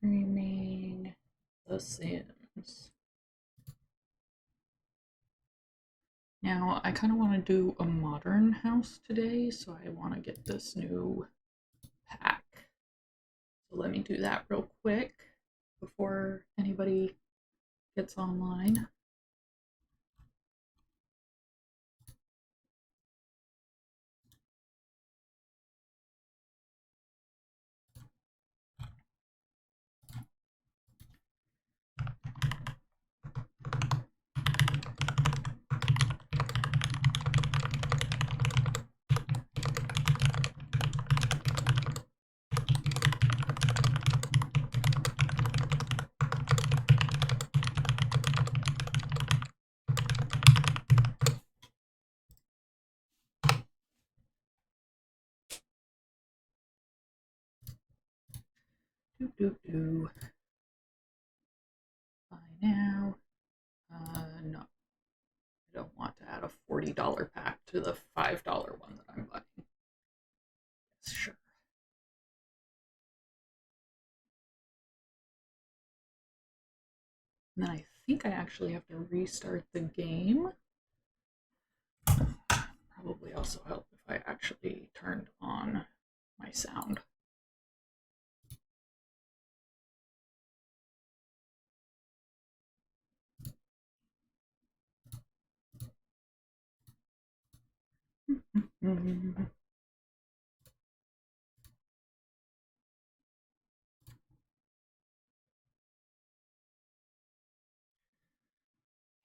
Streaming The Sims. Now, I kind of want to do a modern house today, so I want to get this new pack. So let me do that real quick before anybody gets online. Buy now. No, I don't want to add a $40 pack to the $5 one that I'm buying. Sure. And then I think I actually have to restart the game. Probably also help if I actually turned on my sound.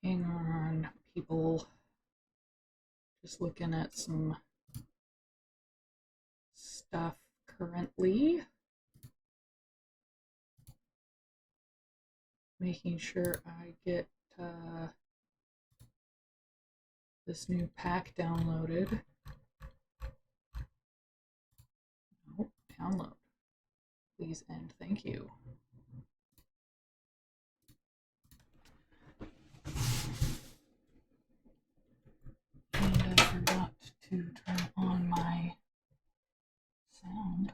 Hang on, people. Just looking at some stuff currently. Making sure I get this new pack downloaded. Nope, download. Please end, thank you. And I forgot to turn on my sound,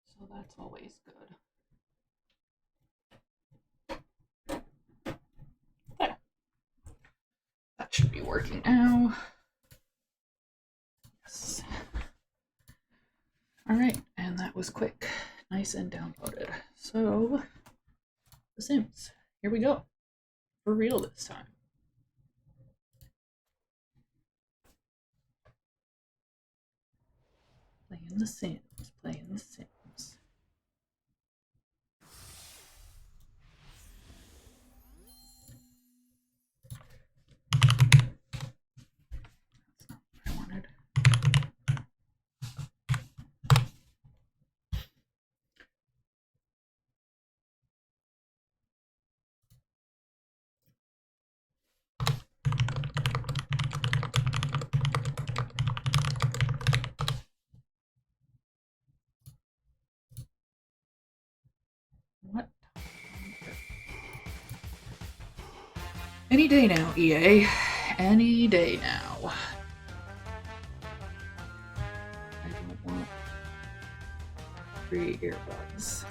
so that's always good. There. That should be working now. Yes. Alright, and that was quick. Nice and downloaded. So, The Sims. Here we go. For real this time. Playing The Sims. Playing The Sims. That's not what I wanted. What? Any day now, EA. Any day now. I don't want free earbuds.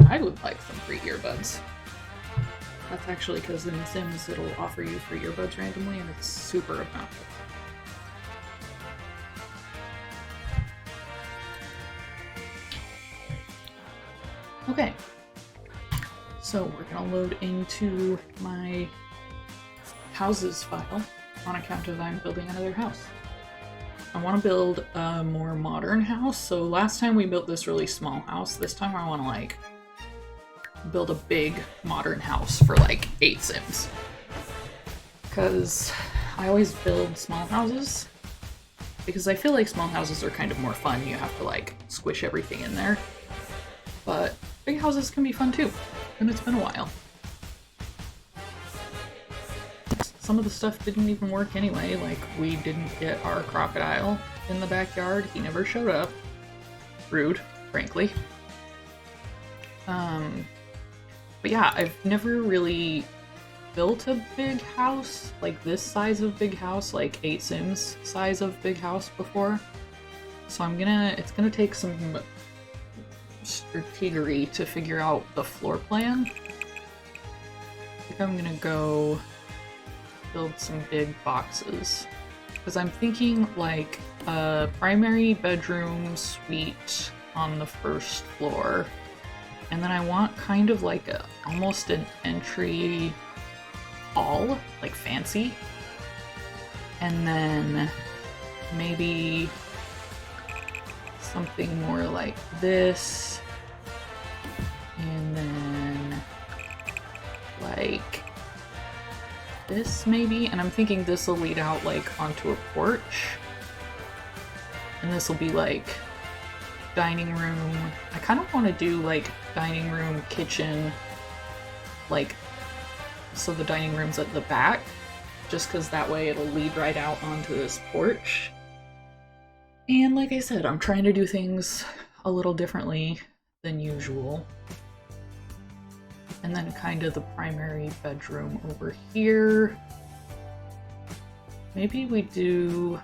I would like some free earbuds. That's actually because in The Sims it'll offer you free earbuds randomly and it's super obnoxious. Okay, so we're gonna load into my houses file on account of I'm building another house. I want to build a more modern house, so last time we built this really small house. This time I want to like build a big modern house for like 8 Sims. Because I always build small houses because I feel like small houses are kind of more fun. You have to like squish everything in there. But big houses can be fun too, and it's been a while. Some of the stuff didn't even work anyway, like we didn't get our crocodile in the backyard. He never showed up. Rude, frankly. But yeah, I've never really built a big house, like this size of big house, like 8 Sims size of big house before. So it's gonna take some strategery to figure out the floor plan. I think I'm gonna go build some big boxes. Because I'm thinking like a primary bedroom suite on the first floor. And then I want kind of like almost an entry hall, like fancy. And then maybe something more like this. And then like this maybe. And I'm thinking this will lead out like onto a porch. And this will be like dining room. I kind of want to do like dining room, kitchen, like, so the dining room's at the back, just because that way it'll lead right out onto this porch. And like I said, I'm trying to do things a little differently than usual. And then kind of the primary bedroom over here. Maybe we do...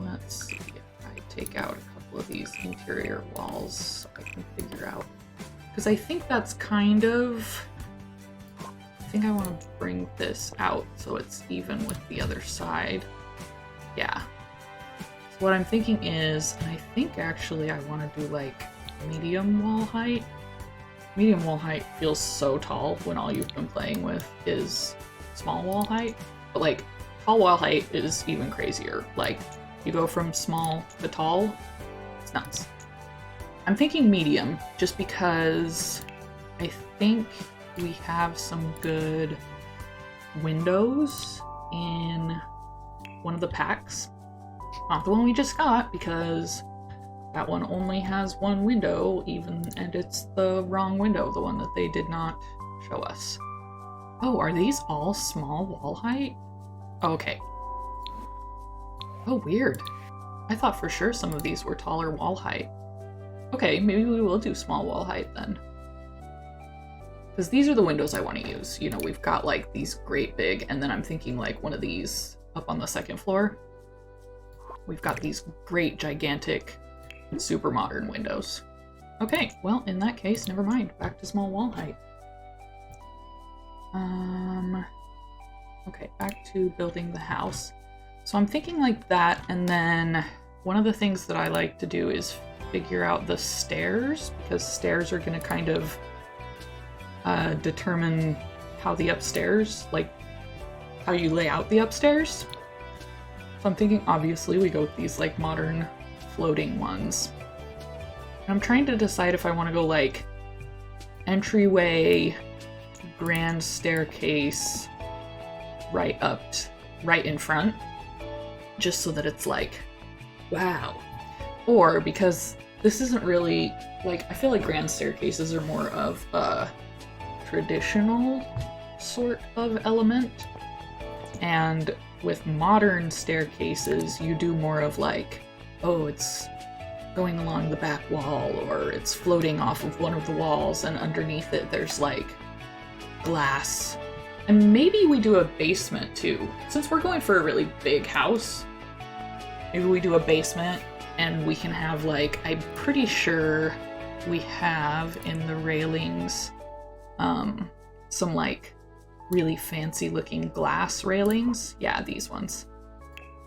Let's see if I take out a couple of these interior walls so I can figure out. Because I think that's kind of... I think I want to bring this out so it's even with the other side. Yeah. So what I'm thinking is, and I think actually I want to do like medium wall height. Medium wall height feels so tall when all you've been playing with is small wall height. But like tall wall height is even crazier. Like you go from small to tall, it's nuts. I'm thinking medium just because I think we have some good windows in one of the packs. Not the one we just got, because that one only has one window, and it's the wrong window, the one that they did not show us. Oh, are these all small wall height? Oh, okay. Oh, weird. I thought for sure some of these were taller wall height. Okay, maybe we will do small wall height then. Because these are the windows I want to use. You know, we've got like these great big, and then I'm thinking like one of these up on the second floor. We've got these great gigantic super modern windows. Okay, well in that case, never mind. Back to small wall height. Okay, back to building the house. So I'm thinking like that, and then one of the things that I like to do is figure out the stairs, because stairs are going to kind of determine how the upstairs, like how you lay out the upstairs. So I'm thinking obviously we go with these like modern floating ones. And I'm trying to decide if I want to go like entryway, grand staircase, right in front, just so that it's like, wow. Or because this isn't really, like, I feel like grand staircases are more of a traditional sort of element. And with modern staircases, you do more of like, oh, it's going along the back wall, or it's floating off of one of the walls, and underneath it there's like glass. And maybe we do a basement too. Since we're going for a really big house, maybe we do a basement, and we can have like, I'm pretty sure we have in the railings some like really fancy looking glass railings. Yeah, these ones.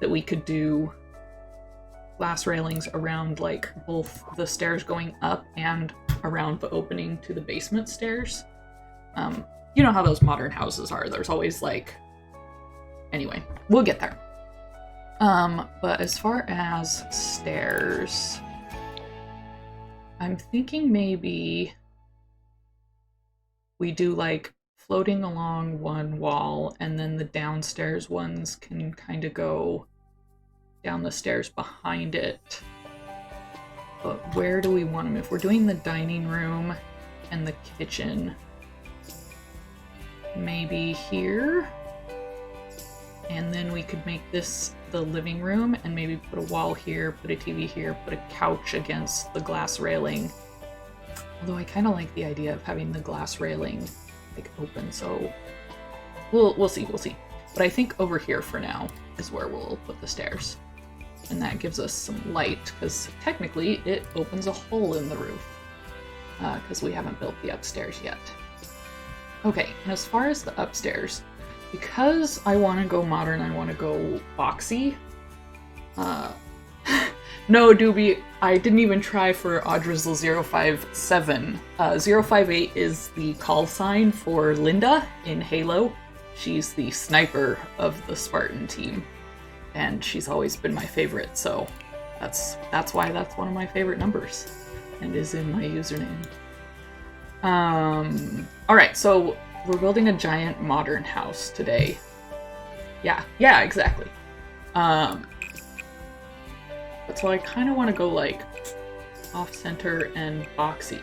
That we could do glass railings around like both the stairs going up and around the opening to the basement stairs. You know how those modern houses are. There's always like... Anyway, we'll get there. But as far as stairs, I'm thinking maybe we do like floating along one wall, and then the downstairs ones can kind of go down the stairs behind it. But where do we want them? If we're doing the dining room and the kitchen, maybe here? And then we could make this the living room, and maybe put a wall here, put a TV here, put a couch against the glass railing. Although I kind of like the idea of having the glass railing like open, so we'll see. But I think over here for now is where we'll put the stairs. And that gives us some light, because technically it opens a hole in the roof. Because we haven't built the upstairs yet. Okay, and as far as the upstairs, because I want to go modern, I want to go boxy. No, Doobie, I didn't even try for Audrizzle 057. 058 is the call sign for Linda in Halo. She's the sniper of the Spartan team, and she's always been my favorite, so that's why that's one of my favorite numbers, and is in my username. Alright, so we're building a giant modern house today. Yeah, exactly. But so I kind of want to go like off-center and boxy.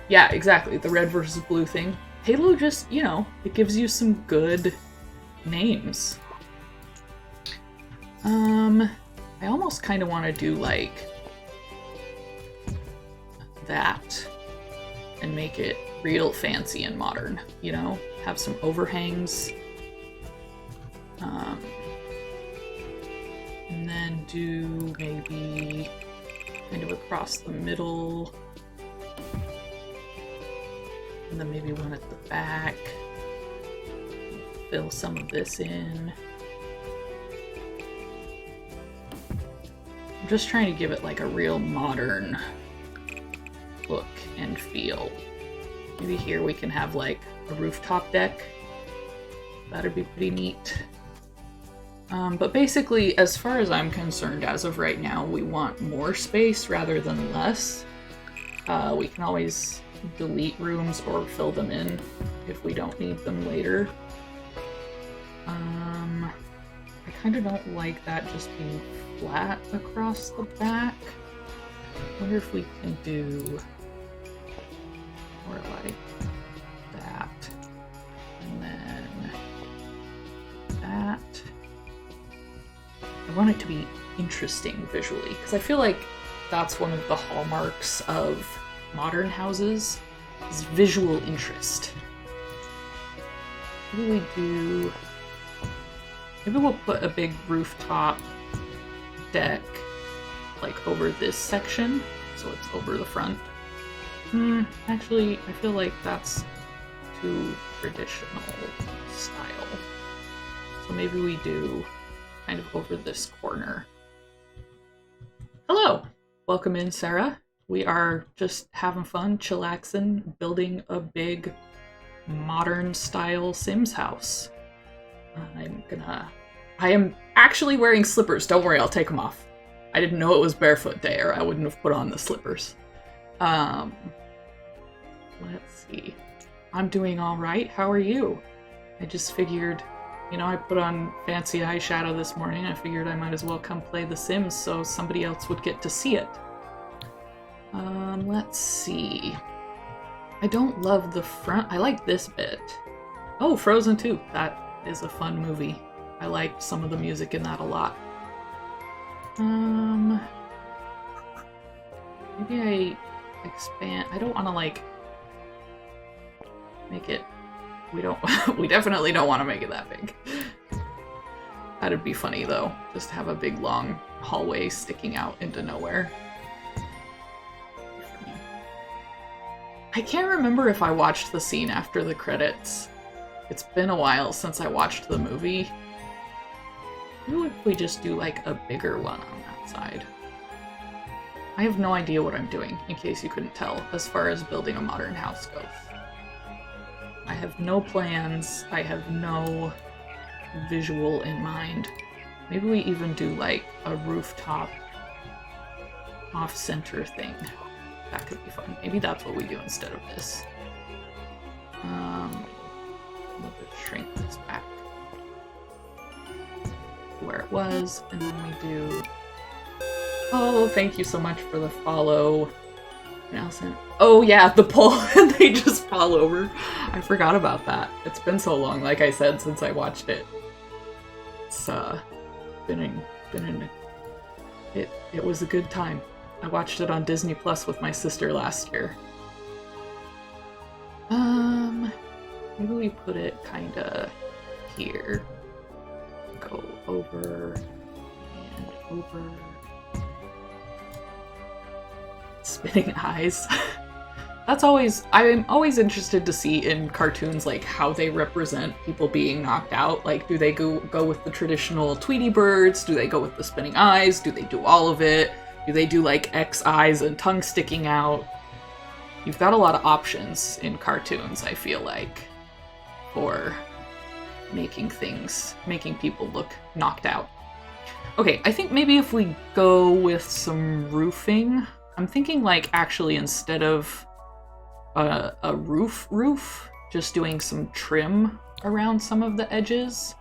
Yeah, exactly, the red versus blue thing. Halo just, you know, it gives you some good names. I almost kind of want to do like that and make it real fancy and modern, you know? Have some overhangs. And then do maybe kind of across the middle. And then maybe one at the back. Fill some of this in. I'm just trying to give it like a real modern look and feel. Maybe here we can have like a rooftop deck. That'd be pretty neat. But basically, as far as I'm concerned, as of right now, we want more space rather than less. We can always delete rooms or fill them in if we don't need them later. I kind of don't like that just being flat across the back. I wonder if we can do more like that. And then that. I want it to be interesting visually, because I feel like that's one of the hallmarks of modern houses, is visual interest. What do we do? Maybe we'll put a big rooftop deck like over this section, so it's over the front. Actually, I feel like that's too traditional style. So maybe we do kind of over this corner. Hello! Welcome in, Sarah. We are just having fun, chillaxing, building a big modern style Sims house. I am actually wearing slippers. Don't worry, I'll take them off. I didn't know it was barefoot day, or I wouldn't have put on the slippers. Let's see. I'm doing all right. How are you? I just figured, you know, I put on fancy eyeshadow this morning. I figured I might as well come play The Sims so somebody else would get to see it. Let's see. I don't love the front. I like this bit. Oh, Frozen 2. That is a fun movie. I liked some of the music in that a lot. Maybe I expand. I don't want to like make it. We definitely don't want to make it that big. That'd be funny though. Just have a big long hallway sticking out into nowhere. I can't remember if I watched the scene after the credits. It's been a while since I watched the movie. Maybe if we just do like a bigger one on that side. I have no idea what I'm doing, in case you couldn't tell, as far as building a modern house goes. I have no plans, I have no visual in mind. Maybe we even do like a rooftop off-center thing. That could be fun. Maybe that's what we do instead of this. We'll just shrink this back to where it was, and then we do... Oh, thank you so much for the follow. Nelson. Oh yeah, the poll, and they just fall over. I forgot about that. It's been so long, like I said, since I watched it. It's it was a good time. I watched it on Disney Plus with my sister last year. Maybe we put it kinda here. over and over. Spinning eyes. That's always, I'm always interested to see in cartoons like how they represent people being knocked out. Like, do they go with the traditional Tweety birds? Do they go with the spinning eyes? Do they do all of it? Do they do like X eyes and tongue sticking out? You've got a lot of options in cartoons, I feel like, for making people look knocked out. Okay, I think maybe if we go with some roofing, I'm thinking like actually instead of a roof, just doing some trim around some of the edges.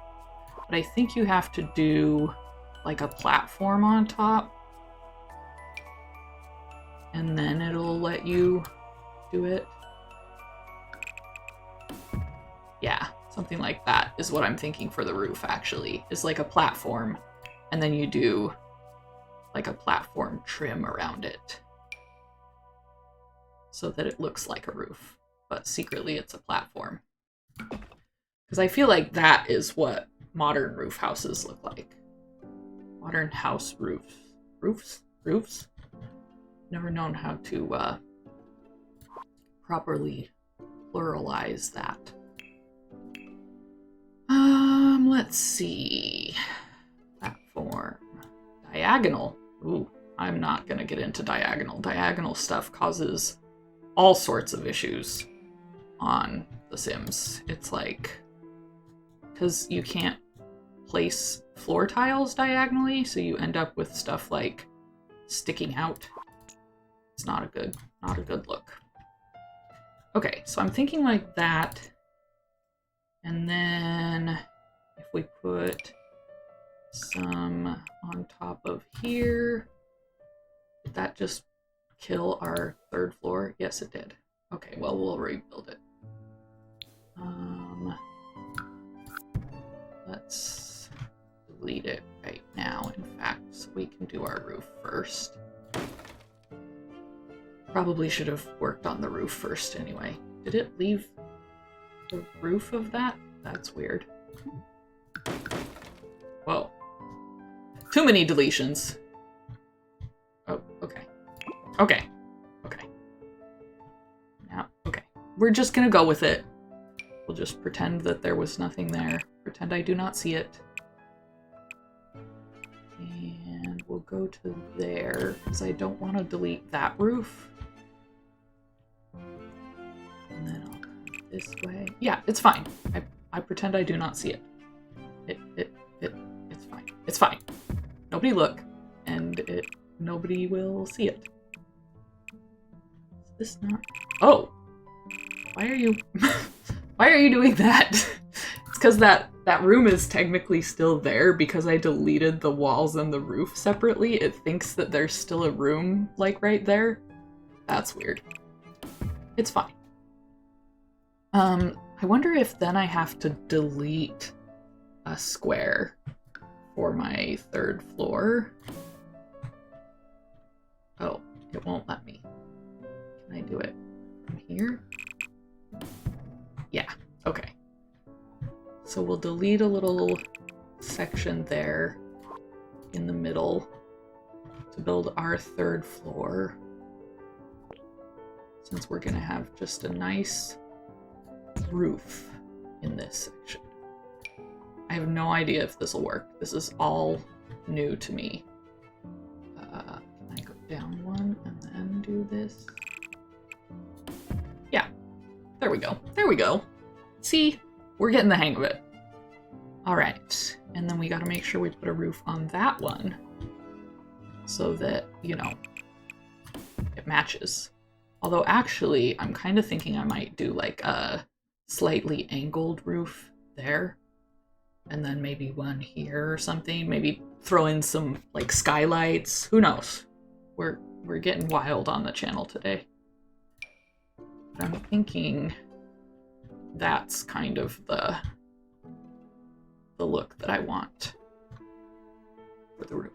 But I think you have to do like a platform on top. And then it'll let you do it. Yeah, something like that is what I'm thinking for the roof actually. Is like a platform. And then you do like a platform trim around it, so that it looks like a roof, but secretly it's a platform. Because I feel like that is what modern roof houses look like. Modern house roofs. Roofs? Never known how to properly pluralize that. Let's see. Platform. Diagonal. Ooh, I'm not gonna get into diagonal. Diagonal stuff causes all sorts of issues on The Sims. It's like, because you can't place floor tiles diagonally, so you end up with stuff like sticking out. It's not a good look. Okay, so I'm thinking like that. And then if we put some on top of here, did that just kill our third floor? Yes, it did. Okay, well, we'll rebuild it. Let's delete it right now, in fact, so we can do our roof first. Probably should have worked on the roof first anyway. Did it leave the roof of that? That's weird. Whoa. Too many deletions. Oh, okay. Okay. Now, okay. We're just gonna go with it. We'll just pretend that there was nothing there. Pretend I do not see it. And we'll go to there, because I don't want to delete that roof. And then I'll come this way. Yeah, it's fine. I pretend I do not see it. It's fine. It's fine. Nobody look, and nobody will see it. Is this not? Oh, why are you? Why are you doing that? It's because that room is technically still there because I deleted the walls and the roof separately. It thinks that there's still a room like right there. That's weird. It's fine. I wonder if then I have to delete a square for my third floor. Oh, it won't let me. Can I do it from here? Yeah, okay. So we'll delete a little section there in the middle to build our third floor. Since we're gonna have just a nice roof in this section. I have no idea if this will work. This is all new to me. Can I go down one and then do this? Yeah. There we go. There we go. See? We're getting the hang of it. Alright. And then we gotta make sure we put a roof on that one. So that, you know, it matches. Although actually, I'm kind of thinking I might do like a slightly angled roof there. And then maybe one here or something. Maybe throw in some like skylights. Who knows? We're getting wild on the channel today. But I'm thinking that's kind of the look that I want for the roof.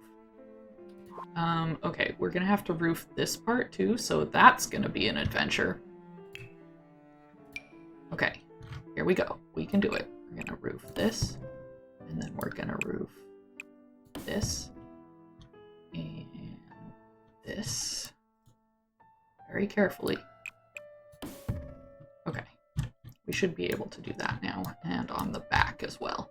Okay, we're gonna have to roof this part too, so that's gonna be an adventure. Okay, here we go. We can do it. We're gonna roof this, and then we're gonna roof this and this very carefully. Okay, we should be able to do that now, and on the back as well.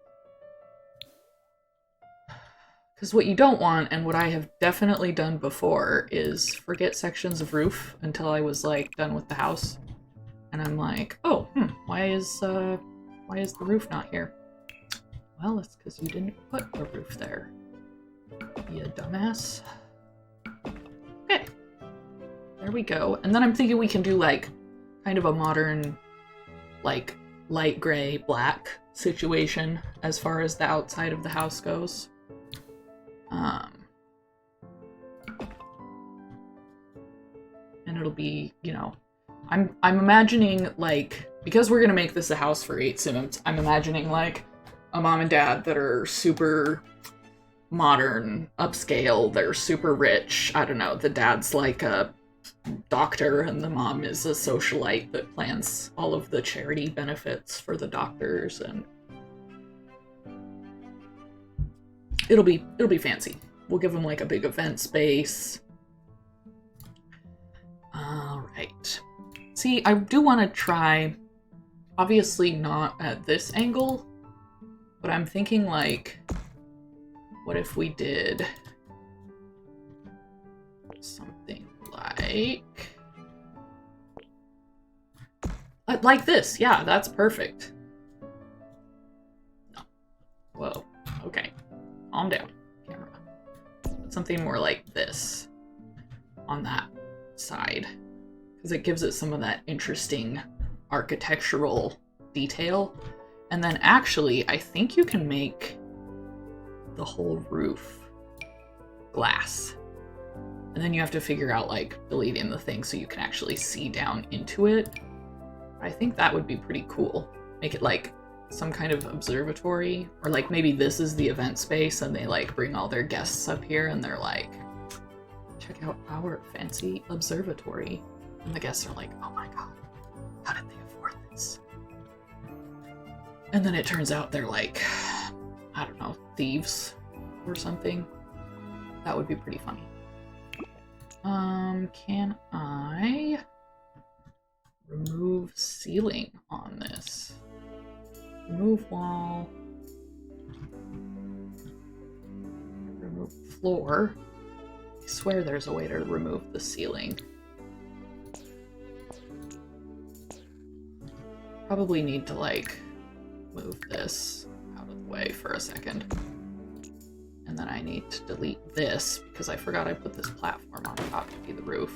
Because what you don't want, and what I have definitely done before, is forget sections of roof until I was like done with the house. And I'm like, oh, why is the roof not here? Well, it's because you didn't put a roof there, you dumbass. Okay, there we go. And then I'm thinking we can do like kind of a modern, like light gray, black situation as far as the outside of the house goes. And it'll be, you know, I'm imagining, like, because we're gonna make this a house for 8 Sims, I'm imagining like a mom and dad that are super modern, upscale, they're super rich. I don't know, the dad's like a doctor and the mom is a socialite that plans all of the charity benefits for the doctors, and it'll be fancy. We'll give them like a big event space. All right. See, I do want to try, obviously not at this angle, but I'm thinking like, what if we did something like this? Yeah, that's perfect. No. Whoa. Okay. Calm down, camera. Something more like this on that side, because it gives it some of that interesting architectural detail. And then actually, I think you can make the whole roof glass. And then you have to figure out like deleting the thing so you can actually see down into it. I think that would be pretty cool. Make it like some kind of observatory, or like maybe this is the event space and they like bring all their guests up here and they're like, check out our fancy observatory. And the guests are like, oh my god, how did they afford this? And then it turns out they're like, I don't know, thieves or something. That would be pretty funny. Can I remove ceiling on this? Remove wall. Remove floor. I swear there's a way to remove the ceiling. Probably need to like move this out of the way for a second. And then I need to delete this because I forgot I put this platform on top to be the roof.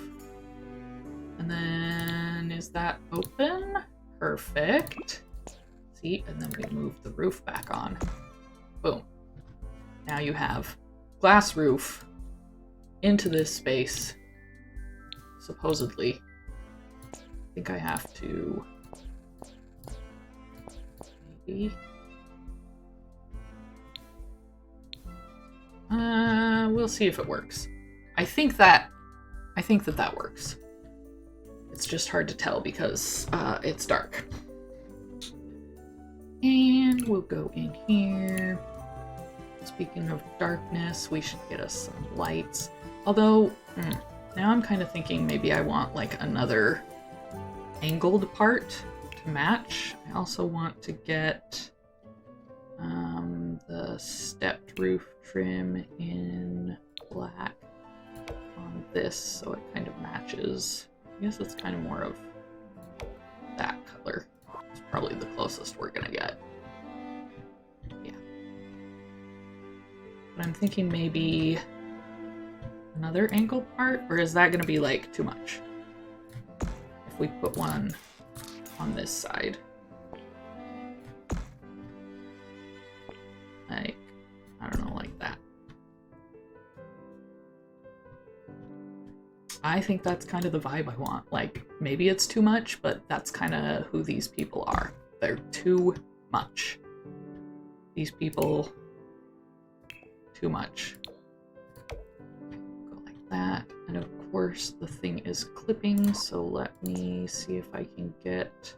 And then is that open? Perfect. See, and then we move the roof back on. Boom. Now you have glass roof into this space. Supposedly. I think I have to maybe. We'll see if it works. I think that works. It's just hard to tell because it's dark. And we'll go in here. Speaking of darkness, we should get us some lights. Although, now I'm kind of thinking maybe I want like another angled part to match. I also want to get the stepped roof trim in black on this so it kind of matches. I guess it's kind of more of that color. It's probably the closest we're gonna get. Yeah. But I'm thinking maybe another angled part, or is that gonna be like too much? If we put one on this side. Like, I don't know, like that. I think that's kind of the vibe I want. Like, maybe it's too much, but that's kind of who these people are. They're too much. These people, too much. Go like that. And of course, the thing is clipping, so let me see if I can get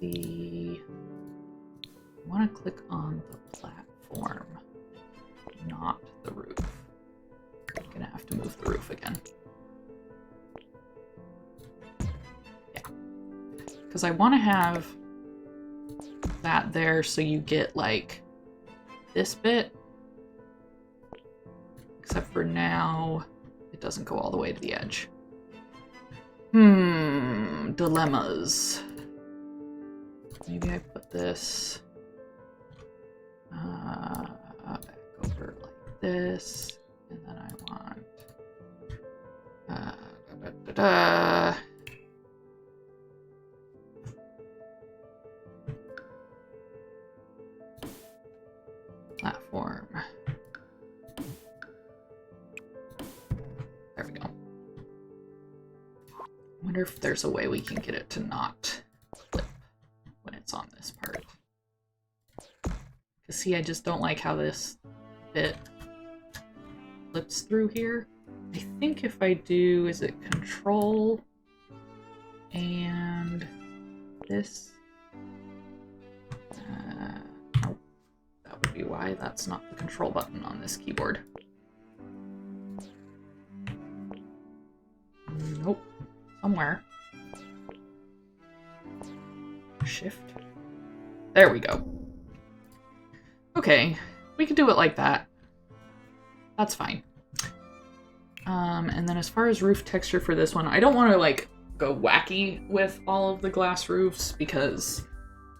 the... I want to click on the platform. not the roof. I'm gonna have to move the roof again. Yeah. Because I want to have that there so you get, like, this bit. Except for now, it doesn't go all the way to the edge. Dilemmas. Maybe I put this back over like this, and then I want platform. There we go. I wonder if there's a way we can get it to not flip when it's on this part. Because see, I just don't like how this bit flips through here. I think if I do, is it Control and this? Nope. That would be why that's not the control button on this keyboard. Nope. Somewhere. Shift. There we go. Okay, we could do it like that. That's fine. And then as far as roof texture for this one, I don't want to, like, go wacky with all of the glass roofs because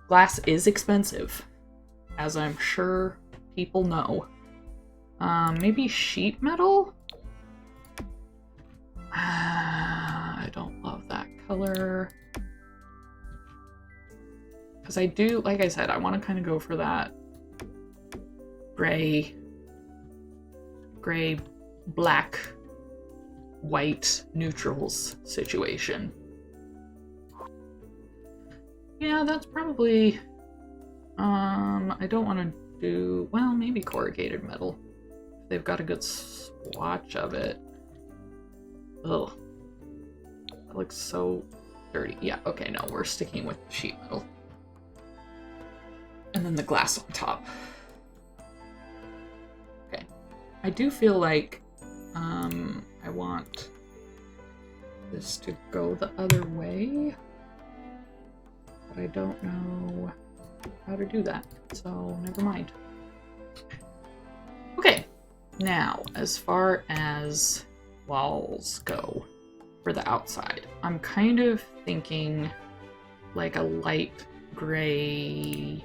glass is expensive, as I'm sure people know. Maybe sheet metal? I don't love that color. Because I do, like I said, I want to kind of go for that gray, black, white neutrals situation. Yeah, that's probably, I don't want to do, well, maybe corrugated metal. They've got a good swatch of it. Ugh. That looks so dirty. Yeah, okay, no, we're sticking with sheet metal. And then the glass on top. Okay. I do feel like I want this to go the other way, but I don't know how to do that, so never mind. Okay, now as far as walls go for the outside, I'm kind of thinking like a light gray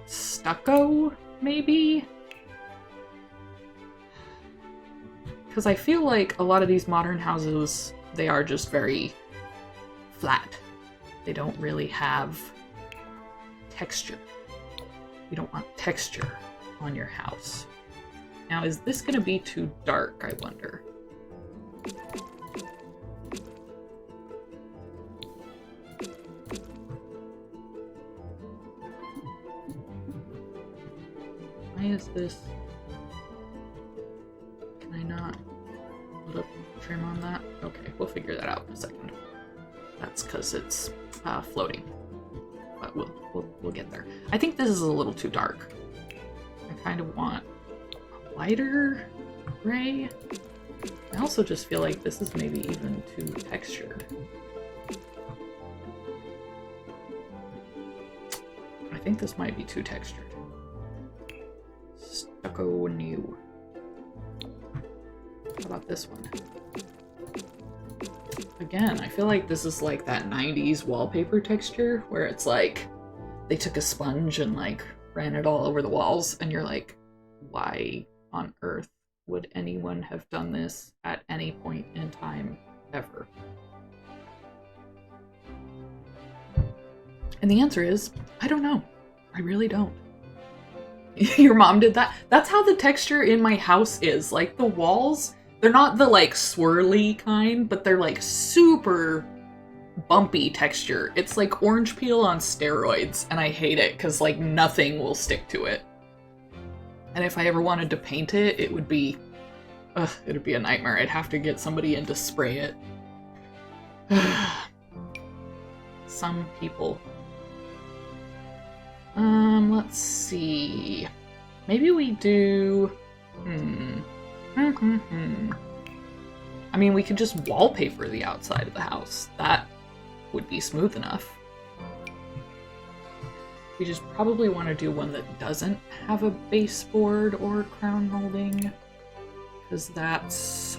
stucco, maybe? Because I feel like a lot of these modern houses, they are just very flat. They don't really have texture. You don't want texture on your house. Now, is this going to be too dark, I wonder? Why is this? Can I not put a trim on that? Okay, we'll figure that out in a second. That's because it's floating, but we'll get there. I think this is a little too dark. I kind of want a lighter gray. I also just feel like this is maybe even too textured. I think this might be too textured. Stucco new. How about this one? Again, I feel like this is like that 90s wallpaper texture where it's like they took a sponge and like ran it all over the walls and you're like, why on earth would anyone have done this at any point in time ever? And the answer is, I don't know. I really don't. Your mom did that? That's how the texture in my house is. Like the walls, they're not the like swirly kind, but they're like super bumpy texture. It's like orange peel on steroids, and I hate it because like nothing will stick to it. And if I ever wanted to paint it, it would be, it'd be a nightmare. I'd have to get somebody in to spray it. Some people. Let's see. Maybe we do I mean, we could just wallpaper the outside of the house. That would be smooth enough. We just probably want to do one that doesn't have a baseboard or crown molding. Because that's,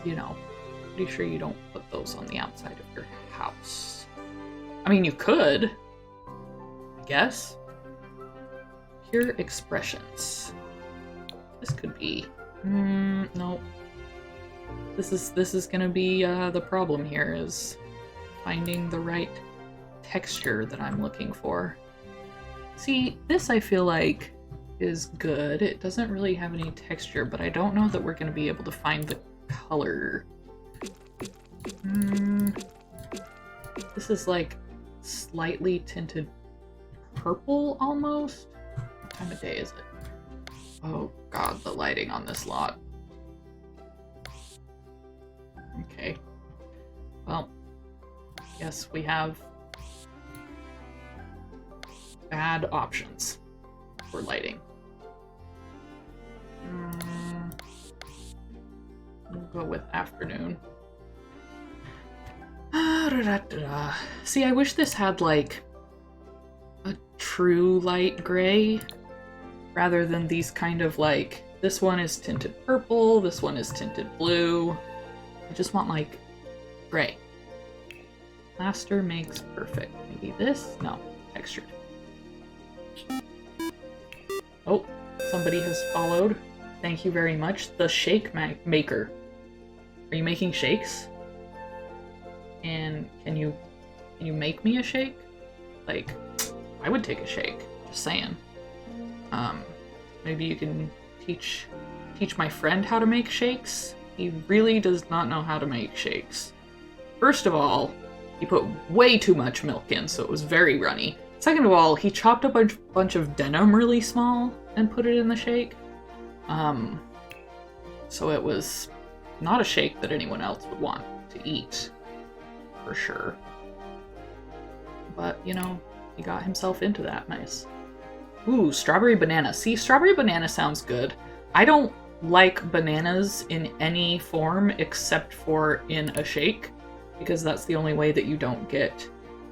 you know, pretty sure you don't put those on the outside of your house. I mean, you could, I guess. Pure expressions. This could be, no. This is gonna be the problem here, is finding the right texture that I'm looking for. See, this I feel like is good. It doesn't really have any texture, but I don't know that we're gonna be able to find the color. This is like slightly tinted purple almost. What time of day is it? Oh god, the lighting on this lot. Okay. Well, yes, we have bad options for lighting. We'll go with afternoon. See, I wish this had like a true light gray rather than these kind of like, this one is tinted purple, this one is tinted blue. I just want like gray. Plaster makes perfect. Maybe this? No, textured. Oh, somebody has followed. Thank you very much. The shake maker. Are you making shakes? And can you make me a shake? Like, I would take a shake. Just saying. Maybe you can teach my friend how to make shakes. He really does not know how to make shakes. First of all, he put way too much milk in, so it was very runny. Second of all, he chopped up a bunch of denim really small and put it in the shake. So it was not a shake that anyone else would want to eat, for sure. But, you know, he got himself into that. Nice. Ooh, strawberry banana. See, strawberry banana sounds good. I don't like bananas in any form except for in a shake, because that's the only way that you don't get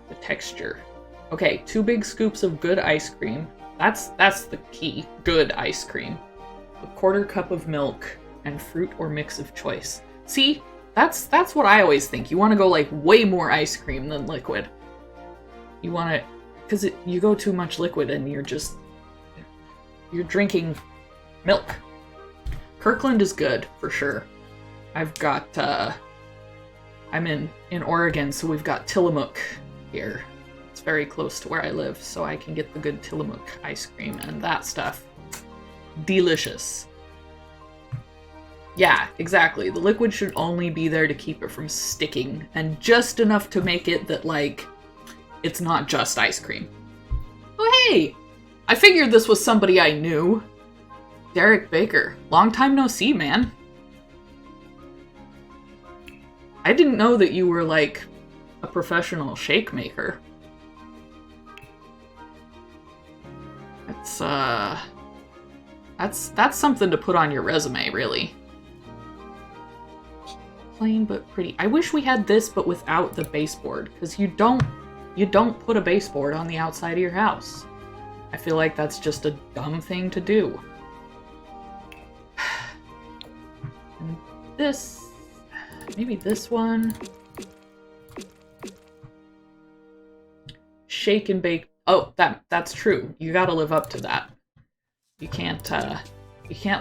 the texture. Okay, 2 big scoops of good ice cream. That's the key. Good ice cream. A 1/4 cup of milk and fruit or mix of choice. See, that's what I always think. You want to go like way more ice cream than liquid. You want to, because you go too much liquid and you're drinking milk. Kirkland is good for sure. I've got I'm in Oregon, so we've got Tillamook here. It's very close to where I live, so I can get the good Tillamook ice cream, and that stuff, delicious. Yeah, exactly. The liquid should only be there to keep it from sticking, and just enough to make it that, like, it's not just ice cream. Oh, hey! I figured this was somebody I knew. Derek Baker. Long time no see, man. I didn't know that you were, like, a professional shake maker. That's something to put on your resume, really. Plain but pretty. I wish we had this, but without the baseboard, because you don't put a baseboard on the outside of your house. I feel like that's just a dumb thing to do. And this, maybe this one. Shake and bake. Oh, that's true. You gotta live up to that. You can't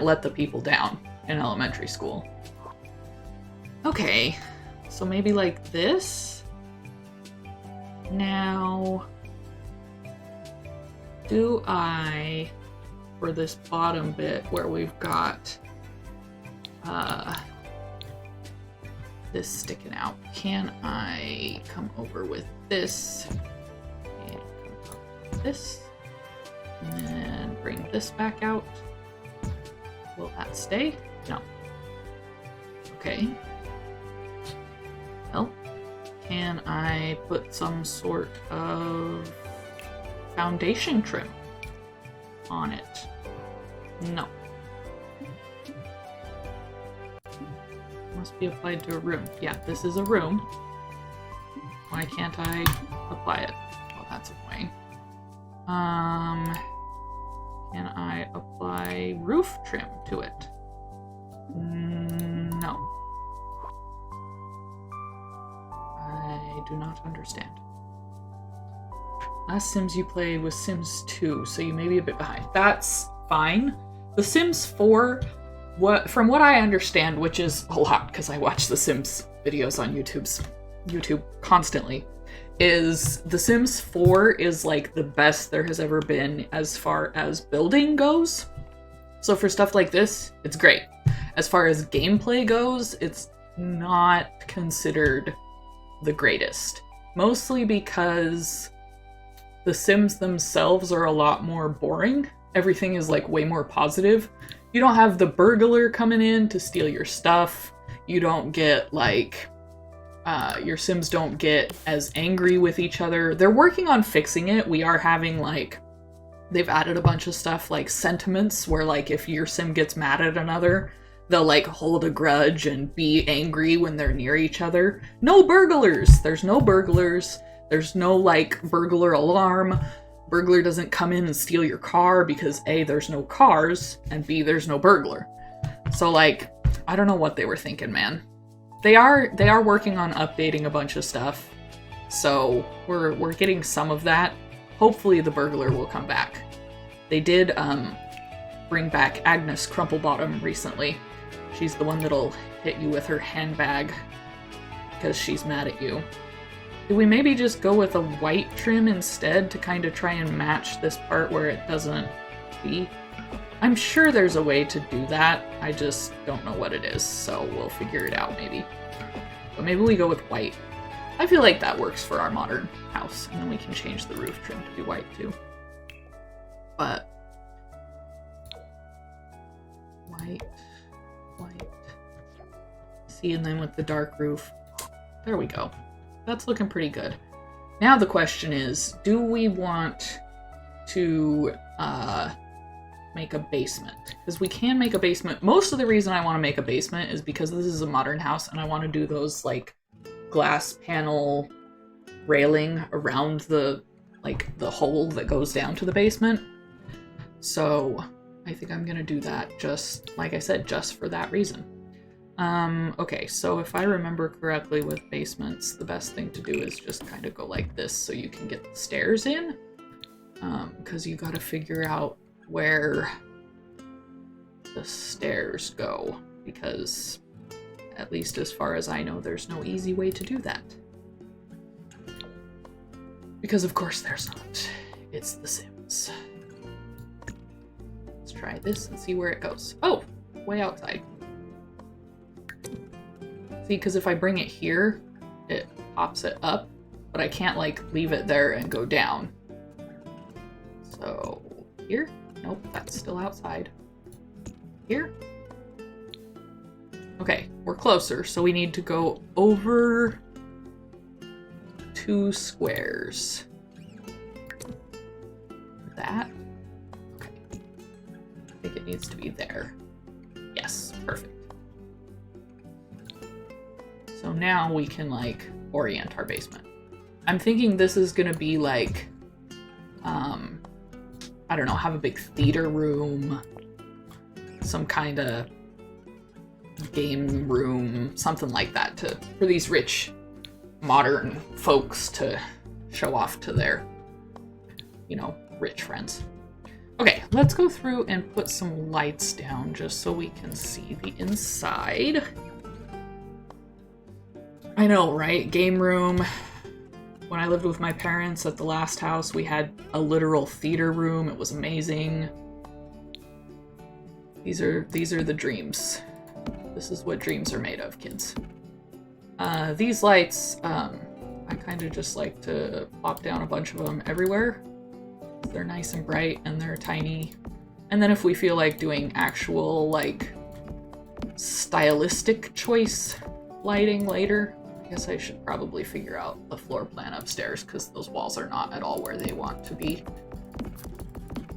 let the people down in elementary school. Okay, so maybe like this. Now, do I, for this bottom bit where we've got this sticking out, can I come over with this and come up with this and then bring this back out? Will that stay? No. Okay. Well, can I put some sort of foundation trim on it? No. Must be applied to a room. Yeah, this is a room. Why can't I apply it? Well, that's annoying. Can I apply roof trim to it? No. I do not understand. Last Sims you played was Sims 2, so you may be a bit behind. That's fine. The Sims 4, from what I understand, which is a lot because I watch the Sims videos on YouTube constantly, is The Sims 4 is like the best there has ever been as far as building goes. So for stuff like this, it's great. As far as gameplay goes, it's not considered the greatest. Mostly because the Sims themselves are a lot more boring. Everything is like way more positive. You don't have the burglar coming in to steal your stuff. You don't get like, your Sims don't get as angry with each other. They're working on fixing it. We are having like, they've added a bunch of stuff like sentiments where like if your Sim gets mad at another, they'll like hold a grudge and be angry when they're near each other. No burglars! There's no burglars. There's no like burglar alarm. Burglar doesn't come in and steal your car because A, there's no cars, and B, there's no burglar. So like, I don't know what they were thinking, man. They are working on updating a bunch of stuff. So we're getting some of that. Hopefully the burglar will come back. They did bring back Agnes Crumplebottom recently. She's the one that'll hit you with her handbag because she's mad at you. Did we maybe just go with a white trim instead to kind of try and match this part where it doesn't be? I'm sure there's a way to do that. I just don't know what it is, so we'll figure it out maybe. But maybe we go with white. I feel like that works for our modern house, and then we can change the roof trim to be white too. But white. See, and then with the dark roof. There we go. That's looking pretty good. Now the question is, do we want to make a basement? Because we can make a basement. Most of the reason I want to make a basement is because this is a modern house and I want to do those like glass panel railing around the hole that goes down to the basement. So I think I'm gonna do that just, like I said, just for that reason. Okay, so if I remember correctly with basements, the best thing to do is just kind of go like this so you can get the stairs in. Because you gotta figure out where the stairs go, because at least as far as I know, there's no easy way to do that. Because of course there's not. It's The Sims. Let's try this and see where it goes. Oh, way outside. See, because if I bring it here, it pops it up, but I can't like leave it there and go down. So here? Nope, that's still outside. Here? Okay, we're closer, so we need to go over 2 squares. That? Okay. I think it needs to be there. Yes, perfect. So now we can like orient our basement. I'm thinking this is gonna be like, I don't know, have a big theater room, some kind of game room, something like that for these rich modern folks to show off to their, you know, rich friends. Okay, let's go through and put some lights down just so we can see the inside. I know, right? Game room. When I lived with my parents at the last house, we had a literal theater room. It was amazing. These are the dreams. This is what dreams are made of, kids. These lights, I kind of just like to plop down a bunch of them everywhere. They're nice and bright and they're tiny. And then if we feel like doing actual, like, stylistic choice lighting later, I guess I should probably figure out the floor plan upstairs because those walls are not at all where they want to be.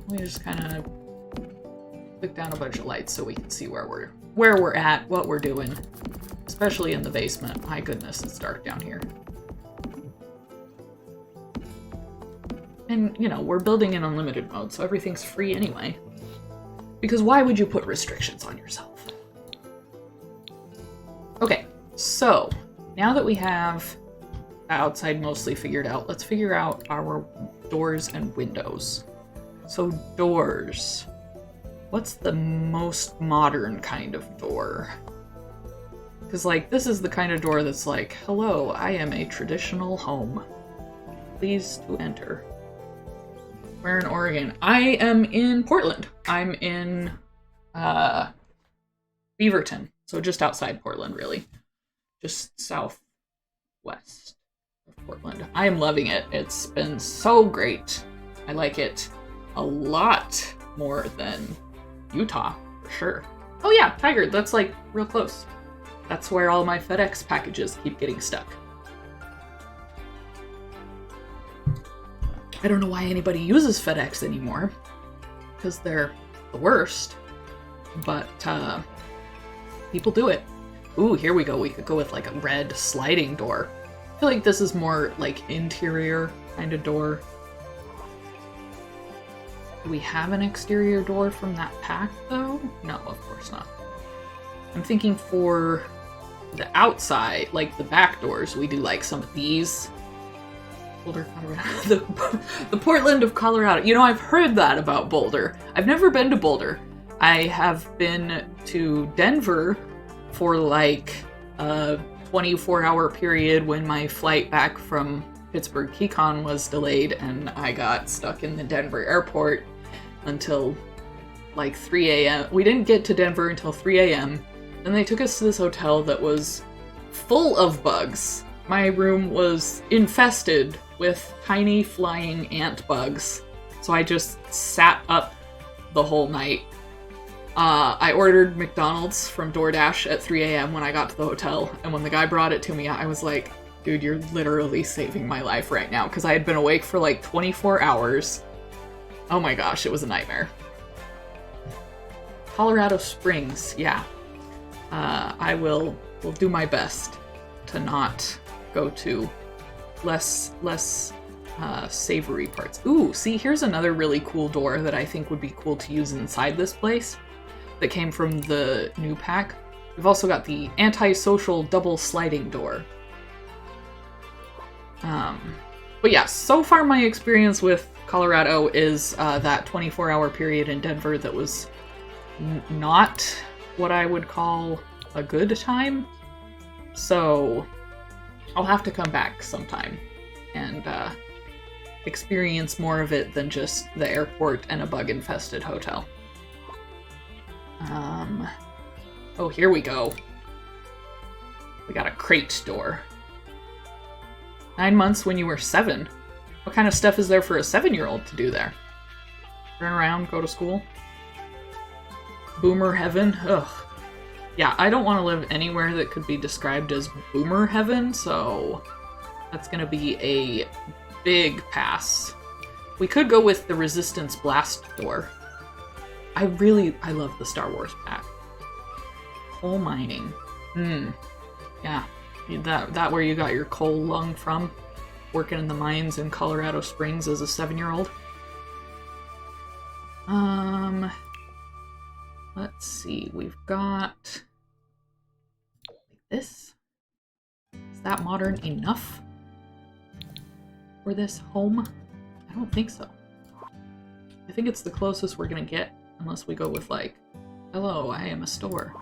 We just kind of click down a bunch of lights so we can see where we're at, what we're doing. especially in the basement. My goodness, it's dark down here. And, you know, we're building in unlimited mode, so everything's free anyway. Because why would you put restrictions on yourself? Okay, so now that we have the outside mostly figured out, let's figure out our doors and windows. So doors. What's the most modern kind of door? Because, like, this is the kind of door that's like, hello, I am a traditional home. Please to enter. Where in Oregon? I am in Portland. I'm in Beaverton. So just outside Portland, really. Just southwest of Portland. I am loving it. It's been so great. I like it a lot more than Utah, for sure. Oh yeah, Tiger, that's like real close. That's where all my FedEx packages keep getting stuck. I don't know why anybody uses FedEx anymore, because they're the worst, but people do it. Ooh, here we go. We could go with like a red sliding door. I feel like this is more like interior kind of door. Do we have an exterior door from that pack though? No, of course not. I'm thinking for the outside, like the back doors, we do like some of these. Boulder, Colorado. The Portland of Colorado. You know, I've heard that about Boulder. I've never been to Boulder. I have been to Denver for like a 24-hour period when my flight back from Pittsburgh KeyCon was delayed and I got stuck in the Denver airport until like 3 a.m. We didn't get to Denver until 3 a.m. Then they took us to this hotel that was full of bugs. My room was infested with tiny flying ant bugs. So I just sat up the whole night. I ordered McDonald's from DoorDash at 3 a.m. when I got to the hotel. And when the guy brought it to me, I was like, dude, you're literally saving my life right now. Because I had been awake for like 24 hours. Oh my gosh, it was a nightmare. Colorado Springs, yeah. I will do my best to not go to less savory parts. Ooh, see, here's another really cool door that I think would be cool to use inside this place that came from the new pack. We've also got the antisocial double sliding door. But yeah, so far my experience with Colorado is that 24-hour period in Denver that was not what I would call a good time. So I'll have to come back sometime and experience more of it than just the airport and a bug-infested hotel. Oh, here we go. We got a crate door. 9 months when you were 7. What kind of stuff is there for a 7-year-old to do there? Run around, go to school? Boomer heaven? Ugh. Yeah, I don't want to live anywhere that could be described as boomer heaven, so that's going to be a big pass. We could go with the Resistance Blast door. I love the Star Wars pack. Coal mining. Yeah. That where you got your coal lung from? Working in the mines in Colorado Springs as a 7-year-old? Let's see. We've got this. Is that modern enough for this home? I don't think so. I think it's the closest we're gonna get, unless we go with like, hello, I am a store.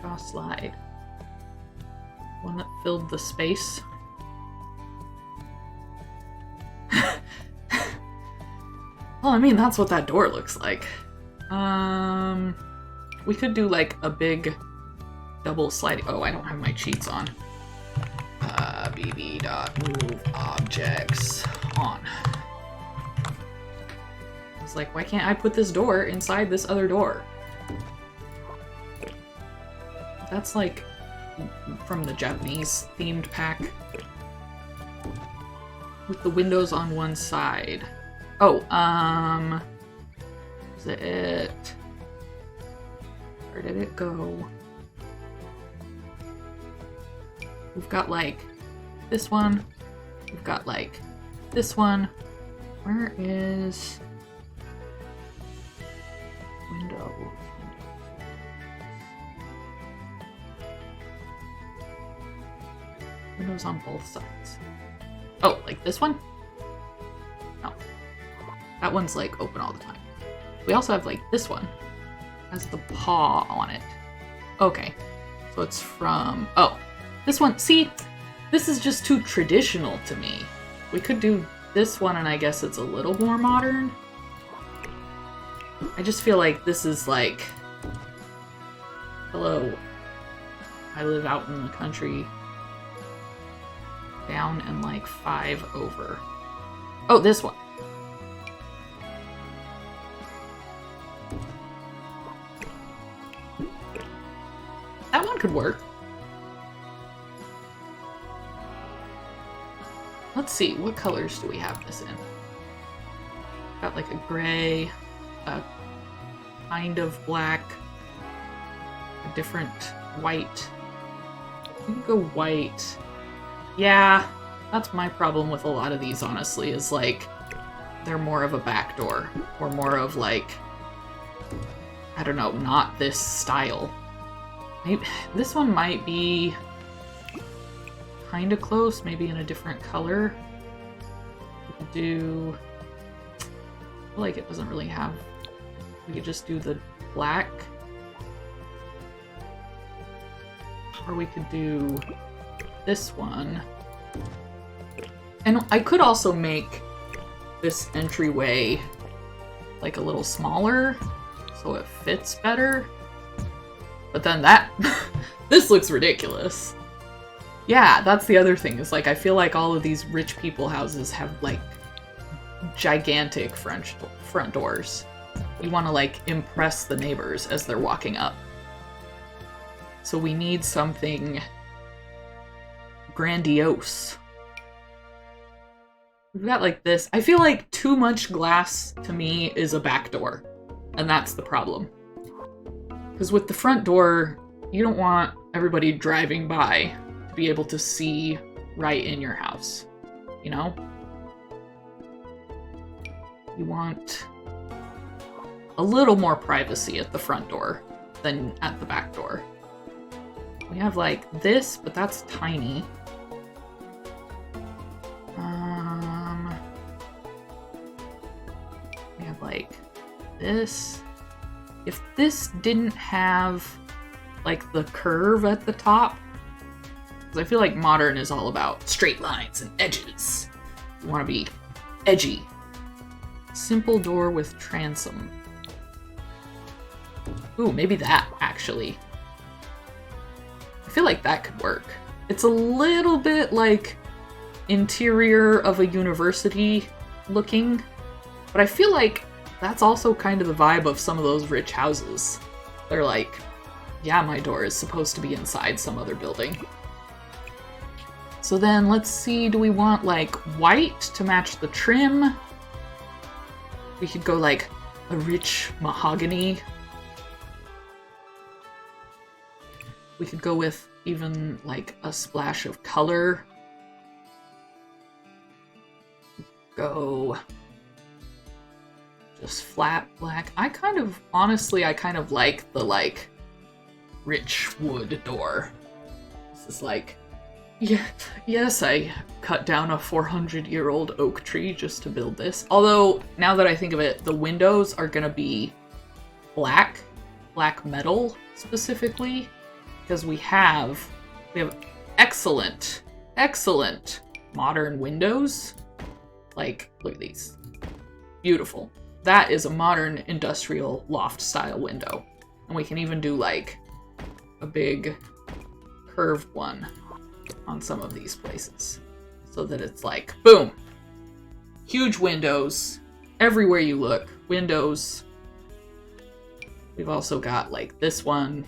Watch slide. One that filled the space. Well, I mean, that's what that door looks like. We could do like a big double sliding. Oh, I don't have my cheats on. bb.move objects on. It's like, why can't I put this door inside this other door? That's like from the Japanese themed pack. with the windows on one side. Oh, is it? Where did it go? We've got like this one. We've got like this one. Where is window? Windows on both sides. Oh, like this one? No. That one's like open all the time. We also have like this one. Has the paw on it. Okay. So it's from... Oh. This one. See? This is just too traditional to me. We could do this one and I guess it's a little more modern. I just feel like this is like... Hello. I live out in the country. Down and like 5 over. Oh, this one. That one could work. Let's see, what colors do we have this in? Got like a gray, a kind of black, a different white. We can go white. Yeah, that's my problem with a lot of these, honestly, is like they're more of a backdoor or more of like, I don't know, not this style. Maybe this one might be kind of close, maybe in a different color. We could do, I feel like it doesn't really have, we could just do the black. Or we could do this one. And I could also make this entryway like a little smaller so it fits better. But then that, this looks ridiculous. Yeah, that's the other thing, is like I feel like all of these rich people houses have like gigantic front doors. You want to like impress the neighbors as they're walking up. So we need something grandiose. We've got like this. I feel like too much glass to me is a back door, and that's the problem. Because with the front door, you don't want everybody driving by to be able to see right in your house, you know? You want a little more privacy at the front door than at the back door. We have like this, but that's tiny. We have like this. If this didn't have like the curve at the top, because I feel like modern is all about straight lines and edges. You want to be edgy. Simple door with transom. Ooh, maybe that actually. I feel like that could work. It's a little bit like interior of a university looking, but I feel like that's also kind of the vibe of some of those rich houses. They're like, yeah, my door is supposed to be inside some other building. So then let's see, do we want like white to match the trim? We could go like a rich mahogany. We could go with even like a splash of color. Go just flat black. I kind of like the like rich wood door. This is like, yeah, yes, I cut down a 400-year-old oak tree just to build this. Although, now that I think of it, the windows are gonna be black metal specifically, because we have excellent modern windows. Like, look at these. Beautiful. That is a modern industrial loft style window. And we can even do like a big curved one on some of these places. So that it's like, boom! Huge windows. Everywhere you look, windows. We've also got like this one.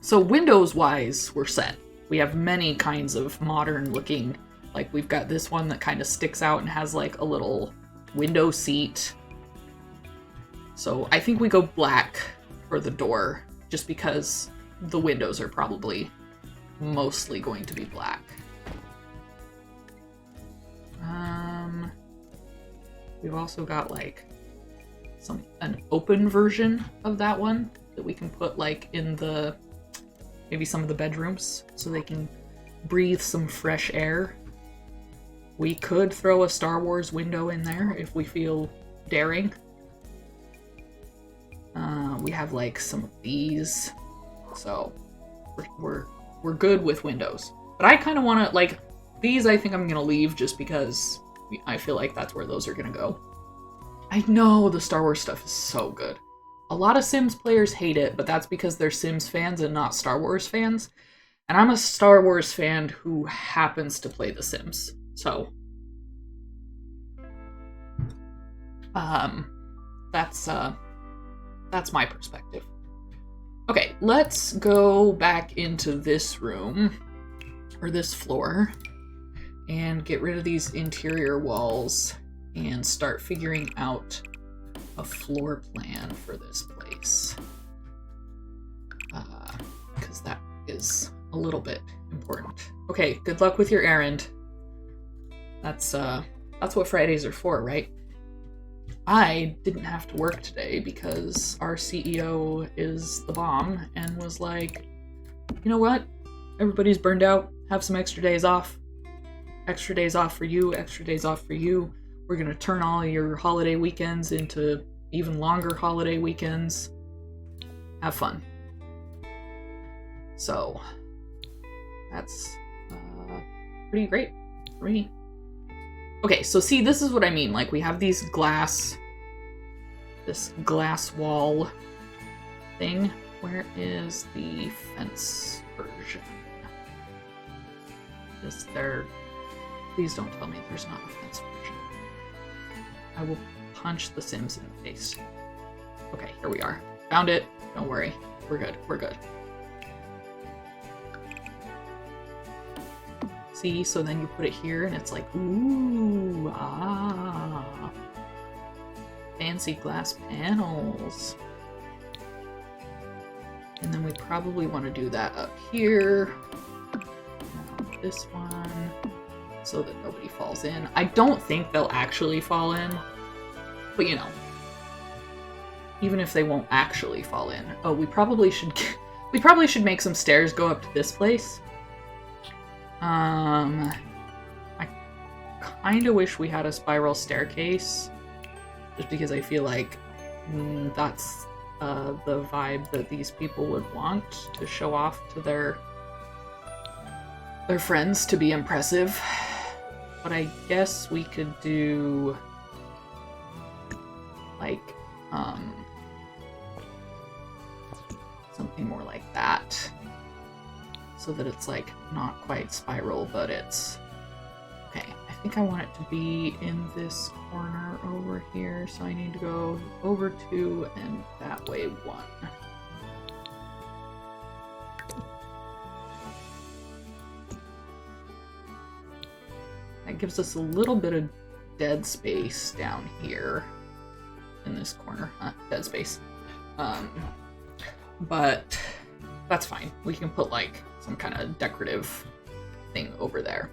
So windows-wise, we're set. We have many kinds of modern-looking Like, we've got this one that kind of sticks out and has like a little window seat. So I think we go black for the door, just because the windows are probably mostly going to be black. We've also got like an open version of that one that we can put like in the maybe some of the bedrooms so they can breathe some fresh air. We could throw a Star Wars window in there if we feel daring. We have like some of these, so we're good with windows. But I kind of want to like these. I think I'm gonna leave just because I feel like that's where those are gonna go. I know the Star Wars stuff is so good. A lot of Sims players hate it, but that's because they're Sims fans and not Star Wars fans. And I'm a Star Wars fan who happens to play The Sims, so that's my perspective. Okay, let's go back into this room, or this floor, and get rid of these interior walls and start figuring out a floor plan for this place. Because that is a little bit important. Okay, good luck with your errand. That's what Fridays are for, right? I didn't have to work today because our CEO is the bomb and was like, you know what? Everybody's burned out. Have some extra days off. Extra days off for you, extra days off for you. We're going to turn all your holiday weekends into even longer holiday weekends. Have fun. So, that's pretty great for me. Okay, so see, this is what I mean. Like, we have these this glass wall thing. Where is the fence version? Is there... Please don't tell me there's not a fence version. I will punch the Sims in the face. Okay, here we are. Found it. Don't worry. We're good. We're good. See, so then you put it here and it's like, ooh, ah. Fancy glass panels. And then we probably want to do that up here. Now this one, so that nobody falls in. I don't think they'll actually fall in, but you know, even if they won't actually fall in. Oh, we probably should make some stairs go up to this place. I kind of wish we had a spiral staircase, just because I feel like that's the vibe that these people would want to show off to their friends to be impressive. But I guess we could do like something more like that. So that it's like not quite spiral, but it's okay. I think I want it to be in this corner over here, so I need to go over 2 and that way 1. That gives us a little bit of dead space down here in this corner. Dead space. But that's fine. We can put like some kind of decorative thing over there.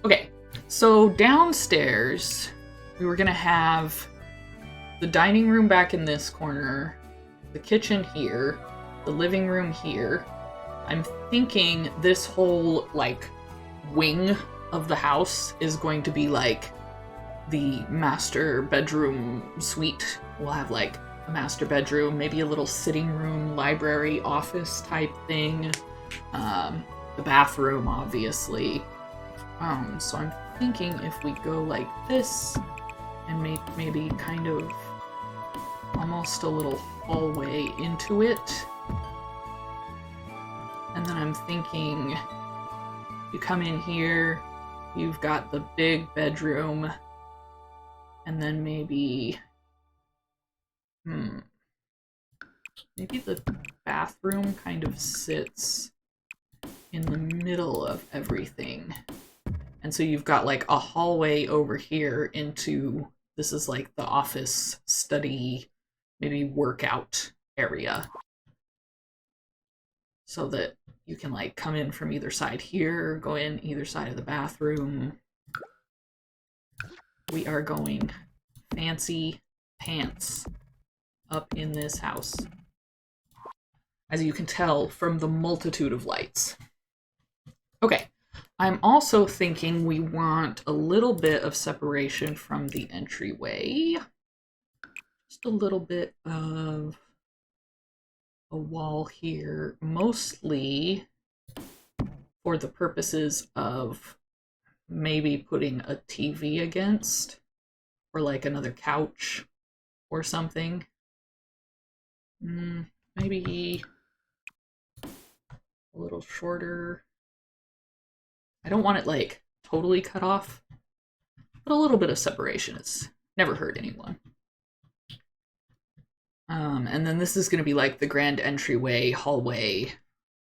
Okay, so downstairs we were gonna have the dining room back in this corner, the kitchen here, the living room here. I'm thinking this whole like wing of the house is going to be like the master bedroom suite. We'll have like a master bedroom, maybe a little sitting room, library, office type thing. The bathroom, obviously. So I'm thinking if we go like this and make maybe kind of almost a little hallway into it. And then I'm thinking you come in here, you've got the big bedroom, and then maybe maybe the bathroom kind of sits in the middle of everything. And so you've got like a hallway over here into, this is like the office, study, maybe workout area. So that you can like come in from either side here, go in either side of the bathroom. We are going fancy pants up in this house, as you can tell from the multitude of lights. Okay, I'm also thinking we want a little bit of separation from the entryway. Just a little bit of a wall here, mostly for the purposes of maybe putting a TV against, or like another couch or something. Maybe a little shorter. I don't want it like totally cut off, but a little bit of separation has never hurt anyone. And then this is going to be like the grand entryway hallway.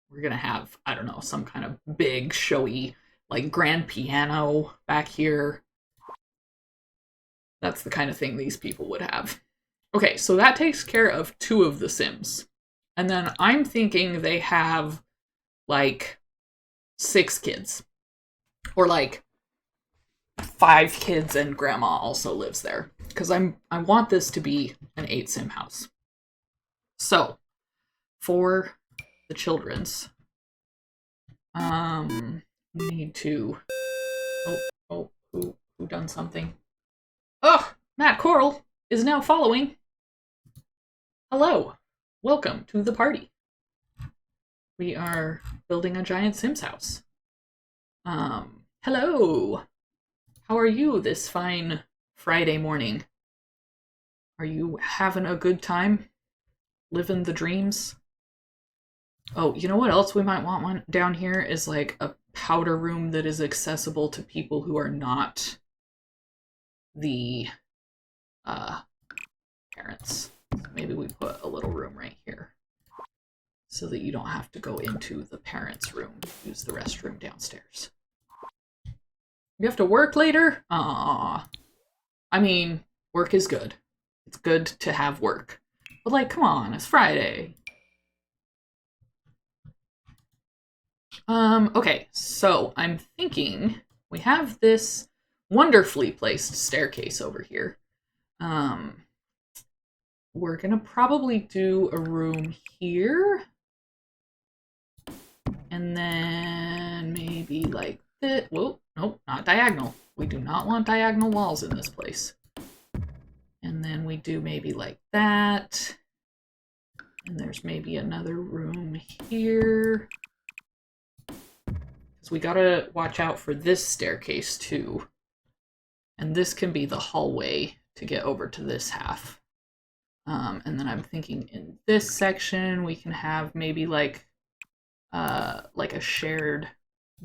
We're going to have, I don't know, some kind of big showy like grand piano back here. That's the kind of thing these people would have. Okay, so that takes care of 2 of the Sims. And then I'm thinking they have like 6 kids. Or like 5 kids and grandma also lives there. Because I want this to be an 8 Sim house. So, for the children's, we need to... who done something? Oh, Matt Coral is now following. Hello, welcome to the party. We are building a giant Sims house. Hello. How are you this fine Friday morning? Are you having a good time? Living the dreams? Oh, you know what else we might want one down here is like a powder room that is accessible to people who are not the parents. Maybe we put a little room right here so that you don't have to go into the parents' room, use the restroom downstairs. You have to work later? Aww. I mean, work is good. It's good to have work. But like, come on, it's Friday. Okay, so I'm thinking we have this wonderfully placed staircase over here. We're gonna probably do a room here. And then maybe like this. Whoa, nope, not diagonal. We do not want diagonal walls in this place. And then we do maybe like that. And there's maybe another room here. Because we gotta watch out for this staircase too. And this can be the hallway to get over to this half. And then I'm thinking in this section we can have maybe like a shared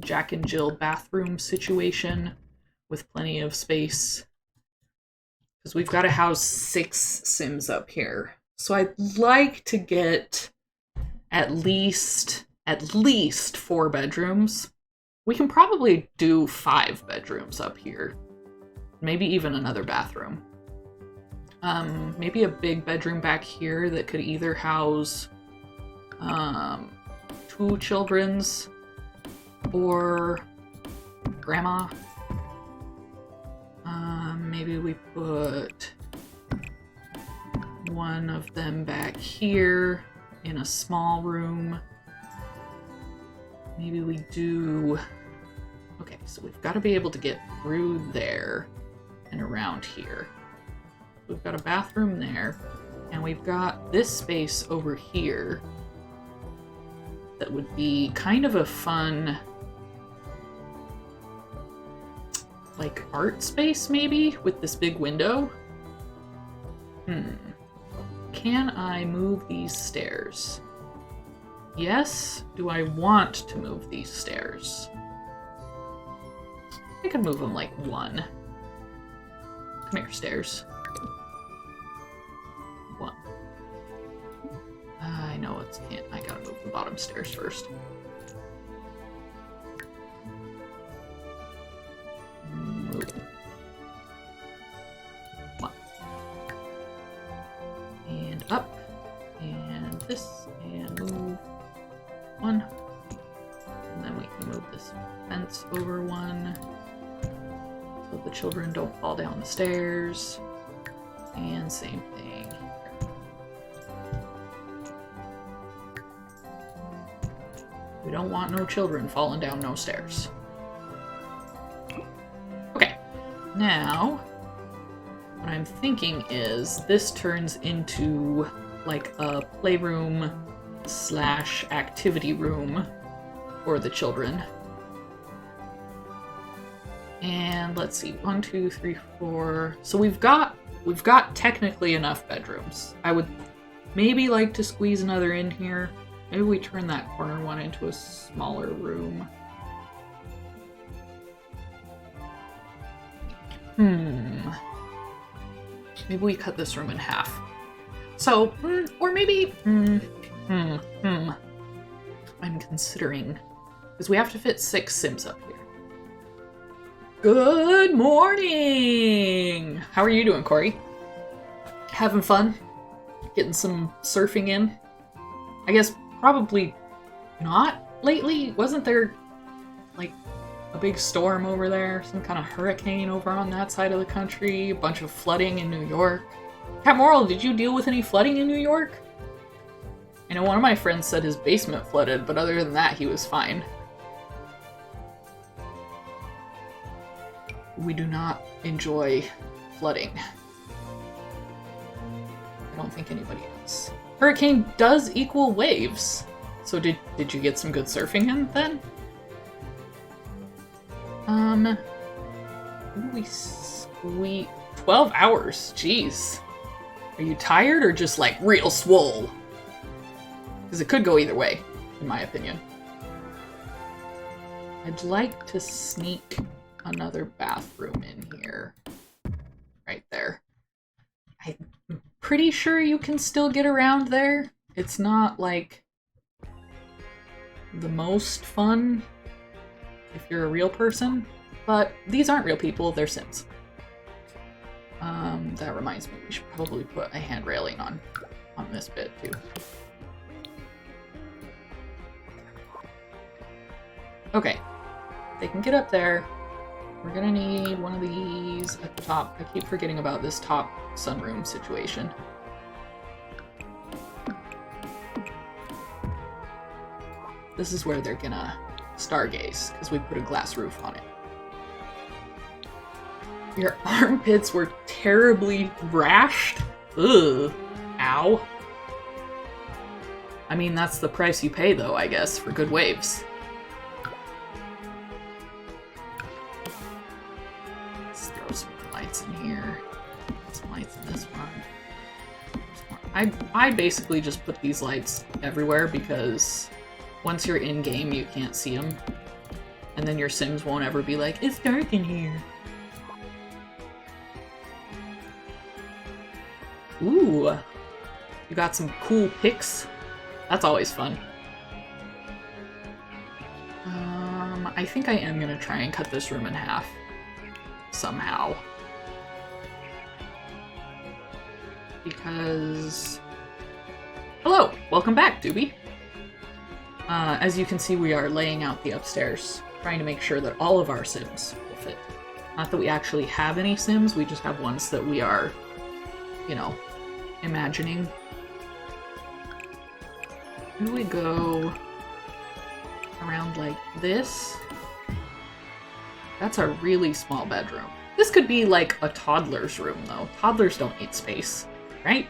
Jack and Jill bathroom situation with plenty of space. Because we've got to house 6 Sims up here. So I'd like to get at least 4 bedrooms. We can probably do 5 bedrooms up here. Maybe even another bathroom. Maybe a big bedroom back here that could either house 2 children's or grandma. Maybe we put one of them back here in a small room. Maybe we do... Okay, so we've got to be able to get through there and around here. We've got a bathroom there, and we've got this space over here that would be kind of a fun, like, art space, maybe, with this big window. Can I move these stairs? Yes? Do I want to move these stairs? I can move them like 1. Come here, stairs. 1. I know it's can't. I gotta move the bottom stairs first. the children don't fall down the stairs. And same thing. We don't want no children falling down no stairs. Okay, now what I'm thinking is this turns into like a playroom / activity room for the children. And let's see, 1, 2, 3, 4. So we've got technically enough bedrooms. I would maybe like to squeeze another in here. Maybe we turn that corner one into a smaller room. Maybe we cut this room in half. So, or maybe, I'm considering, because we have to fit 6 Sims up here. Good morning! How are you doing, Corey? Having fun? Getting some surfing in? I guess probably not lately. Wasn't there, like, a big storm over there? Some kind of hurricane over on that side of the country? A bunch of flooding in New York? Cat Moral, did you deal with any flooding in New York? I know one of my friends said his basement flooded, but other than that, he was fine. We do not enjoy flooding. I don't think anybody else. Hurricane does equal waves. So did you get some good surfing in then? We 12 hours. Jeez. Are you tired or just like real swole? Because it could go either way, in my opinion. I'd like to sneak another bathroom in here. Right there. I'm pretty sure you can still get around there. It's not like the most fun if you're a real person, but these aren't real people, they're Sims. That reminds me, we should probably put a hand railing on this bit too. Okay, they can get up there. We're gonna need one of these at the top. I keep forgetting about this top sunroom situation. This is where they're gonna stargaze, because we put a glass roof on it. Your armpits were terribly rashed? Ugh. Ow. I mean, that's the price you pay, though, I guess, for good waves. Let's throw some lights in here. Some lights in this one. I basically just put these lights everywhere because once you're in-game, you can't see them. And then your Sims won't ever be like, it's dark in here. Ooh, you got some cool pics. That's always fun. I think I am gonna try and cut this room in half. Somehow. Because... Hello! Welcome back, Doobie! As you can see, we are laying out the upstairs, trying to make sure that all of our Sims will fit. Not that we actually have any Sims, we just have ones that we are, you know, imagining. Here we go around like this. That's a really small bedroom. This could be like a toddler's room, though. Toddlers don't need space, right?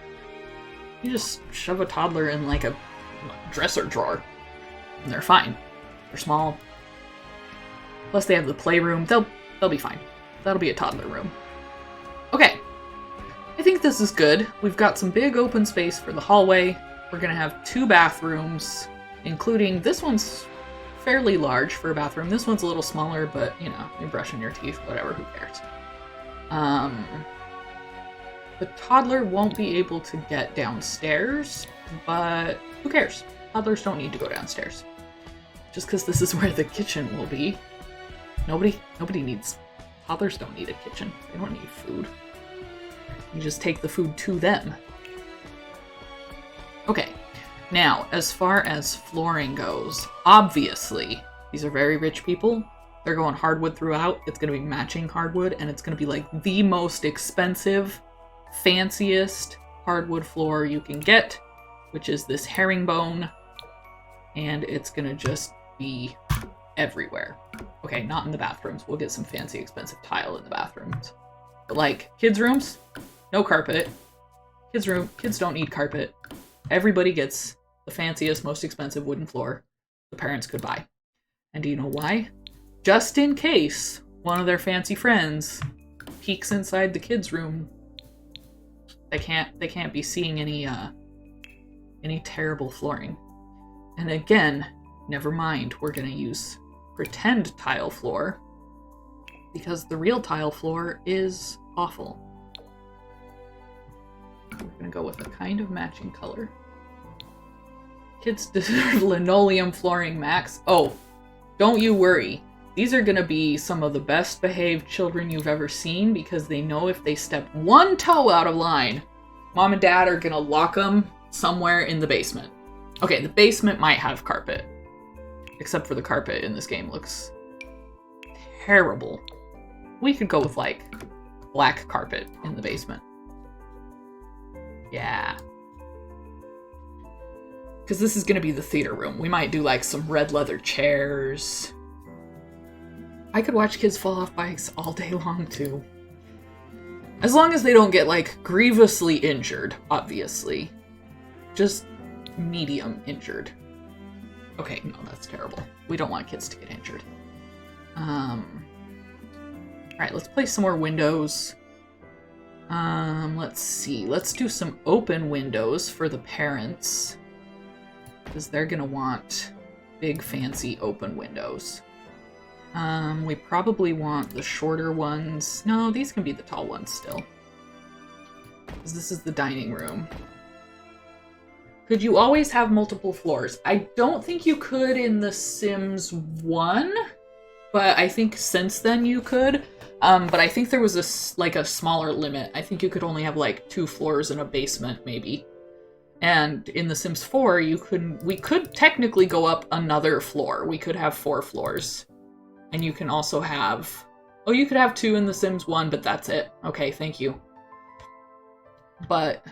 You just shove a toddler in like a dresser drawer, and they're fine. They're small. Plus they have the playroom. They'll be fine. That'll be a toddler room. Okay. I think this is good. We've got some big open space for the hallway. We're gonna have 2 bathrooms, including this one's fairly large for a bathroom. This one's a little smaller, but you know, you're brushing your teeth, whatever, who cares? The toddler won't be able to get downstairs, but who cares? Toddlers don't need to go downstairs. Just because this is where the kitchen will be. Nobody needs... Toddlers don't need a kitchen. They don't need food. You just take the food to them. Okay, now, as far as flooring goes, obviously, these are very rich people. they're going hardwood throughout. It's going to be matching hardwood, and it's going to be like the most expensive, fanciest hardwood floor you can get, which is this herringbone, and it's going to just be everywhere. Okay, not in the bathrooms. We'll get some fancy, expensive tile in the bathrooms. But like, kids' rooms, no carpet. Kids don't need carpet. Everybody gets the fanciest, most expensive wooden floor the parents could buy. And do you know why? Just in case one of their fancy friends peeks inside the kids' room, they can't be seeing any terrible flooring. And again, never mind, we're gonna use pretend tile floor because the real tile floor is awful. We're gonna go with a kind of matching color. Kids deserve linoleum flooring, Max. Oh, don't you worry. These are gonna be some of the best behaved children you've ever seen because they know if they step one toe out of line, Mom and Dad are gonna lock them somewhere in the basement. Okay, the basement might have carpet. Except for the carpet in this game looks terrible. We could go with like black carpet in the basement. Yeah. Because this is gonna be the theater room. We might do like some red leather chairs. I could watch kids fall off bikes all day long too. As long as they don't get like grievously injured, obviously. Just medium injured. Okay, no, that's terrible. We don't want kids to get injured. Alright, let's place some more windows. Let's see. Let's do some open windows for the parents. Because they're gonna want big, fancy open windows. We probably want the shorter ones. No, these can be the tall ones still. Because this is the dining room. Could you always have multiple floors? I don't think you could in The Sims 1, but I think since then you could. But I think there was a smaller limit. I think you could only have like 2 floors in a basement, maybe. And in The Sims 4, we could technically go up another floor. We could have 4 floors. And you can also have... Oh, you could have 2 in The Sims 1, but that's it. Okay, thank you. But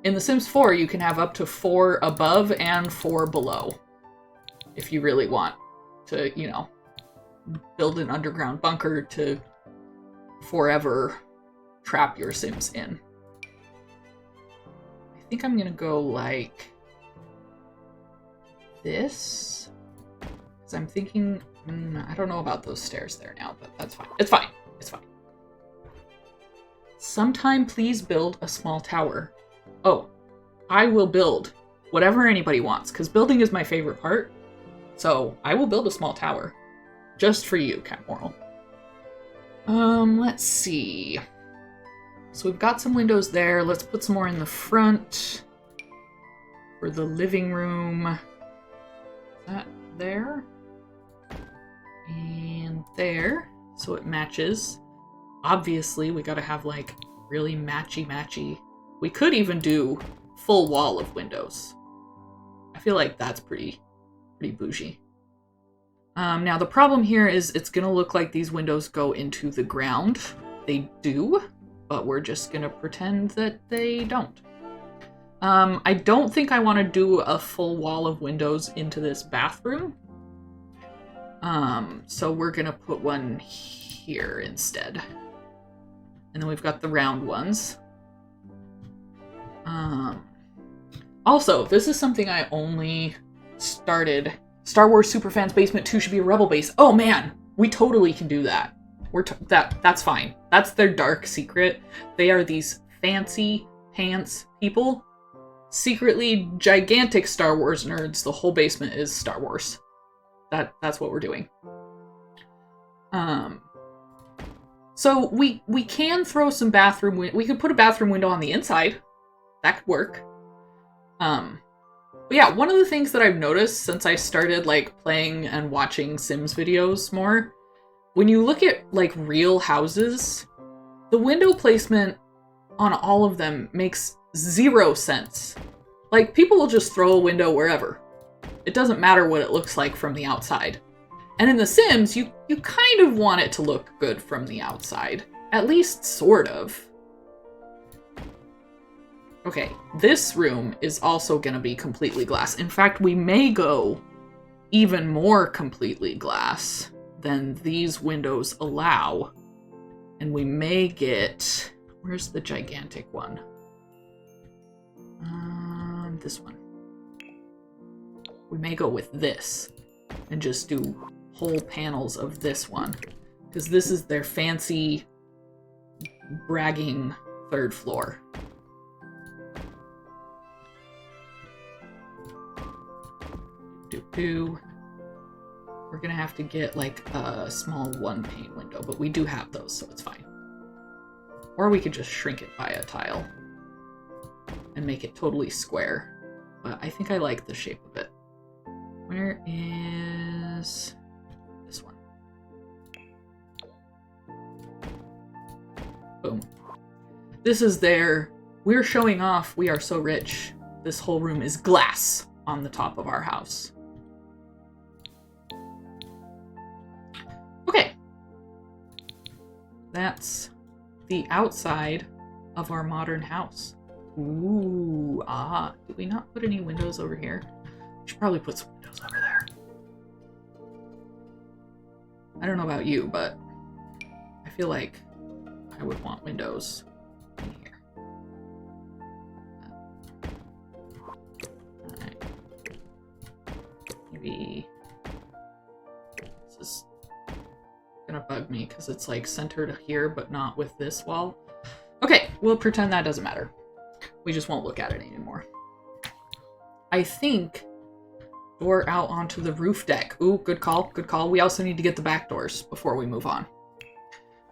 in The Sims 4, you can have up to 4 above and 4 below. If you really want to, you know, build an underground bunker to forever trap your Sims in. I think I'm gonna go like this. Because I'm thinking, I don't know about those stairs there now, but that's fine. It's fine. It's fine. Sometime please build a small tower. Oh, I will build whatever anybody wants, because building is my favorite part. So I will build a small tower. Just for you, Cat Moral. Let's see. So we've got some windows there. Let's put some more in the front. For the living room. Is that there? And there. So it matches. Obviously, we gotta have like really matchy-matchy. We could even do full wall of windows. I feel like that's pretty bougie. Now the problem here is it's gonna look like these windows go into the ground. They do, but we're just gonna pretend that they don't. I don't think I want to do a full wall of windows into this bathroom. So we're gonna put one here instead. And then we've got the round ones. Also, this is something I only started. Star Wars Superfans Basement 2 should be a Rebel base. Oh man, we totally can do that. That's fine. That's their dark secret. They are these fancy pants people. Secretly gigantic Star Wars nerds. The whole basement is Star Wars. That's what we're doing. So we can throw some bathroom. We could put a bathroom window on the inside. That could work. But yeah, one of the things that I've noticed since I started like playing and watching Sims videos more, when you look at like real houses, the window placement on all of them makes 0 sense. Like people will just throw a window wherever. It doesn't matter what it looks like from the outside. And in The Sims, you kind of want it to look good from the outside. At least sort of. Okay, this room is also going to be completely glass. In fact, we may go even more completely glass than these windows allow. And we may get... Where's the gigantic one? This one. We may go with this and just do whole panels of this one. Because this is their fancy, bragging third floor. We're gonna have to get like a small one pane window, but we do have those, so it's fine. Or we could just shrink it by a tile and make it totally square. But I think I like the shape of it. Where is this one? Boom. This is we're showing off we are so rich. This whole room is glass on the top of our house. Okay. That's the outside of our modern house. Ooh, did we not put any windows over here? We should probably put some windows over there. I don't know about you, but I feel like I would want windows in here. Alright. Maybe this is gonna bug me because it's like centered here, but not with this wall. Okay, we'll pretend that doesn't matter. We just won't look at it anymore. I think door out onto the roof deck. Ooh, good call, good call. We also need to get the back doors before we move on.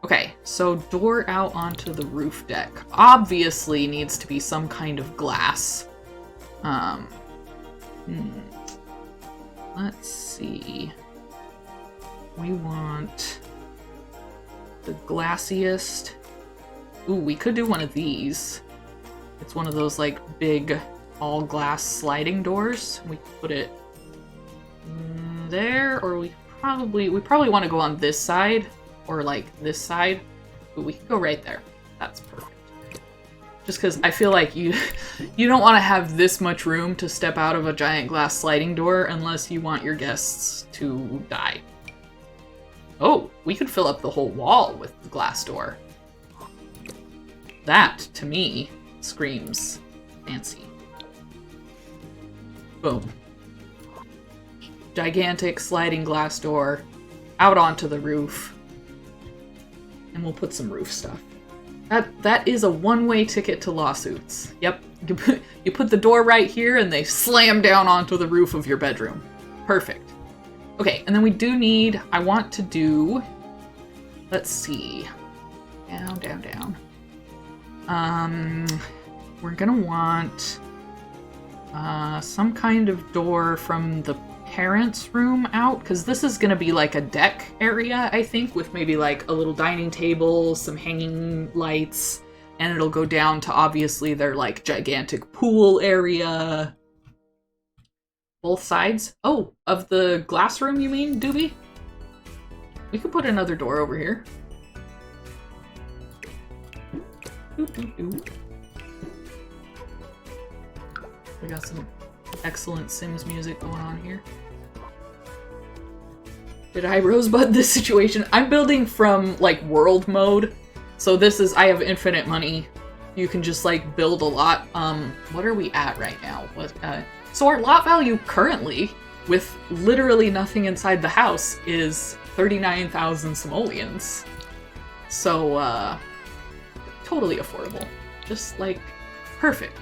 Okay, so door out onto the roof deck. Obviously needs to be some kind of glass. Let's see. We want the glassiest. Ooh, we could do one of these. It's one of those like big all glass sliding doors. We could put it there, or we probably want to go on this side or like this side. But we could go right there. That's perfect. Just because I feel like you don't want to have this much room to step out of a giant glass sliding door unless you want your guests to die. Oh, we could fill up the whole wall with the glass door. That, to me, screams fancy. Boom. Gigantic sliding glass door out onto the roof. And we'll put some roof stuff. That is a one-way ticket to lawsuits. Yep. You put the door right here and they slam down onto the roof of your bedroom. Perfect. Okay, and then we do need, I want to do, let's see. Down, down, down. We're gonna want some kind of door from the parents' room out, because this is gonna be like a deck area, I think, with maybe like a little dining table, some hanging lights, and it'll go down to obviously their like gigantic pool area. Both sides? Oh, of the glass room, you mean, Doobie? We could put another door over here. We got some excellent Sims music going on here. Did I rosebud this situation? I'm building from, like, world mode. So this is, I have infinite money. You can just, like, build a lot. What are we at right now? So our lot value currently, with literally nothing inside the house, is 39,000 simoleons. So, totally affordable. Just, like, perfect.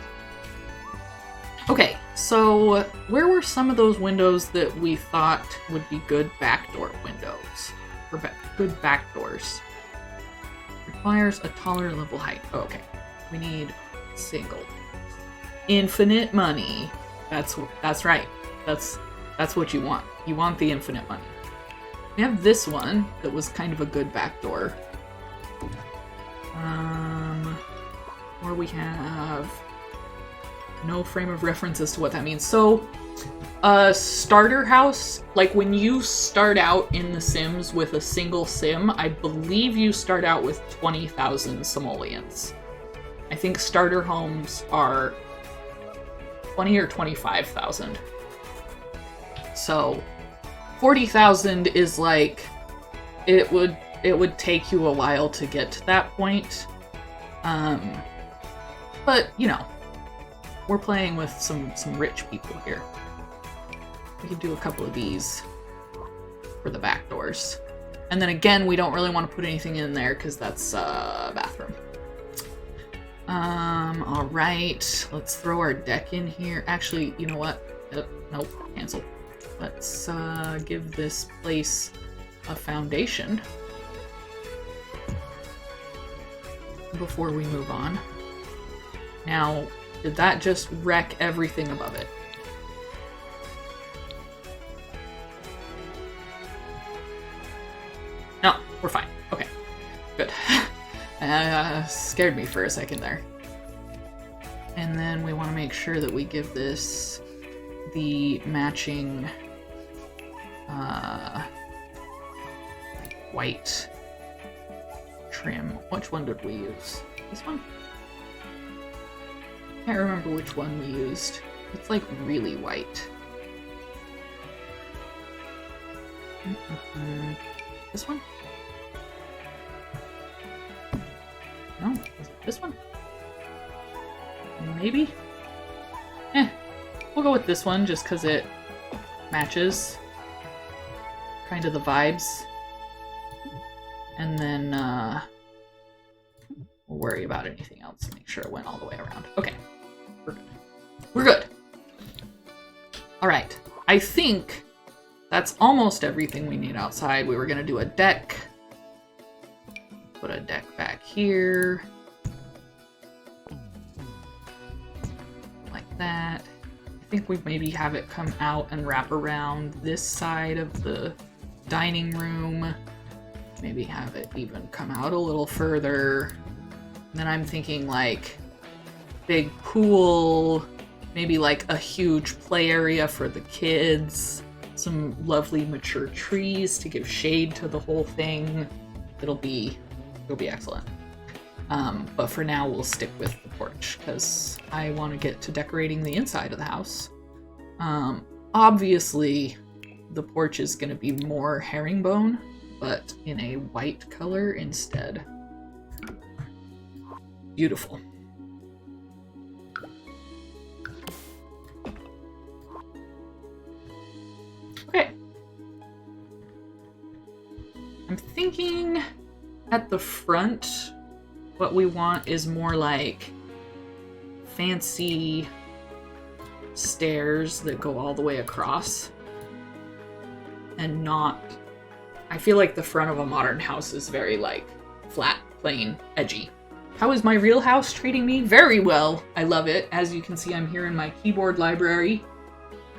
Okay, so where were some of those windows that we thought would be good backdoor windows? Or good back doors? Requires a taller level height. Oh, okay. We need single. Infinite money. That's right. That's what you want. You want the infinite money. We have this one that was kind of a good backdoor. Or we have no frame of reference as to what that means. So A starter house, like when you start out in The Sims with a single sim, I believe you start out with 20,000 simoleons. I think starter homes are 20 or 25,000. So 40,000 is like, it would take you a while to get to that point. But you know, we're playing with some rich people here. We can do a couple of these for the back doors. And then again, we don't really want to put anything in there because that's a bathroom. All right, let's throw our deck in here. Actually, you know what? Nope, cancel. Let's give this place a foundation before we move on. Now, did that just wreck everything above it? No, we're fine. Okay, good. Scared me for a second there. And then we want to make sure that we give this the matching white trim. Which one did we use? This one? Can't remember which one we used. It's like really white. This one? No, is it this one? Maybe? We'll go with this one just because it matches kind of the vibes. And then we'll worry about anything else and make sure it went all the way around. Okay, we're good. We're good. All right, I think that's almost everything we need outside. We were gonna do a deck. Put a deck back here. Like that. I think we maybe have it come out and wrap around this side of the dining room. Maybe have it even come out a little further. And then I'm thinking like big pool, maybe like a huge play area for the kids, some lovely mature trees to give shade to the whole thing. It'll be excellent. But for now, we'll stick with the porch because I want to get to decorating the inside of the house. Obviously, the porch is going to be more herringbone, but in a white color instead. Beautiful. Okay. I'm thinking at the front, what we want is more like fancy stairs that go all the way across. And not... I feel like the front of a modern house is very like flat, plain, edgy. How is my real house treating me? Very well. I love it. As you can see, I'm here in my keyboard library.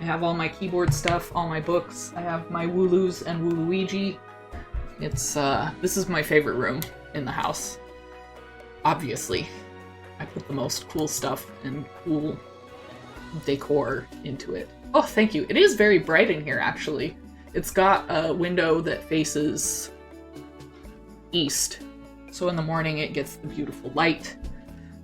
I have all my keyboard stuff, all my books. I have my Wooloos and Woolooigi. It's, this is my favorite room in the house. Obviously. I put the most cool stuff and cool decor into it. Oh, thank you. It is very bright in here, actually. It's got a window that faces east. So in the morning it gets the beautiful light.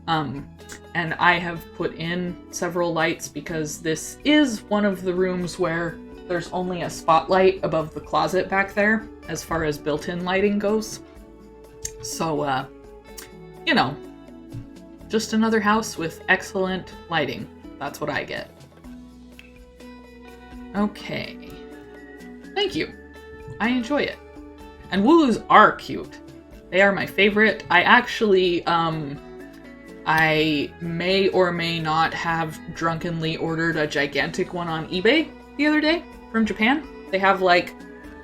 And I have put in several lights because this is one of the rooms where there's only a spotlight above the closet back there as far as built-in lighting goes. So, you know, just another house with excellent lighting. That's what I get. Okay. Thank you. I enjoy it. And Wooloos are cute. They are my favorite. I actually, I may or may not have drunkenly ordered a gigantic one on eBay the other day from Japan. They have like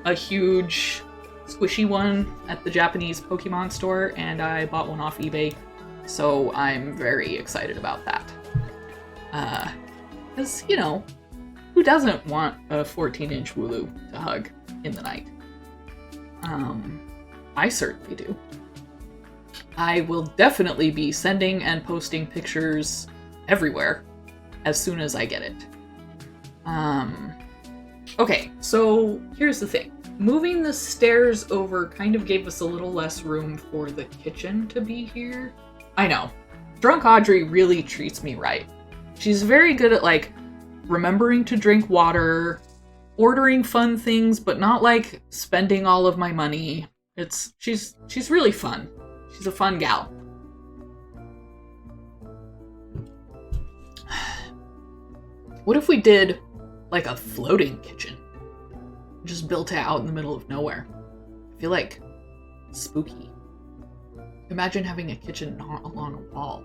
a huge squishy one at the Japanese Pokemon store, and I bought one off eBay. So I'm very excited about that. Because, you know, who doesn't want a 14-inch Wooloo to hug in the night? I certainly do. I will definitely be sending and posting pictures everywhere as soon as I get it. Okay, so here's the thing. Moving the stairs over kind of gave us a little less room for the kitchen to be here. I know. Drunk Audrey really treats me right. She's very good at, like, remembering to drink water, ordering fun things, but not, like, spending all of my money. She's really fun. She's a fun gal. What if we did, like, a floating kitchen? Just built it out in the middle of nowhere. I feel like spooky. Imagine having a kitchen not along a wall.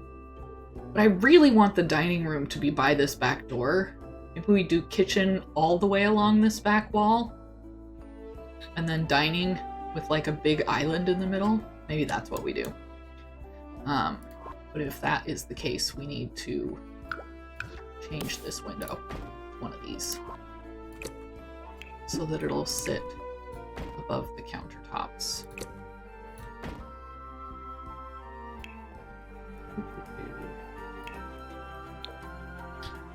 But I really want the dining room to be by this back door. Maybe we do kitchen all the way along this back wall. And then dining with like a big island in the middle. Maybe that's what we do. But if that is the case, we need to change this window to one of these, so that it'll sit above the countertops.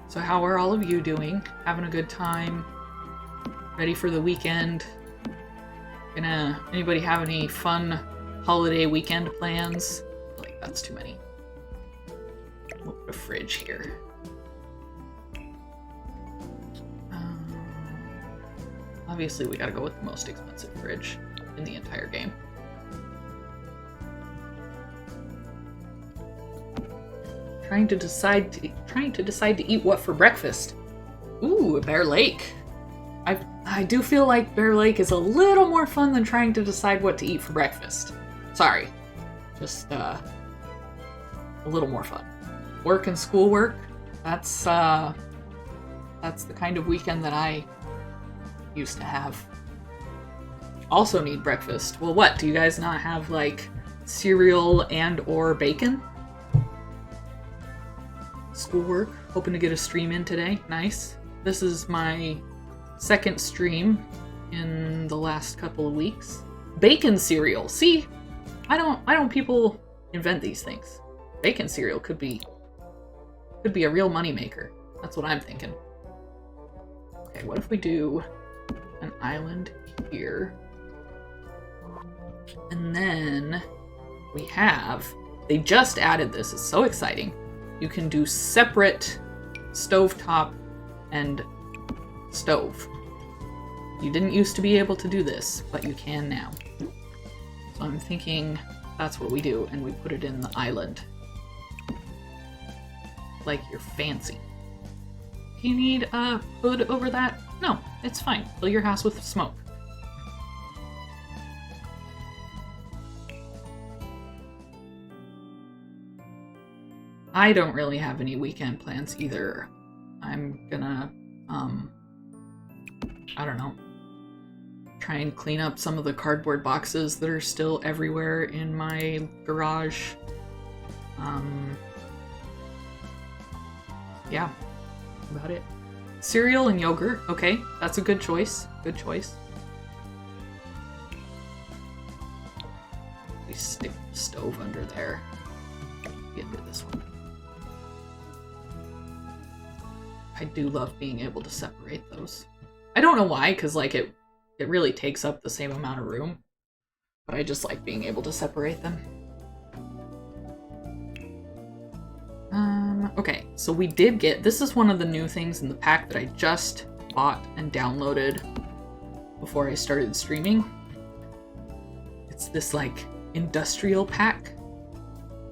So how are all of you doing? Having a good time? Ready for the weekend? Anybody have any fun holiday weekend plans? I feel like that's too many. We'll put a fridge here. Obviously, we gotta go with the most expensive fridge in the entire game. Trying to decide to eat what for breakfast. Ooh, Bear Lake. I do feel like Bear Lake is a little more fun than trying to decide what to eat for breakfast. Sorry, just a little more fun. Work and schoolwork. That's the kind of weekend that I used to have. Also need breakfast. Well, what? Do you guys not have, like, cereal and or bacon? Schoolwork. Hoping to get a stream in today. Nice. This is my second stream in the last couple of weeks. Bacon cereal. See? Why don't people invent these things? Bacon cereal could be a real moneymaker. That's what I'm thinking. Okay, what if we do an island here, and then they just added this, it's so exciting. You can do separate stovetop and stove. You didn't used to be able to do this, but you can now. So I'm thinking that's what we do, and we put it in the island. Like you're fancy. Do you need a hood over that? No, it's fine. Fill your house with smoke. I don't really have any weekend plans either. I'm gonna, I don't know, try and clean up some of the cardboard boxes that are still everywhere in my garage. Yeah, about it. Cereal and yogurt. Okay, that's a good choice. Good choice. We stick the stove under there. Get rid of this one. I do love being able to separate those. I don't know why, because like it really takes up the same amount of room. But I just like being able to separate them. Okay, so we did get, this is one of the new things in the pack that I just bought and downloaded before I started streaming. It's this like industrial pack.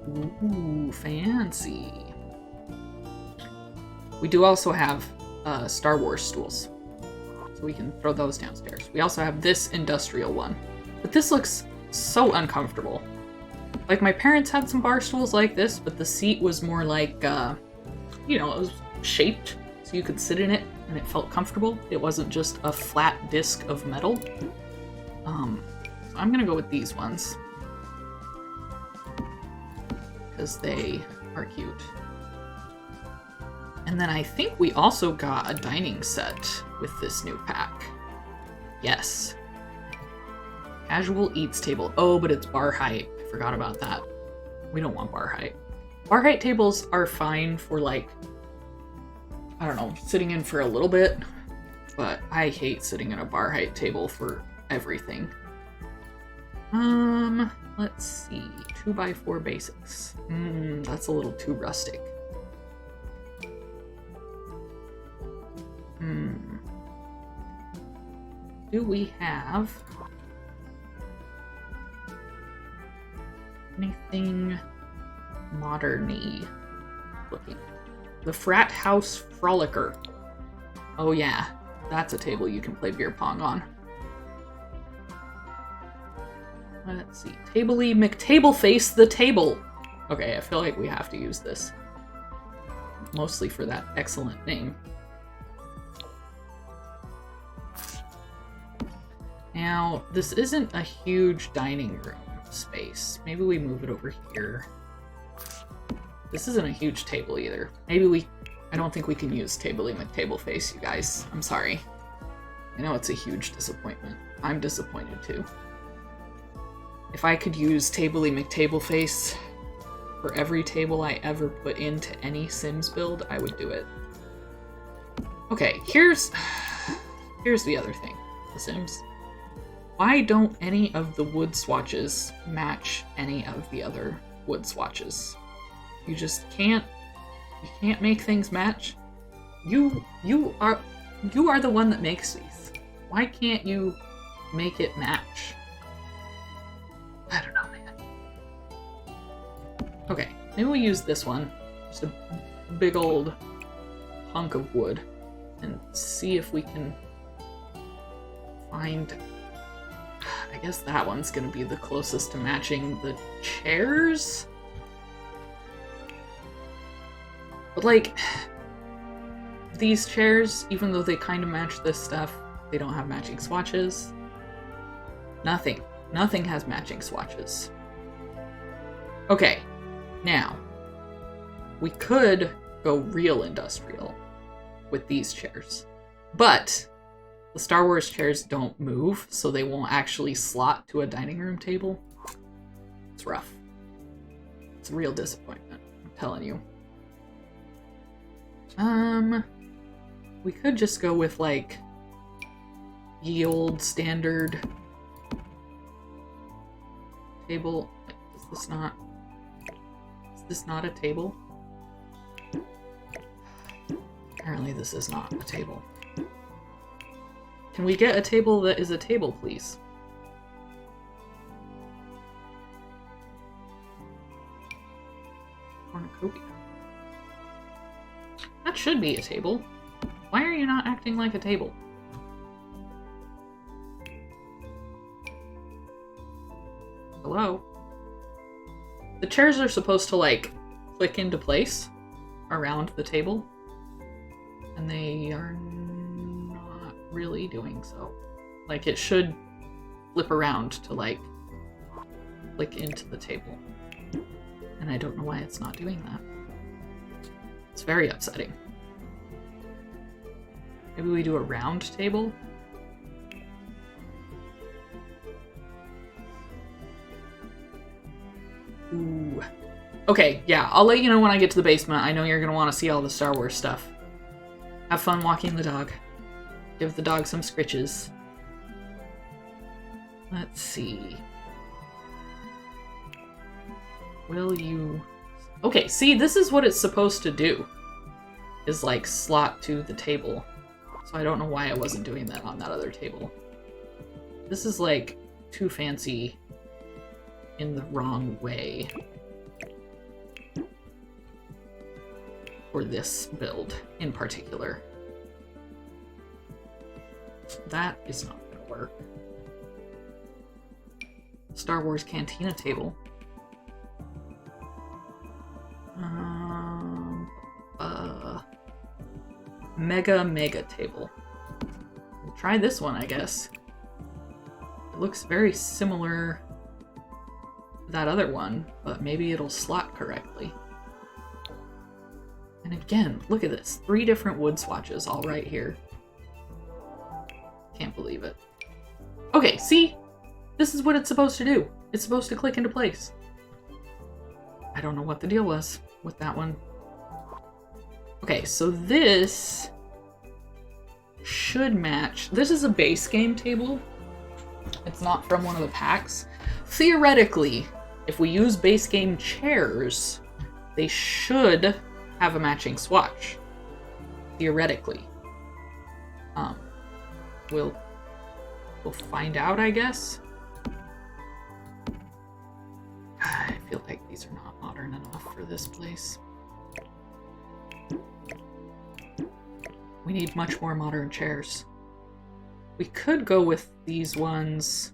Ooh, fancy. We do also have Star Wars stools, so we can throw those downstairs. We also have this industrial one, but this looks so uncomfortable. Like, my parents had some bar stools like this, but the seat was more like, you know, it was shaped so you could sit in it and it felt comfortable. It wasn't just a flat disc of metal. So I'm gonna go with these ones because they are cute. And then I think we also got a dining set with this new pack. Yes. Casual eats table. Oh, but it's bar height. I forgot about that. We don't want bar height. Bar height tables are fine for like I don't know, sitting in for a little bit, but I hate sitting at a bar height table for everything. Let's see. 2x4 basics. That's a little too rustic. Do we have anything modern-y looking? The Frat House Frolicker. Oh yeah, that's a table you can play beer pong on. Let's see. Tabley McTableface the table. Okay, I feel like we have to use this. Mostly for that excellent name. Now, this isn't a huge dining room space. Maybe we move it over here. This isn't a huge table either. I don't think we can use Tabley McTableface, you guys. I'm sorry. I know it's a huge disappointment. I'm disappointed too. If I could use Tabley McTableface for every table I ever put into any Sims build, I would do it. Okay, here's the other thing. The Sims. Why don't any of the wood swatches match any of the other wood swatches? You just can't. You can't make things match. You are the one that makes these. Why can't you make it match? I don't know, man. Okay, maybe we use this one. Just a big old hunk of wood, and see if we can find. I guess that one's gonna be the closest to matching the chairs? But like, these chairs, even though they kind of match this stuff, they don't have matching swatches. Nothing has matching swatches. Okay, now, we could go real industrial with these chairs, but the Star Wars chairs don't move, so they won't actually slot to a dining room table. It's rough. It's a real disappointment, I'm telling you. We could just go with, like, ye old standard table. Is this not a table? Apparently this is not a table. Can we get a table that is a table, please? Cornucopia. That should be a table. Why are you not acting like a table? Hello? The chairs are supposed to, like, click into place around the table, and they are not really doing so. Like, it should flip around to, like, click into the table. And I don't know why it's not doing that. It's very upsetting. Maybe we do a round table? Ooh. Okay, yeah, I'll let you know when I get to the basement. I know you're gonna want to see all the Star Wars stuff. Have fun walking the dog. Give the dog some scritches. Let's see. Will you... Okay, see, this is what it's supposed to do. Is, like, slot to the table. So I don't know why I wasn't doing that on that other table. This is, like, too fancy in the wrong way for this build in particular. That is not going to work. Star Wars Cantina table. Mega table. We'll try this one, I guess. It looks very similar to that other one, but maybe it'll slot correctly. And again, look at this. 3 different wood swatches all right here. Can't believe it. Okay, see? This is what it's supposed to do. It's supposed to click into place. I don't know what the deal was with that one. Okay. Okay, so this should match. This is a base game table. It's not from one of the packs. Theoretically, if we use base game chairs, they should have a matching swatch. Theoretically. We'll find out, I guess. I feel like these are not modern enough for this place. We need much more modern chairs. We could go with these ones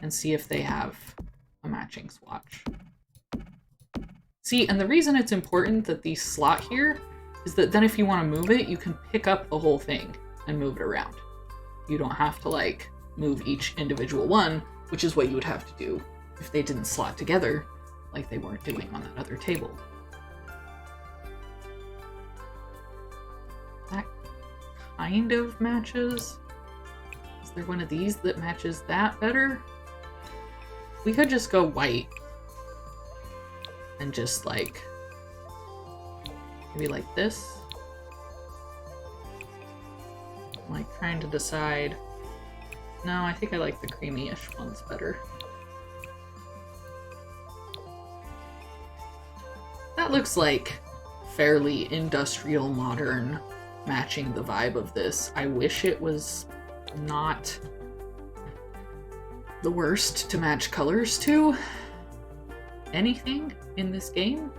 and see if they have a matching swatch. See, and the reason it's important that these slot here is that then if you want to move it, you can pick up the whole thing and move it around. You don't have to, like, move each individual one, which is what you would have to do if they didn't slot together like they weren't doing on that other table. That kind of matches. Is there one of these that matches that better? We could just go white and just like maybe like this. I'm like trying to decide. No, I think I like the creamy-ish ones better. That looks like fairly industrial modern, matching the vibe of this. I wish it was not the worst to match colors to anything in this game,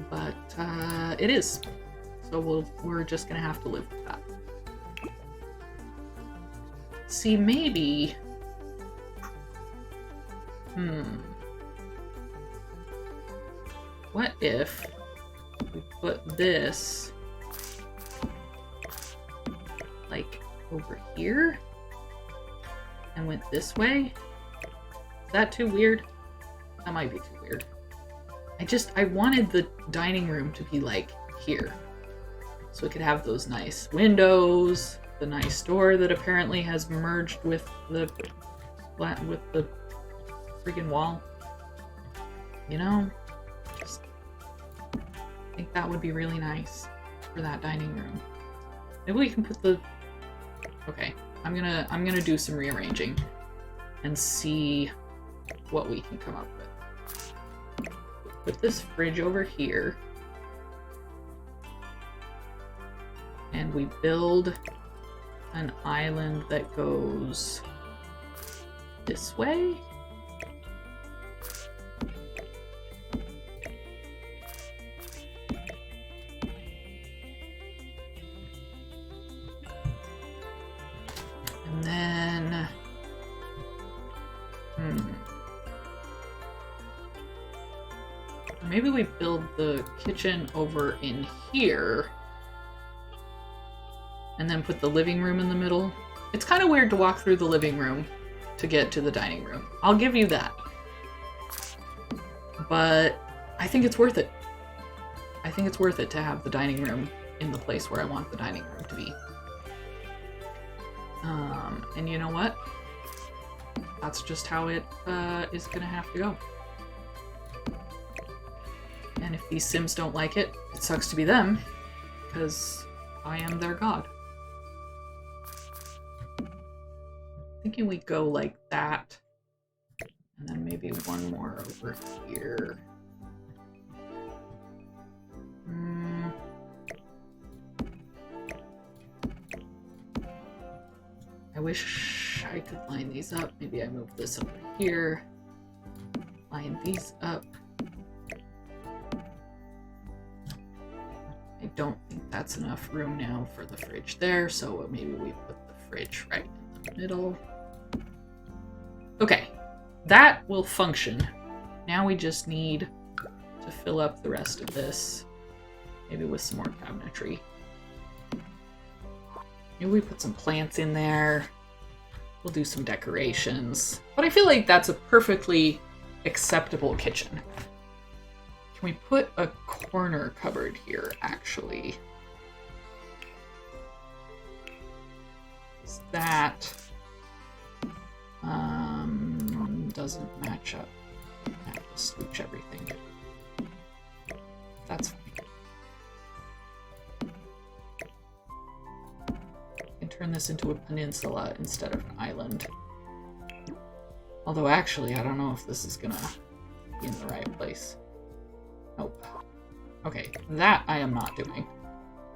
but it is. So we're just gonna have to live with that. See, maybe... What if we put this like over here and went this way? Is that too weird? That might be too weird. I wanted the dining room to be like here. So it could have those nice windows, the nice door that apparently has merged with the freaking wall. You know? I think that would be really nice for that dining room. Maybe we can put the... Okay, I'm gonna do some rearranging and see what we can come up with. Put this fridge over here. And we build an island that goes this way. And then, maybe we build the kitchen over in here and then put the living room in the middle. It's kind of weird to walk through the living room to get to the dining room. I'll give you that. But I think it's worth it. I think it's worth it to have the dining room in the place where I want the dining room to be. And you know what? That's just how it is gonna have to go. And if these Sims don't like it, it sucks to be them, because I am their god. Thinking we go like that, and then maybe one more over here. I wish I could line these up. Maybe I move this over here. Line these up. I don't think that's enough room now for the fridge there, so maybe we put the fridge right in the middle. Okay, that will function. Now we just need to fill up the rest of this, maybe with some more cabinetry. Maybe we put some plants in there. We'll do some decorations. But I feel like that's a perfectly acceptable kitchen. Can we put a corner cupboard here, actually? Is that... doesn't match up. I have to switch everything. That's fine. I can turn this into a peninsula instead of an island. Although actually, I don't know if this is gonna be in the right place. Nope. Okay, that I am not doing.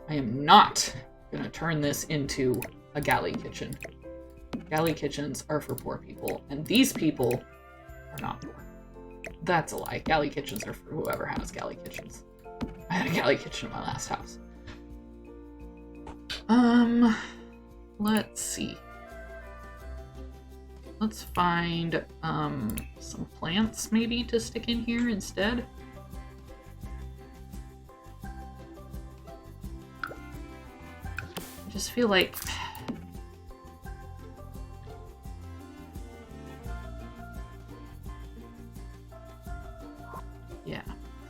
I am not gonna turn this into a galley kitchen. Galley kitchens are for poor people, and these people are not poor. That's a lie. Galley kitchens are for whoever has galley kitchens. I had a galley kitchen in my last house. Let's see. Let's find some plants maybe to stick in here instead. I just feel like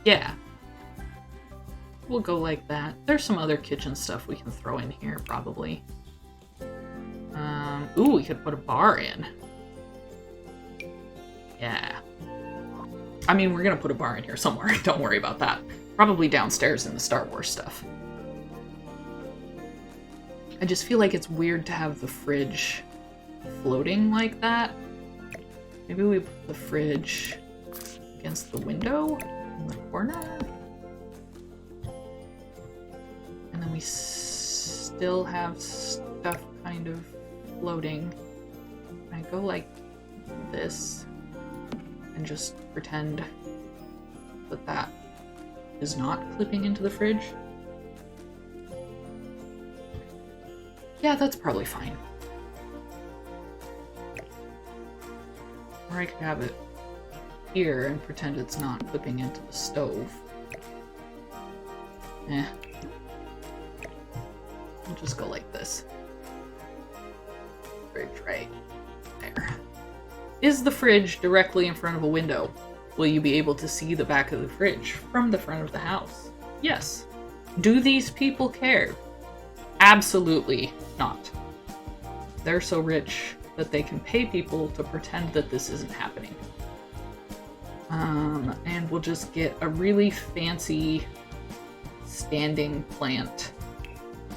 yeah. We'll go like that. There's some other kitchen stuff we can throw in here probably. Ooh, we could put a bar in. Yeah. I mean, we're gonna put a bar in here somewhere. Don't worry about that. Probably downstairs in the Star Wars stuff. I just feel like it's weird to have the fridge floating like that. Maybe we put the fridge against the window in the corner. And then we still have stuff kind of floating. I go like this and just pretend that that is not clipping into the fridge. Yeah, that's probably fine. Or I could have it here and pretend it's not clipping into the stove. Eh. I'll just go like this. Fridge right there. Is the fridge directly in front of a window? Will you be able to see the back of the fridge from the front of the house? Yes. Do these people care? Absolutely not. They're so rich that they can pay people to pretend that this isn't happening. And we'll just get a really fancy standing plant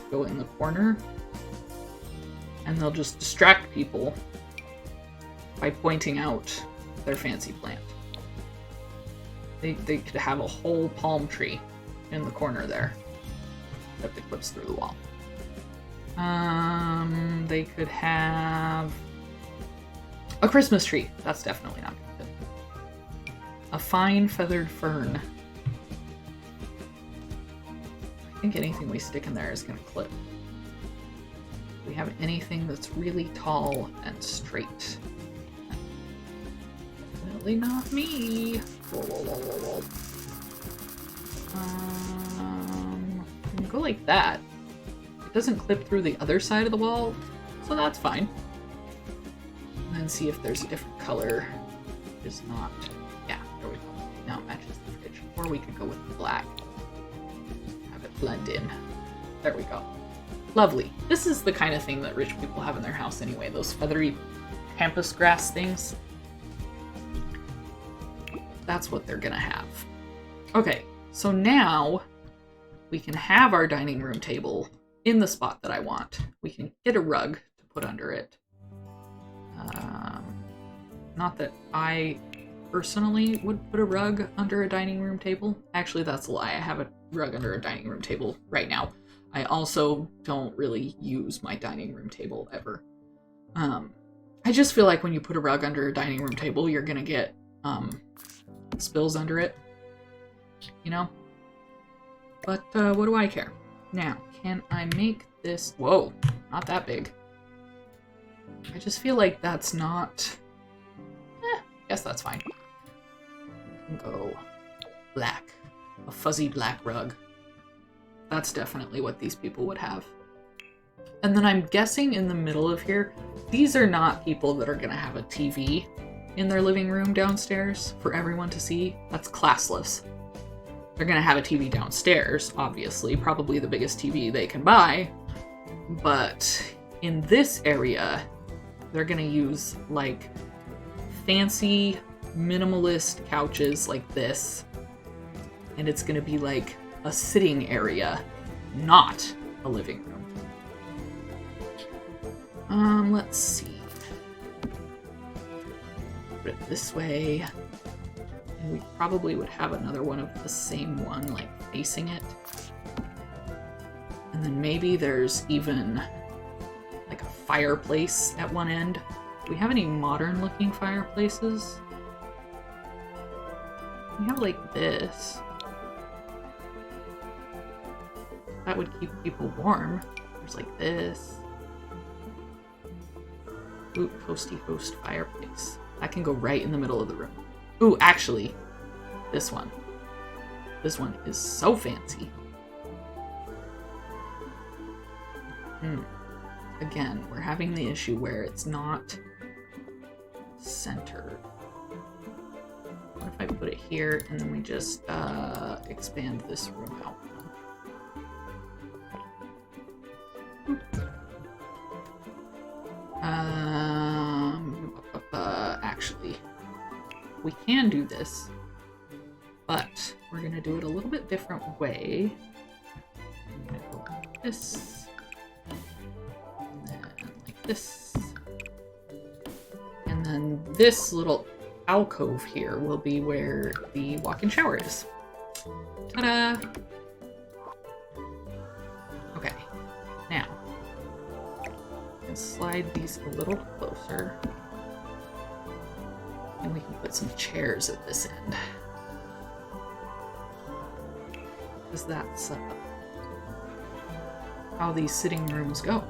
go in the corner. And they'll just distract people by pointing out their fancy plant. They could have a whole palm tree in the corner there that clips through the wall. They could have a Christmas tree. That's definitely not good. A fine feathered fern. I think anything we stick in there is going to clip. Do we have anything that's really tall and straight? Definitely not me. Whoa, whoa, whoa, whoa, whoa. Go like that. It doesn't clip through the other side of the wall, so that's fine. And then see if there's a different color. It's not. Yeah, there we go. Now it matches the fridge. Or we could go with the black. Have it blend in. There we go. Lovely. This is the kind of thing that rich people have in their house anyway. Those feathery pampas grass things. That's what they're gonna have. Okay, so now we can have our dining room table in the spot that I want. We can get a rug to put under it. Not that I personally would put a rug under a dining room table. Actually, that's a lie. I have a rug under a dining room table right now. I also don't really use my dining room table ever. I just feel like when you put a rug under a dining room table, you're gonna get spills under it, you know? But what do I care? Now, can I make this... Whoa, not that big. I just feel like that's not... guess that's fine. We can go black. A fuzzy black rug. That's definitely what these people would have. And then I'm guessing in the middle of here, these are not people that are gonna have a TV in their living room downstairs for everyone to see. That's classless. They're gonna have a TV downstairs, obviously, probably the biggest TV they can buy. But in this area, they're gonna use like fancy minimalist couches like this and it's going to be like a sitting area, not a living room. Let's see. Put it this way. And we probably would have another one of the same one, like, facing it. And then maybe there's even, like, a fireplace at one end. Do we have any modern-looking fireplaces? We have, like, this. That would keep people warm. There's, like, this. Ooh, toasty host fireplace. That can go right in the middle of the room. Ooh, actually, this one. This one is so fancy. Again, we're having the issue where it's not centered. What if I put it here and then we just expand this room out? Actually, we can do this, but we're gonna do it a little bit different way. I'm gonna go like this, and then like this, and then this little alcove here will be where the walk-in shower is. Ta-da! Okay, now we can slide these a little closer. And we can put some chairs at this end. Because that's how these sitting rooms go.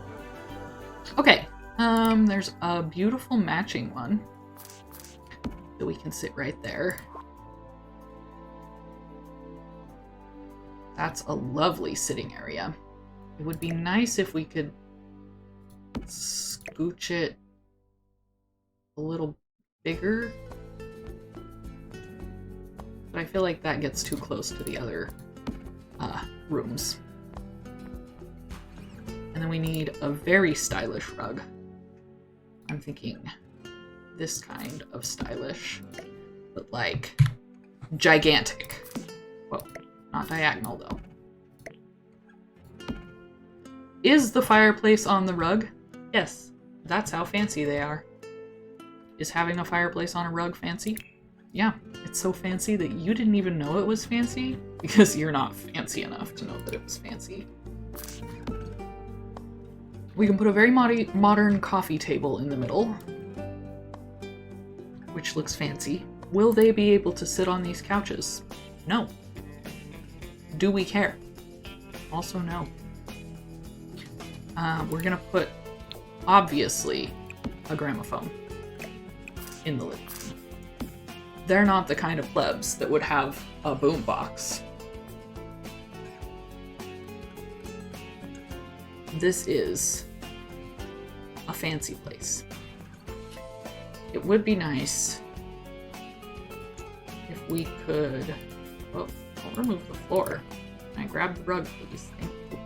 Okay, there's a beautiful matching one that we can sit right there. That's a lovely sitting area. It would be nice if we could scooch it a little bigger, but I feel like that gets too close to the other rooms. And then we need a very stylish rug. I'm thinking this kind of stylish, but like gigantic. Well, not diagonal though. Is the fireplace on the rug? Yes, that's how fancy they are. Is having a fireplace on a rug fancy? Yeah, it's so fancy that you didn't even know it was fancy because you're not fancy enough to know that it was fancy. We can put a very modern coffee table in the middle, which looks fancy. Will they be able to sit on these couches? No. Do we care? Also no. We're gonna put, obviously, a gramophone in the living room. They're not the kind of plebs that would have a boombox. This is a fancy place. It would be nice if we could... Oh, I'll remove the floor. Can I grab the rug, please? Thank you.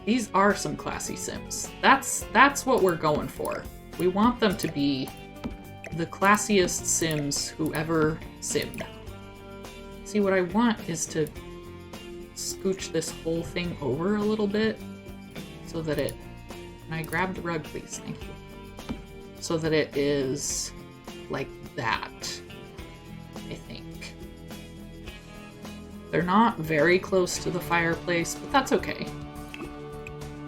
These are some classy Sims. That's what we're going for. We want them to be the classiest Sims who ever simmed. See, what I want is to scooch this whole thing over a little bit so that it... Can I grab the rug, please? Thank you. So that it is like that, I think. They're not very close to the fireplace, but that's okay.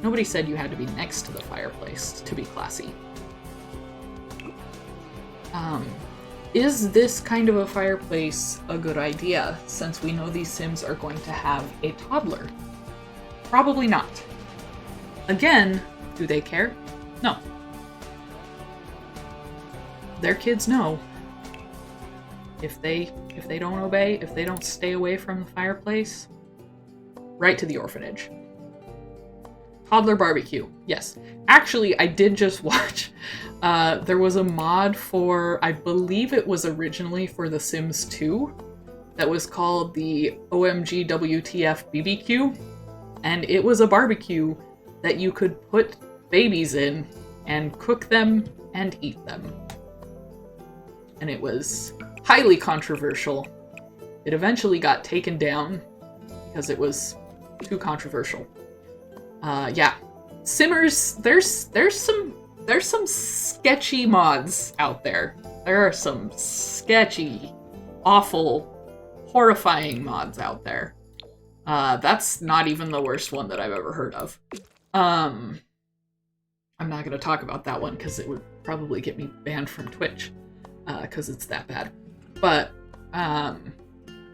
Nobody said you had to be next to the fireplace to be classy. Is this kind of a fireplace a good idea, since we know these Sims are going to have a toddler? Probably not. Again, do they care? No. Their kids know. If they don't obey, if they don't stay away from the fireplace, right to the orphanage. Toddler barbecue. Yes. Actually, I did just watch. There was a mod for, I believe it was originally for The Sims 2, that was called the OMG WTF BBQ. And it was a barbecue that you could put babies in and cook them and eat them. And it was highly controversial. It eventually got taken down because it was too controversial. Yeah. Simmers, there's some sketchy mods out there. There are some sketchy, awful, horrifying mods out there. That's not even the worst one that I've ever heard of. I'm not going to talk about that one because it would probably get me banned from Twitch because it's that bad. But,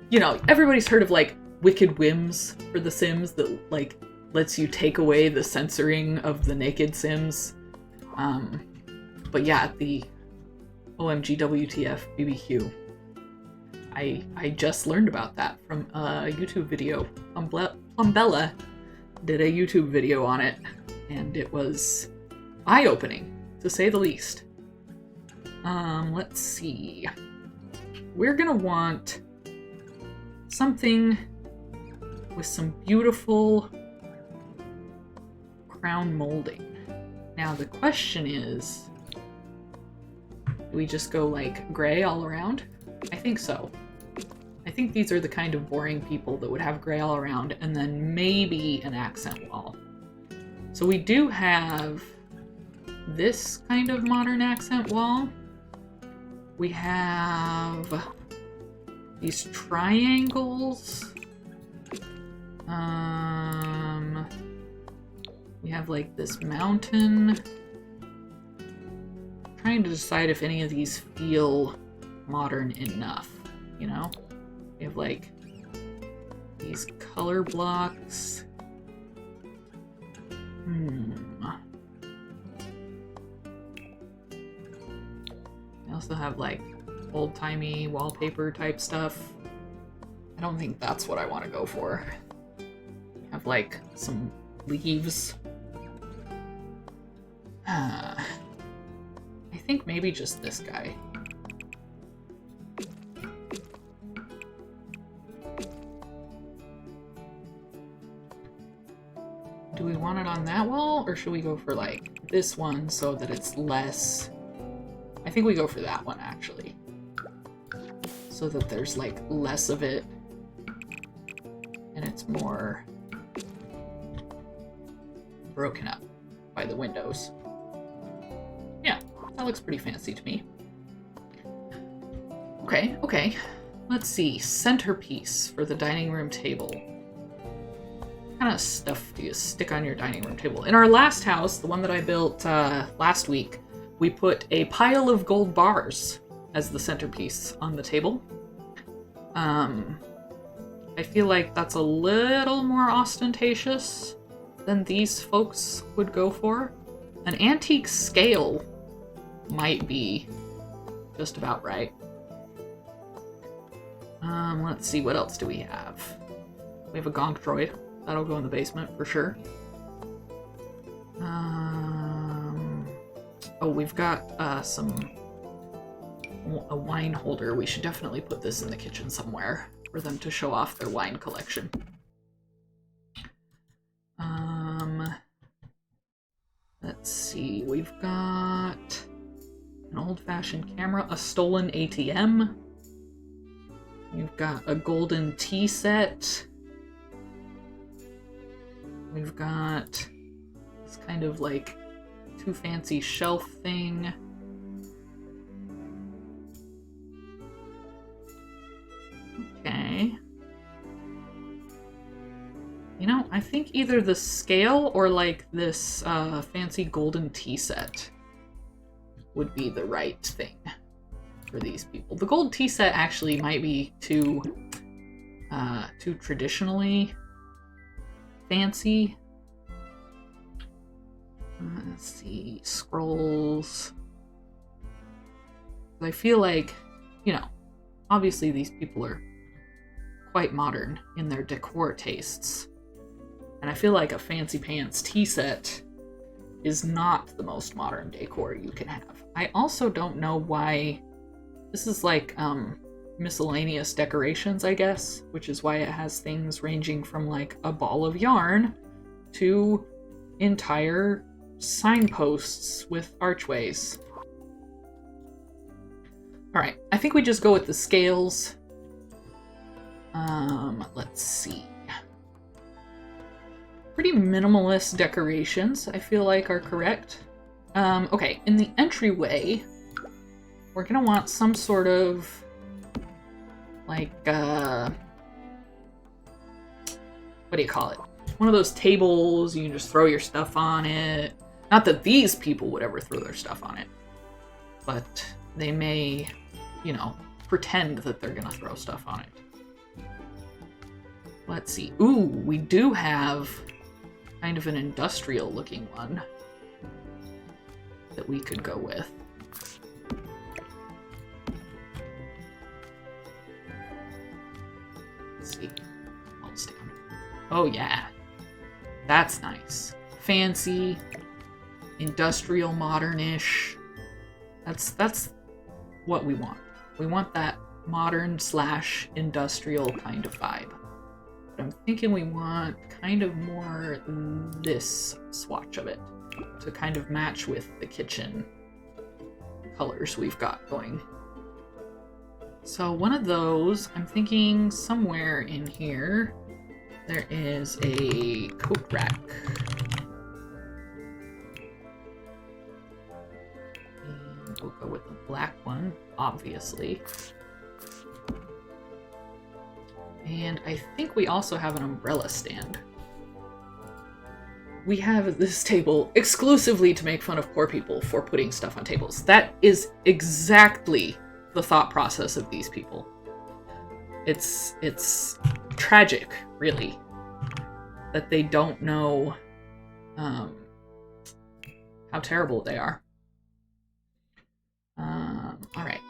you know, everybody's heard of, like, Wicked Whims for The Sims that, like, lets you take away the censoring of the naked Sims. But yeah, the OMG WTF BBQ. I just learned about that from a YouTube video. Plumbella did a YouTube video on it, and it was eye-opening, to say the least. Let's see. We're gonna want something with some beautiful crown molding. Now the question is, do we just go like gray all around? I think so. I think these are the kind of boring people that would have gray all around and then maybe an accent wall. So we do have this kind of modern accent wall. We have these triangles. We have like this mountain. I'm trying to decide if any of these feel modern enough, you know? We have like these color blocks. We also have like old-timey wallpaper type stuff. I don't think that's what I want to go for. Have like some leaves. I think maybe just this guy. Do we want it on that wall, or should we go for like this one so that it's less? I think we go for that one actually, so that there's like less of it and it's more broken up by the windows. Yeah, that looks pretty fancy to me. Okay. Let's see. Centerpiece for the dining room table. What kind of stuff do you stick on your dining room table? In our last house, the one that I built last week, we put a pile of gold bars as the centerpiece on the table. I feel like that's a little more ostentatious than these folks would go for. An antique scale might be just about right. Let's see, what else do we have? We have a gonk droid. That'll go in the basement for sure. Oh, we've got a wine holder. We should definitely put this in the kitchen somewhere for them to show off their wine collection. Let's see, we've got an old-fashioned camera, a stolen ATM. We've got a golden tea set. We've got this kind of like too fancy shelf thing. Okay. You know, I think either the scale or like this fancy golden tea set would be the right thing for these people. The gold tea set actually might be too traditionally fancy. Let's see, scrolls. I feel like, you know, obviously these people are quite modern in their decor tastes. And I feel like a fancy pants tea set is not the most modern decor you can have. I also don't know why this is like miscellaneous decorations, I guess, which is why it has things ranging from like a ball of yarn to entire signposts with archways. All right, I think we just go with the scales Let's see. Pretty minimalist decorations, I feel like, are correct. Okay, in the entryway, we're gonna want some sort of, like, what do you call it? One of those tables, you can just throw your stuff on it. Not that these people would ever throw their stuff on it, but they may, you know, pretend that they're gonna throw stuff on it. Let's see. Ooh, we do have kind of an industrial looking one that we could go with. Let's see. Almost down. Oh yeah. That's nice. Fancy, industrial, modern-ish. That's what we want. We want that modern / industrial kind of vibe. But I'm thinking we want kind of more this swatch of it to kind of match with the kitchen colors we've got going. So one of those, I'm thinking somewhere in here, there is a coat rack. And we'll go with the black one, obviously. And I think we also have an umbrella stand. We have this table exclusively to make fun of poor people for putting stuff on tables. That is exactly the thought process of these people. It's tragic, really, that they don't know how terrible they are. All right,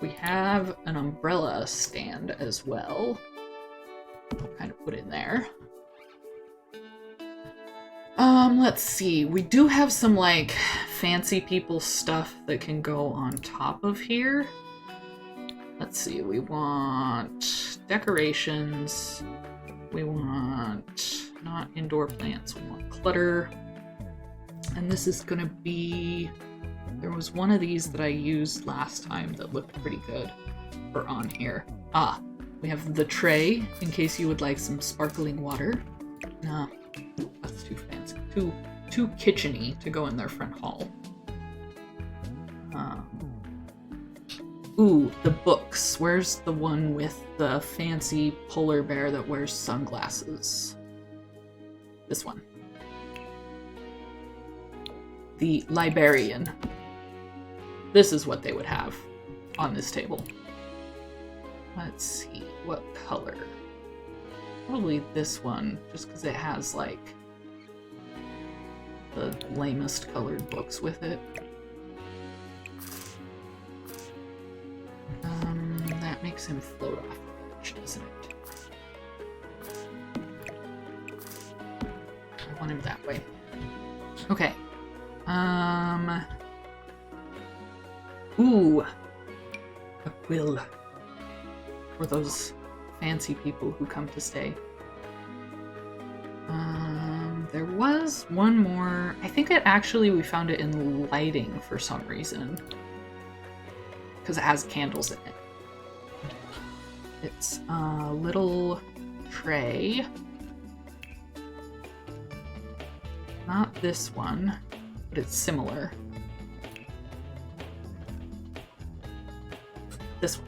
we have an umbrella stand as well. We'll kind of put in there. Let's see. We do have some, like, fancy people stuff that can go on top of here. Let's see. We want decorations. We want not indoor plants. We want clutter. And this is gonna be... There was one of these that I used last time that looked pretty good for on here. Ah, we have the tray, in case you would like some sparkling water. No, that's too fancy. Too kitchen-y to go in their front hall. Ooh, the books. Where's the one with the fancy polar bear that wears sunglasses? This one. The librarian. This is what they would have on this table. Let's see, what color? Probably this one, just because it has, like, the lamest colored books with it. That makes him float off the edge, doesn't it? I want him that way. Okay. Ooh! A quill. For those fancy people who come to stay. There was one more. I think we found it in lighting for some reason. Because it has candles in it. It's a little tray. Not this one, but it's similar. This one.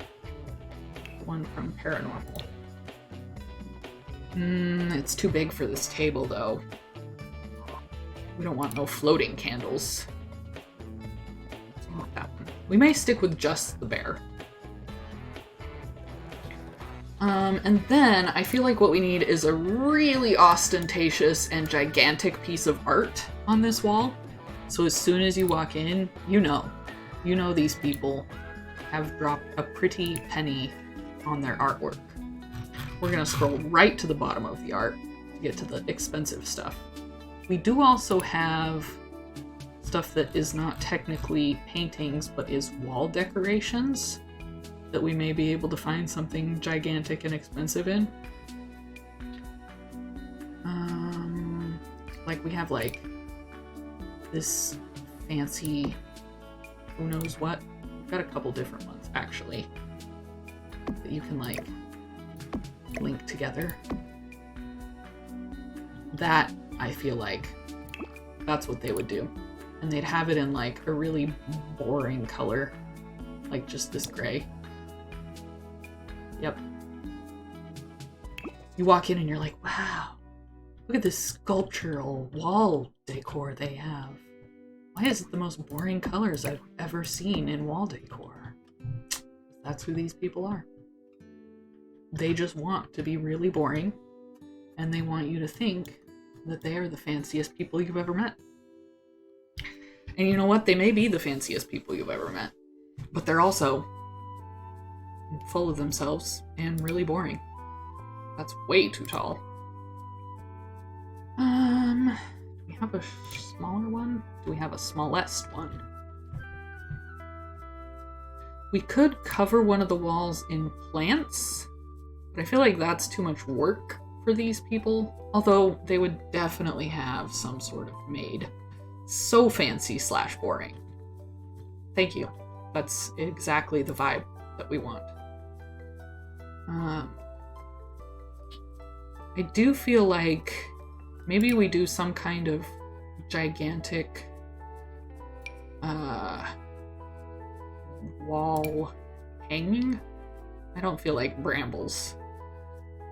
The one from Paranormal. It's too big for this table, though. We don't want no floating candles. Not that one. We may stick with just the bear. And then I feel like what we need is a really ostentatious and gigantic piece of art on this wall. So as soon as you walk in, you know these people have dropped a pretty penny on their artwork. We're gonna scroll right to the bottom of the art to get to the expensive stuff. We do also have stuff that is not technically paintings, but is wall decorations that we may be able to find something gigantic and expensive in. Like we have like this fancy who knows what. We've got a couple different ones actually that you can like linked together. That, I feel like, that's what they would do. And they'd have it in like a really boring color. Like just this gray. Yep. You walk in and you're like, wow, look at this sculptural wall decor they have. Why is it the most boring colors I've ever seen in wall decor? That's who these people are. They just want to be really boring, and they want you to think that they are the fanciest people you've ever met. And you know what? They may be the fanciest people you've ever met, but they're also full of themselves and really boring. That's way too tall. Do we have a smaller one? Do we have a smallest one? We could cover one of the walls in plants, but I feel like that's too much work for these people. Although they would definitely have some sort of maid. So fancy / boring. Thank you. That's exactly the vibe that we want. I do feel like maybe we do some kind of gigantic wall hanging. I don't feel like brambles,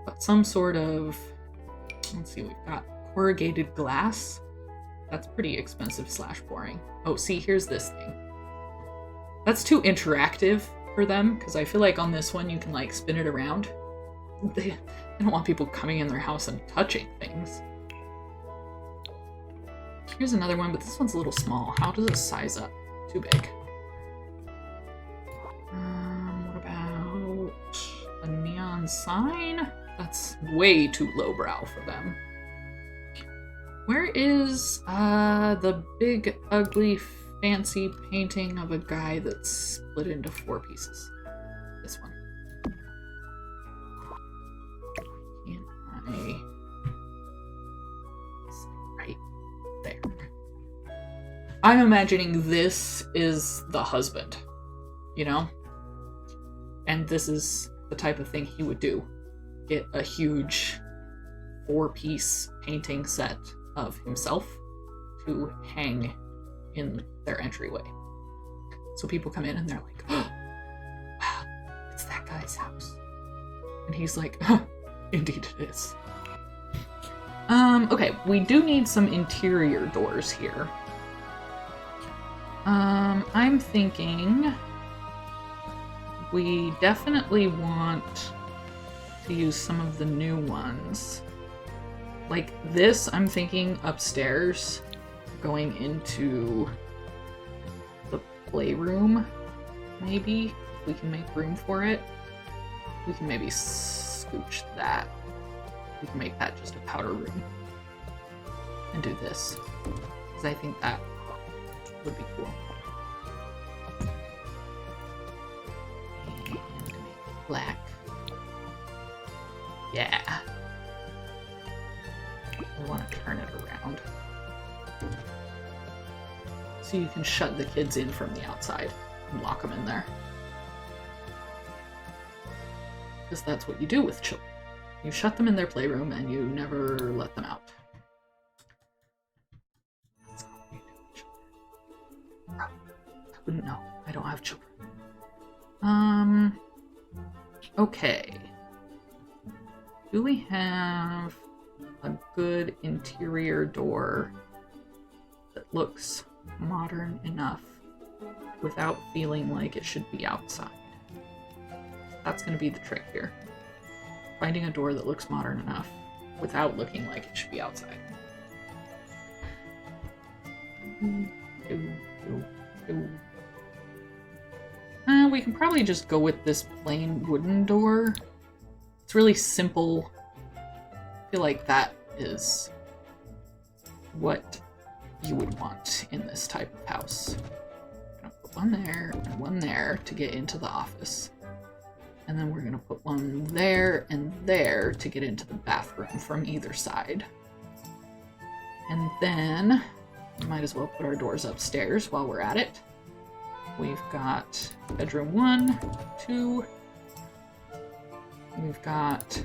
but some sort of, let's see, we've got corrugated glass. That's pretty expensive / boring. Oh, see, here's this thing. That's too interactive for them, because I feel like on this one you can like spin it around. They don't want people coming in their house and touching things. Here's another one, but this one's a little small. How does it size up? Too big. What about a neon sign? That's way too lowbrow for them. Where is the big, ugly, fancy painting of a guy that's split into 4 pieces? This one. Can I... Right there. I'm imagining this is the husband, you know? And this is the type of thing he would do. Get a huge 4-piece painting set of himself to hang in their entryway. So people come in and they're like, oh, wow, it's that guy's house. And he's like, oh, indeed it is. Okay, we do need some interior doors here. I'm thinking we definitely want to use some of the new ones. Like this, I'm thinking upstairs, going into the playroom, maybe. If we can make room for it. We can maybe scooch that. We can make that just a powder room. And do this. Because I think that would be cool. And make it black. Yeah. We want to turn it around. So you can shut the kids in from the outside and lock them in there. Because that's what you do with children. You shut them in their playroom and you never let them out. That's not what you do with children. Oh, I wouldn't know. I don't have children. Okay. Do we have a good interior door that looks modern enough without feeling like it should be outside? That's going to be the trick here. Finding a door that looks modern enough without looking like it should be outside. We can probably just go with this plain wooden door. It's really simple. I feel like that is what you would want in this type of house. I'm gonna put one there and one there to get into the office. And then we're gonna put one there and there to get into the bathroom from either side. And then we might as well put our doors upstairs while we're at it. We've got bedroom 1, 2. We've got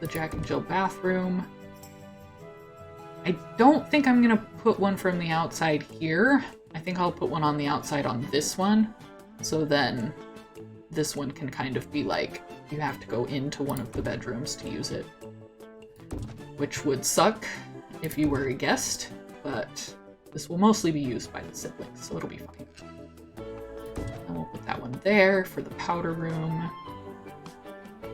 the Jack and Jill bathroom. I don't think I'm gonna put one from the outside here. I think I'll put one on the outside on this one. So then this one can kind of be like, you have to go into one of the bedrooms to use it. Which would suck if you were a guest, but this will mostly be used by the siblings, so it'll be fine. And we'll put that one there for the powder room.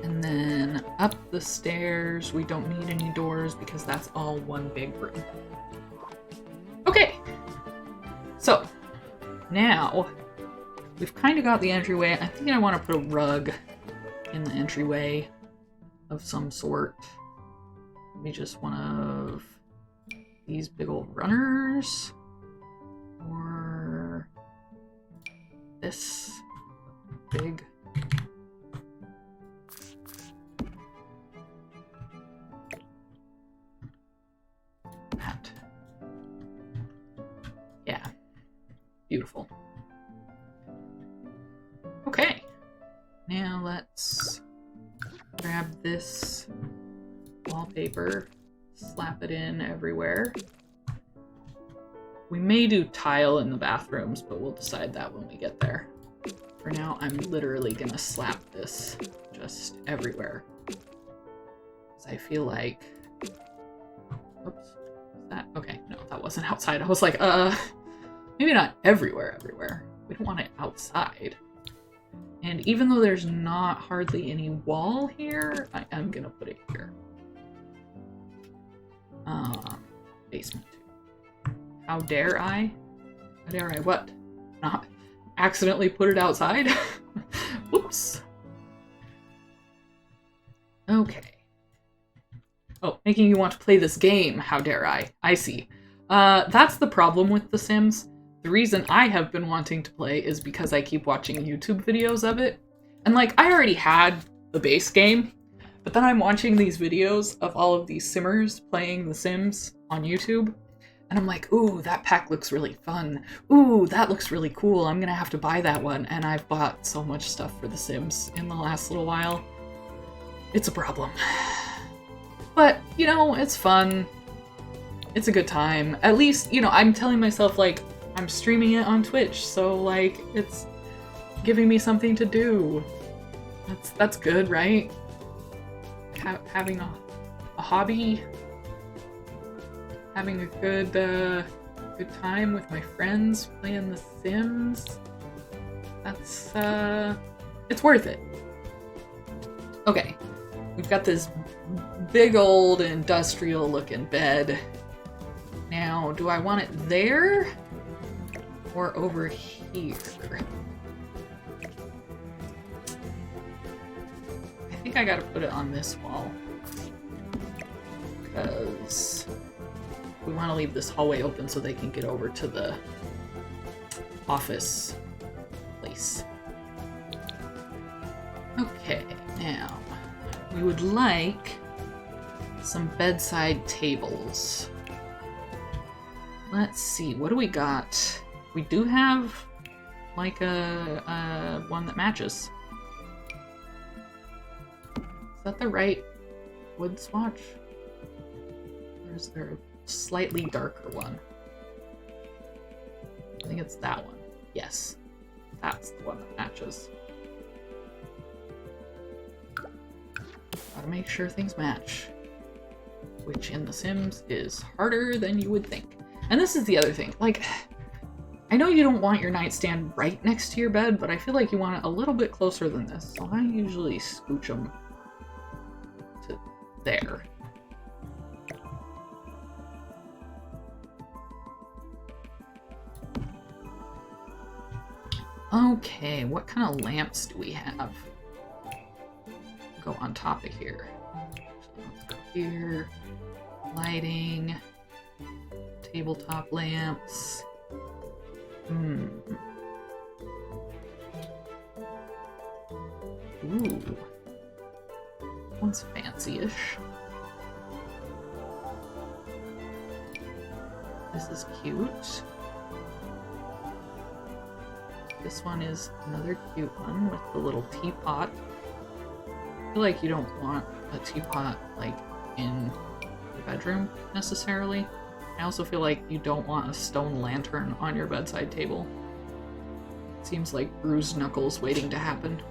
And then up the stairs, we don't need any doors because that's all one big room. Okay, so now we've kind of got the entryway. I think I want to put a rug in the entryway of some sort. Maybe just one of these big old runners, or this big hat. Yeah, beautiful. Okay, now let's grab this wallpaper, slap it in everywhere. We may do tile in the bathrooms, but we'll decide that when we get there. For now, I'm literally gonna slap this just everywhere. Because I feel like... Oops. Is that... Okay, no, that wasn't outside. I was like, maybe not everywhere. We don't want it outside. And even though there's not hardly any wall here, I am gonna put it here. Basement. How dare I? How dare I what? Not accidentally put it outside? Whoops. Okay. Oh, making you want to play this game. How dare I? I see. That's the problem with The Sims. The reason I have been wanting to play is because I keep watching YouTube videos of it. And like, I already had the base game, but then I'm watching these videos of all of these Simmers playing The Sims on YouTube. And I'm like, ooh, that pack looks really fun. Ooh, that looks really cool. I'm gonna have to buy that one. And I've bought so much stuff for The Sims in the last little while. It's a problem. But, you know, it's fun. It's a good time. At least, you know, I'm telling myself, like, I'm streaming it on Twitch, so, like, it's giving me something to do. That's good, right? Having a hobby, having a good time with my friends, playing The Sims. That's it's worth it. Okay, we've got this big old industrial looking bed. Now, do I want it there or over here? I think I gotta put it on this wall because we want to leave this hallway open so they can get over to the office place. Okay, now we would like some bedside tables. Let's see, what do we got? We do have like a one that matches. Is that the right wood swatch? Or is there a slightly darker one? I think it's that one. Yes, that's the one that matches. Gotta make sure things match. Which in The Sims is harder than you would think. And this is the other thing. Like, I know you don't want your nightstand right next to your bed, but I feel like you want it a little bit closer than this. So I usually scooch them to there. Okay, what kind of lamps do we have? Go on top of here. Let's go here. Lighting. Tabletop lamps. Ooh. One's fancy-ish. This is cute. This one is another cute one with the little teapot. I feel like you don't want a teapot, like, in your bedroom, necessarily. I also feel like you don't want a stone lantern on your bedside table. Seems like bruised knuckles waiting to happen.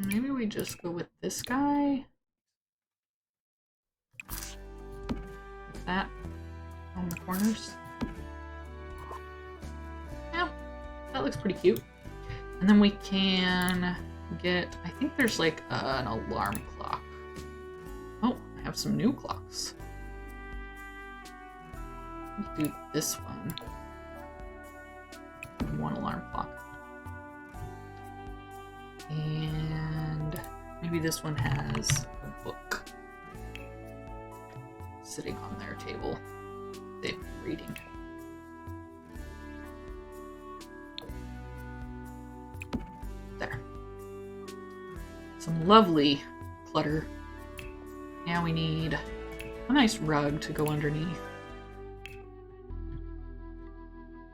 Maybe we just go with this guy. Like that on the corners. Yeah, that looks pretty cute. And then we can get, I think there's like an alarm clock. Oh, I have some new clocks. Let's do this one. One alarm clock. And maybe this one has a book sitting on their table. They've been reading. There. Some lovely clutter. Now we need a nice rug to go underneath.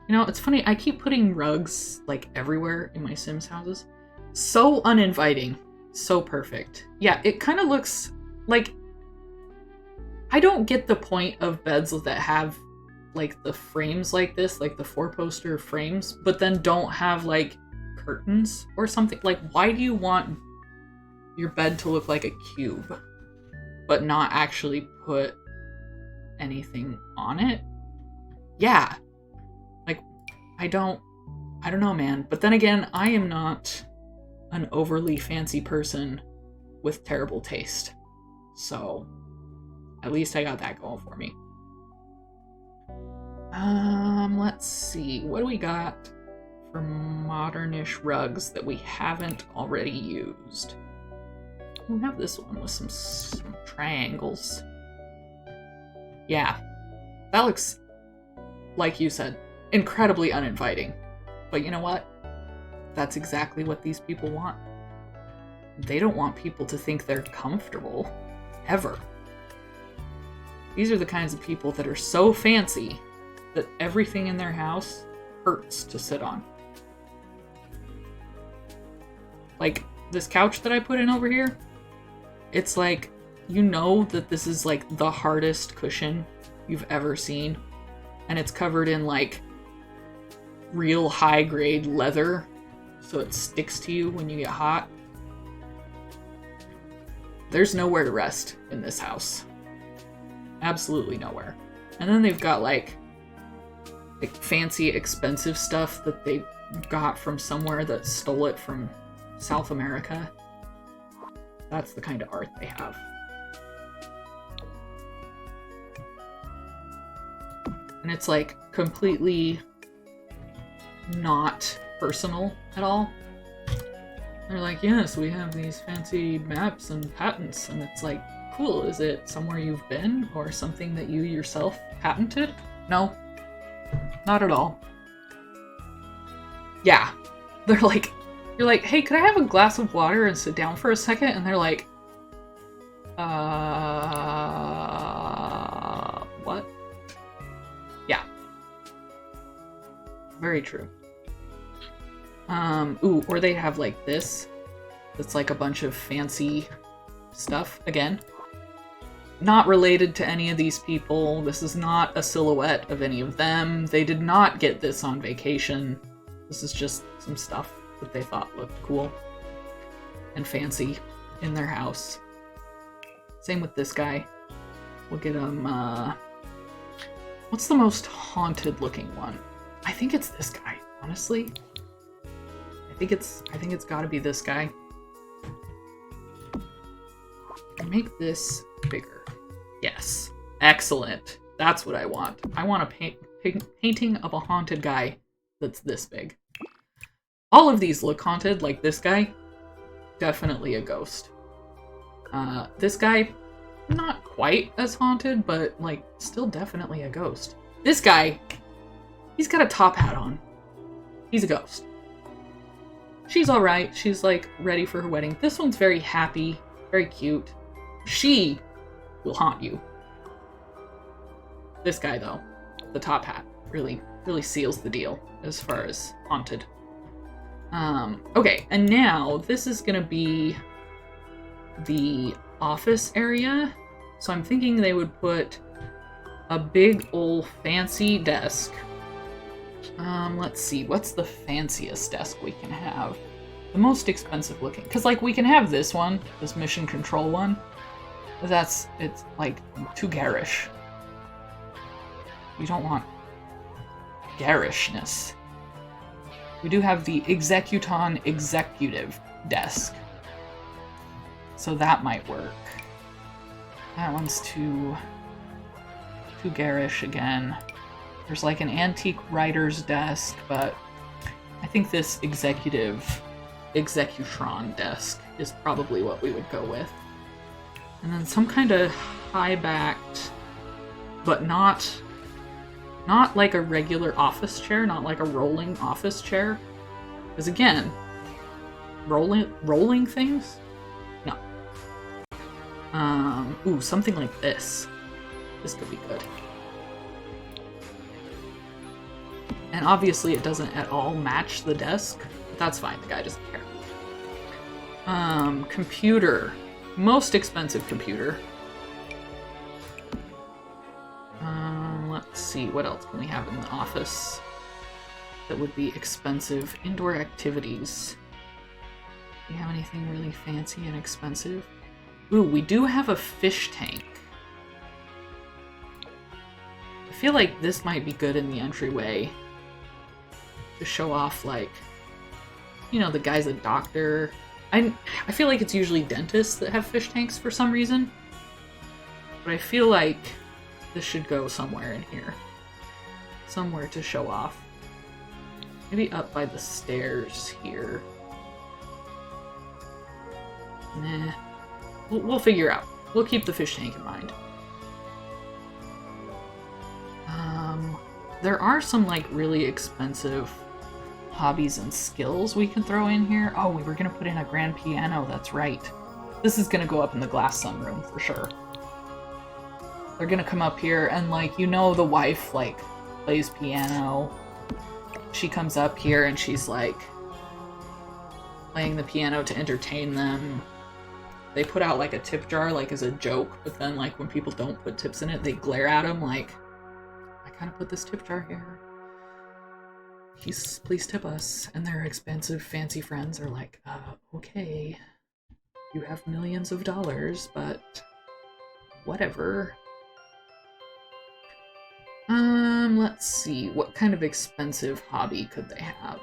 You know, it's funny, I keep putting rugs, like, everywhere in my Sims houses. So uninviting. So perfect. Yeah, it kind of looks like... I don't get the point of beds that have, like, the frames like this, like the four-poster frames, but then don't have, like, curtains or something. Like, why do you want your bed to look like a cube, but not actually put anything on it? Yeah. Like, I don't know, man. But then again, I am not an overly fancy person with terrible taste. So, at least I got that going for me. Let's see. What do we got for modernish rugs that we haven't already used? We have this one with some triangles. Yeah. That looks, like you said, incredibly uninviting. But you know what? That's exactly what these people want. They don't want people to think they're comfortable. Ever. These are the kinds of people that are so fancy that everything in their house hurts to sit on. Like, this couch that I put in over here, it's like, you know that this is like the hardest cushion you've ever seen. And it's covered in like real high-grade leather, so it sticks to you when you get hot. There's nowhere to rest in this house. Absolutely nowhere. And then they've got like fancy, expensive stuff that they got from somewhere that stole it from South America. That's the kind of art they have. And it's like completely not personal at all. They're like, yes, we have these fancy maps and patents. And it's like, cool, is it somewhere you've been or something that you yourself patented? No, not at all. Yeah, they're like, you're like, hey, could I have a glass of water and sit down for a second? And they're like, what? Yeah. Very true. Ooh, or they have like this. That's like a bunch of fancy stuff. Again, not related to any of these people. This is not a silhouette of any of them. They did not get this on vacation. This is just some stuff that they thought looked cool and fancy in their house. Same with this guy. We'll get him, what's the most haunted looking one? I think it's this guy, honestly. I think it's gotta be this guy. Make this bigger. Yes. Excellent. That's what I want. I want a painting of a haunted guy that's this big. All of these look haunted, like this guy. Definitely a ghost. This guy, not quite as haunted, but like still definitely a ghost. This guy, he's got a top hat on. He's a ghost. She's alright. She's like ready for her wedding. This one's very happy, very cute. She will haunt you. This guy though, the top hat, really seals the deal as far as haunted. Okay, and now this is gonna be the office area. So I'm thinking they would put a big old fancy desk. Let's see, what's the fanciest desk we can have? The most expensive looking, because like we can have this one, this mission control one, but it's like too garish. We don't want garishness. We do have the Executon Executive desk, so that might work. That one's too garish again. There's like an antique writer's desk, but I think this Executron desk is probably what we would go with. And then some kind of high-backed, but not like a regular office chair, not like a rolling office chair. Because again, rolling things? No. Ooh, something like this. This could be good. And obviously it doesn't at all match the desk, but that's fine, the guy doesn't care. Computer. Most expensive computer. Let's see, what else can we have in the office that would be expensive? Indoor activities. Do we have anything really fancy and expensive? Ooh, we do have a fish tank. I feel like this might be good in the entryway to show off, like, you know, the guy's a doctor. I feel like it's usually dentists that have fish tanks for some reason, but I feel like this should go somewhere in here. Somewhere to show off. Maybe up by the stairs here. Nah. We'll figure out. We'll keep the fish tank in mind. There are some, like, really expensive hobbies and skills we can throw in here. Oh, we were gonna put in a grand piano, that's right. This is gonna go up in the glass sunroom for sure. They're gonna come up here and, like, you know, the wife, like, plays piano. She comes up here and she's, like, playing the piano to entertain them. They put out, like, a tip jar, like, as a joke, but then, like, when people don't put tips in it, they glare at them, like, I kind of put this tip jar here. Please tip us. And their expensive, fancy friends are like, okay, you have millions of dollars, but whatever. Let's see, what kind of expensive hobby could they have?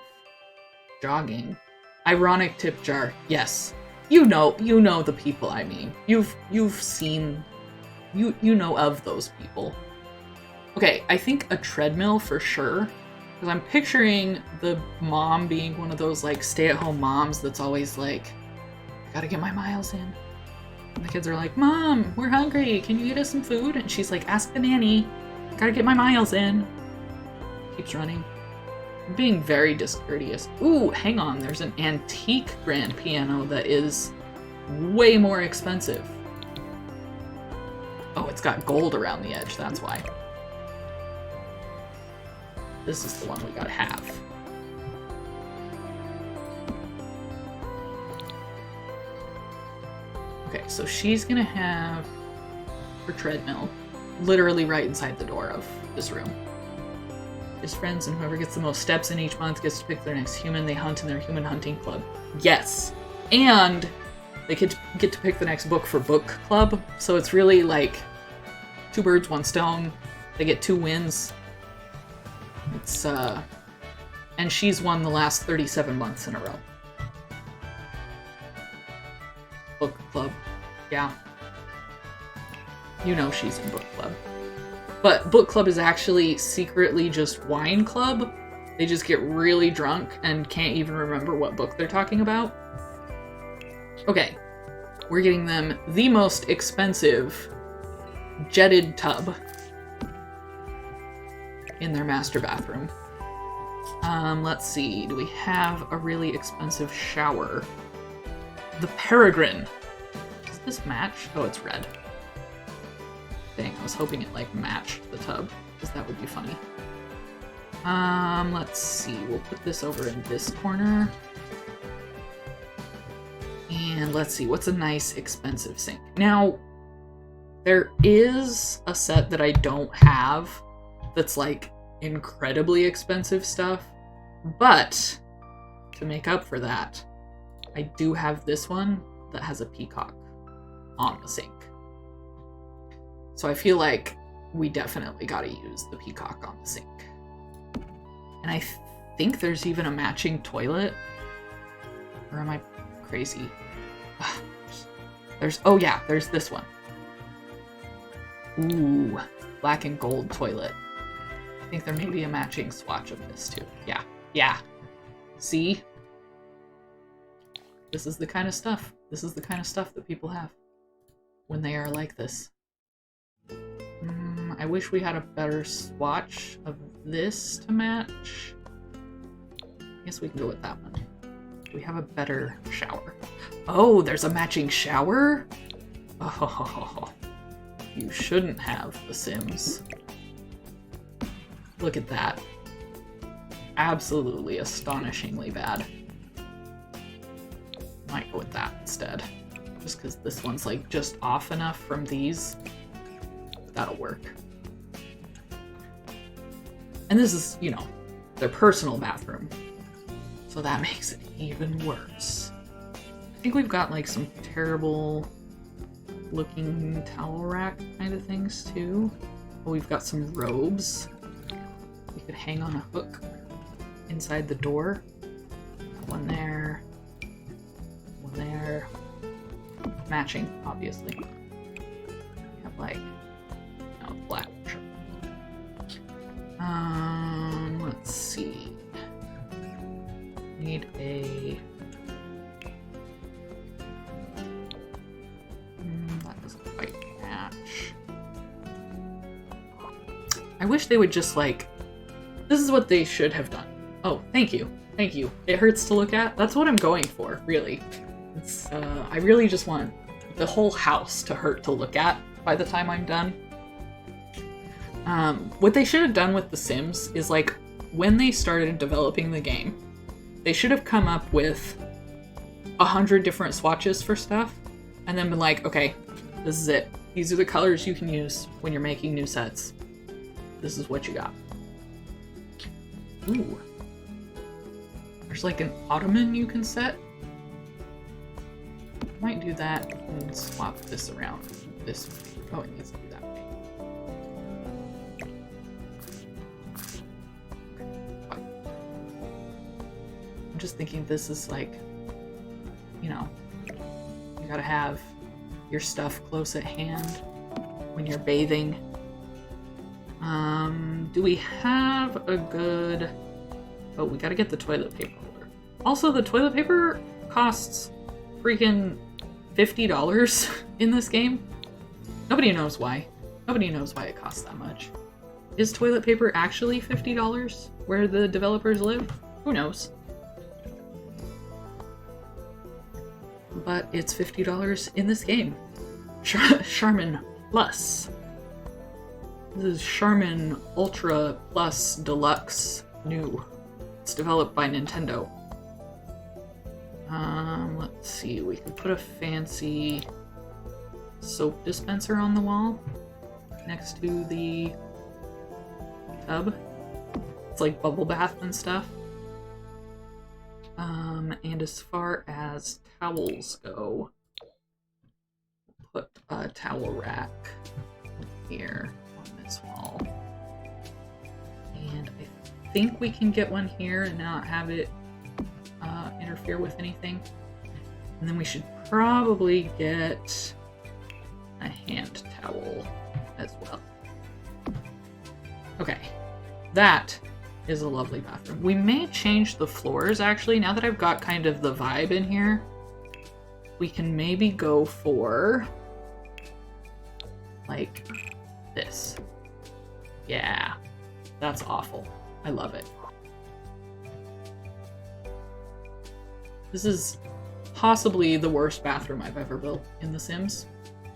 Jogging. Ironic tip jar. Yes. You know the people I mean. You've seen, you know of those people. Okay, I think a treadmill for sure. Because I'm picturing the mom being one of those, like, stay-at-home moms that's always like, I gotta get my miles in. And the kids are like, Mom, we're hungry. Can you get us some food? And she's like, ask the nanny. Gotta get my miles in. Keeps running. I'm being very discourteous. Ooh, hang on. There's an antique grand piano that is way more expensive. Oh, it's got gold around the edge. That's why. This is the one we gotta have. Okay, so she's gonna have her treadmill literally right inside the door of this room. His friends, and whoever gets the most steps in each month gets to pick their next human they hunt in their human hunting club. Yes! And they get to pick the next book for book club, so it's really like 2 birds, 1 stone. They get 2 wins. It's, and she's won the last 37 months in a row. Book club. Yeah. You know she's in book club. But book club is actually secretly just wine club. They just get really drunk and can't even remember what book they're talking about. Okay. We're getting them the most expensive jetted tub in their master bathroom. Let's see. Do we have a really expensive shower? The Peregrine. Does this match? Oh, it's red. Dang, I was hoping it, like, matched the tub, because that would be funny. Let's see. We'll put this over in this corner. And let's see, what's a nice expensive sink? Now, there is a set that I don't have that's like incredibly expensive stuff, but to make up for that, I do have this one that has a peacock on the sink. So I feel like we definitely gotta use the peacock on the sink. And I think there's even a matching toilet. Or am I crazy? Oh yeah, there's this one. Ooh, black and gold toilet. I think there may be a matching swatch of this too. Yeah. See? This is the kind of stuff. This is the kind of stuff that people have when they are like this. I wish we had a better swatch of this to match. I guess we can go with that one. We have a better shower. Oh, there's a matching shower? Oh, you shouldn't have, The Sims. Look at that. Absolutely astonishingly bad. Might go with that instead. Just because this one's like just off enough from these. That'll work. And this is, you know, their personal bathroom. So that makes it even worse. I think we've got like some terrible looking towel rack kind of things too. Oh, we've got some robes. We could hang on a hook inside the door. One there. One there. Matching, obviously. We have like, no, black. Let's see. Need a... that doesn't quite match. I wish they would just like... This is what they should have done. Oh, thank you. Thank you. It hurts to look at. That's what I'm going for, really. It's, I really just want the whole house to hurt to look at by the time I'm done. What they should have done with The Sims is like, when they started developing the game, they should have come up with 100 different swatches for stuff, and then been like, okay, this is it. These are the colors you can use when you're making new sets. This is what you got. Ooh. There's like an ottoman you can set. Might do that and swap this around this way. Oh, it needs to be that way. I'm just thinking this is like, you know, you gotta have your stuff close at hand when you're bathing. Do we have a good... Oh, we gotta get the toilet paper holder. Also, the toilet paper costs freaking $50 in this game. Nobody knows why. Nobody knows why it costs that much. Is toilet paper actually $50 where the developers live? Who knows? But it's $50 in this game. Charmin Plus. This is Charmin Ultra Plus Deluxe New. It's developed by Nintendo. Let's see, we could put a fancy soap dispenser on the wall next to the tub. It's like bubble bath and stuff. And as far as towels go, put a towel rack here on this wall. And I think we can get one here and not have it interfere with anything. And then we should probably get a hand towel as well. Okay, that is a lovely bathroom. We may change the floors actually. Now that I've got kind of the vibe in here, we can maybe go for like this. Yeah, that's awful. I love it. This is possibly the worst bathroom I've ever built in The Sims,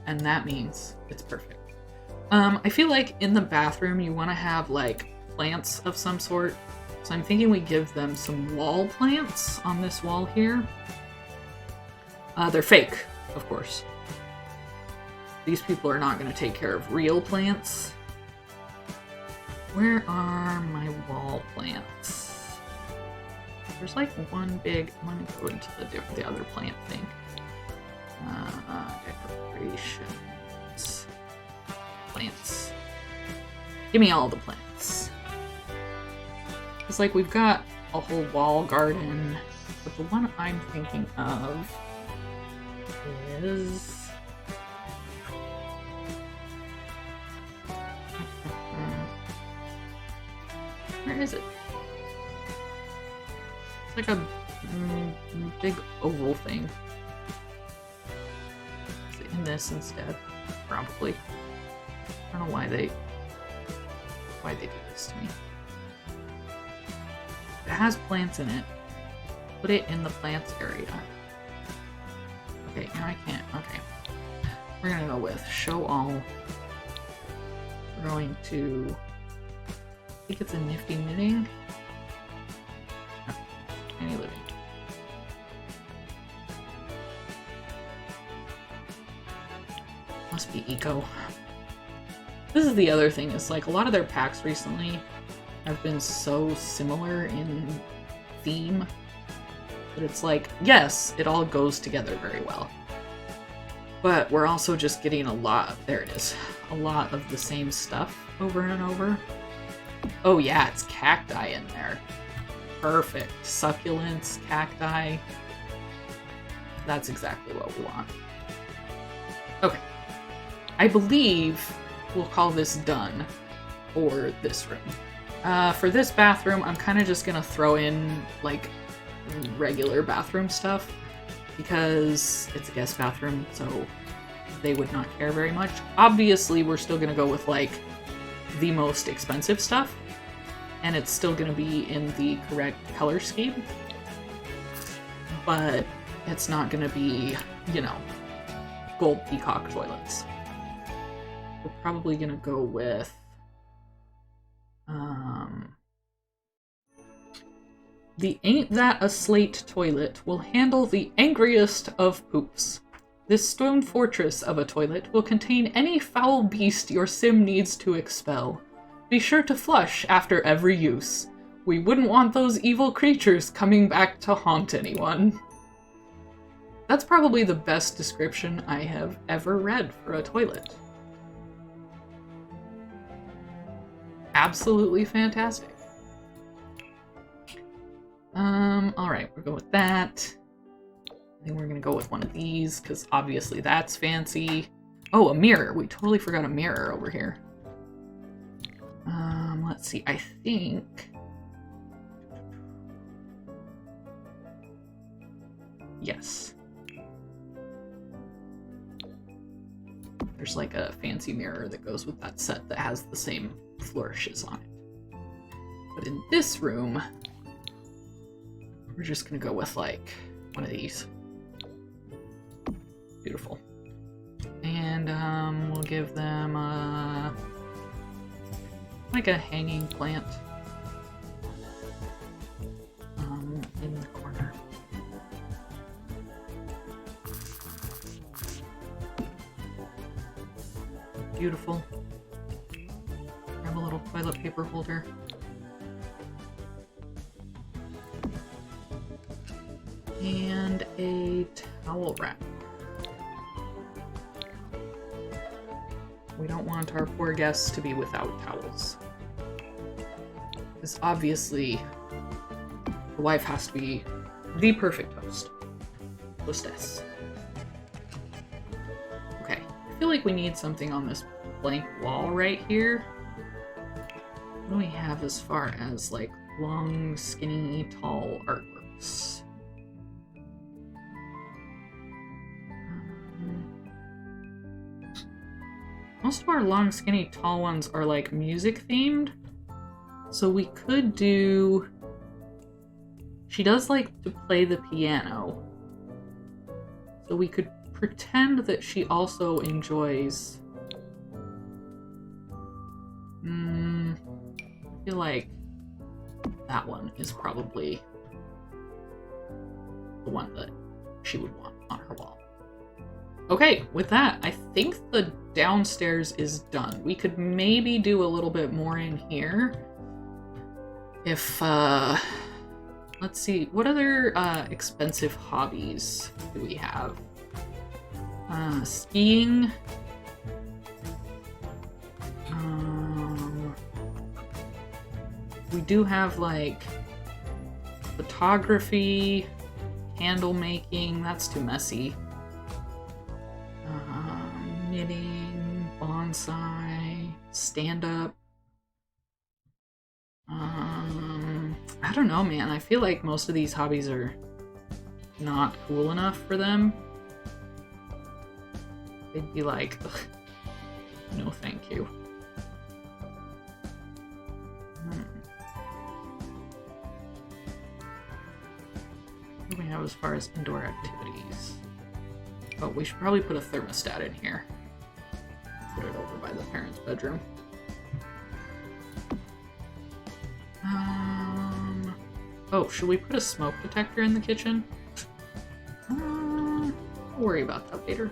and that means it's perfect. I feel like in the bathroom you want to have like plants of some sort. So I'm thinking we give them some wall plants on this wall here. They're fake, of course. These people are not going to take care of real plants. Where are my wall plants? There's like one big... Let me go into the other plant thing. Decorations. Plants. Give me all the plants. It's like we've got a whole wall garden, but the one I'm thinking of is... Where is it? It's like a big oval thing. Is it in this instead? Probably. I don't know why they do this to me. It has plants in it. Put it in the plants area. Okay, now I can't. Okay. We're gonna go with show all. We're going to... I think it's a nifty knitting. No, any living. Must be eco. This is the other thing, is like a lot of their packs recently have been so similar in theme that it's like, yes, it all goes together very well. But we're also just getting a lot of the same stuff over and over. Oh yeah, it's cacti in there. Perfect. Succulents, cacti. That's exactly what we want. Okay. I believe we'll call this done for this room. For this bathroom, I'm kind of just gonna throw in, like, regular bathroom stuff because it's a guest bathroom, so they would not care very much. Obviously, we're still gonna go with, like, the most expensive stuff, and it's still going to be in the correct color scheme, but it's not going to be, you know, gold peacock toilets. We're probably going to go with the Ain't That a Slate toilet will handle the angriest of poops. This stone fortress of a toilet will contain any foul beast your sim needs to expel. Be sure to flush after every use. We wouldn't want those evil creatures coming back to haunt anyone. That's probably the best description I have ever read for a toilet. Absolutely fantastic. Alright, we'll go with that. I think we're gonna go with one of these, because obviously that's fancy. Oh, a mirror! We totally forgot a mirror over here. Let's see, I think... Yes. There's like a fancy mirror that goes with that set that has the same flourishes on it. But in this room, we're just gonna go with like one of these. Beautiful. And we'll give them like a hanging plant in the corner. Beautiful. Grab a little toilet paper holder. And a towel rack. We don't want our poor guests to be without towels. Because obviously, the wife has to be the perfect host. Hostess. Okay, I feel like we need something on this blank wall right here. What do we have as far as, like, long, skinny, tall artworks? Most of our long, skinny, tall ones are like music themed. So we could do... She does like to play the piano. So we could pretend that she also enjoys... feel like that one is probably the one that she would want on her wall. Okay, with that, I think the downstairs is done. We could maybe do a little bit more in here. If, let's see, what other expensive hobbies do we have? Skiing. We do have, like, photography, candle making. That's too messy. Knitting, bonsai, stand-up. I don't know, man. I feel like most of these hobbies are not cool enough for them. They'd be like, ugh, no thank you. What do we have as far as indoor activities? Oh, we should probably put a thermostat in here. Put it over by the parents' bedroom. Oh, should we put a smoke detector in the kitchen? We'll worry about that later.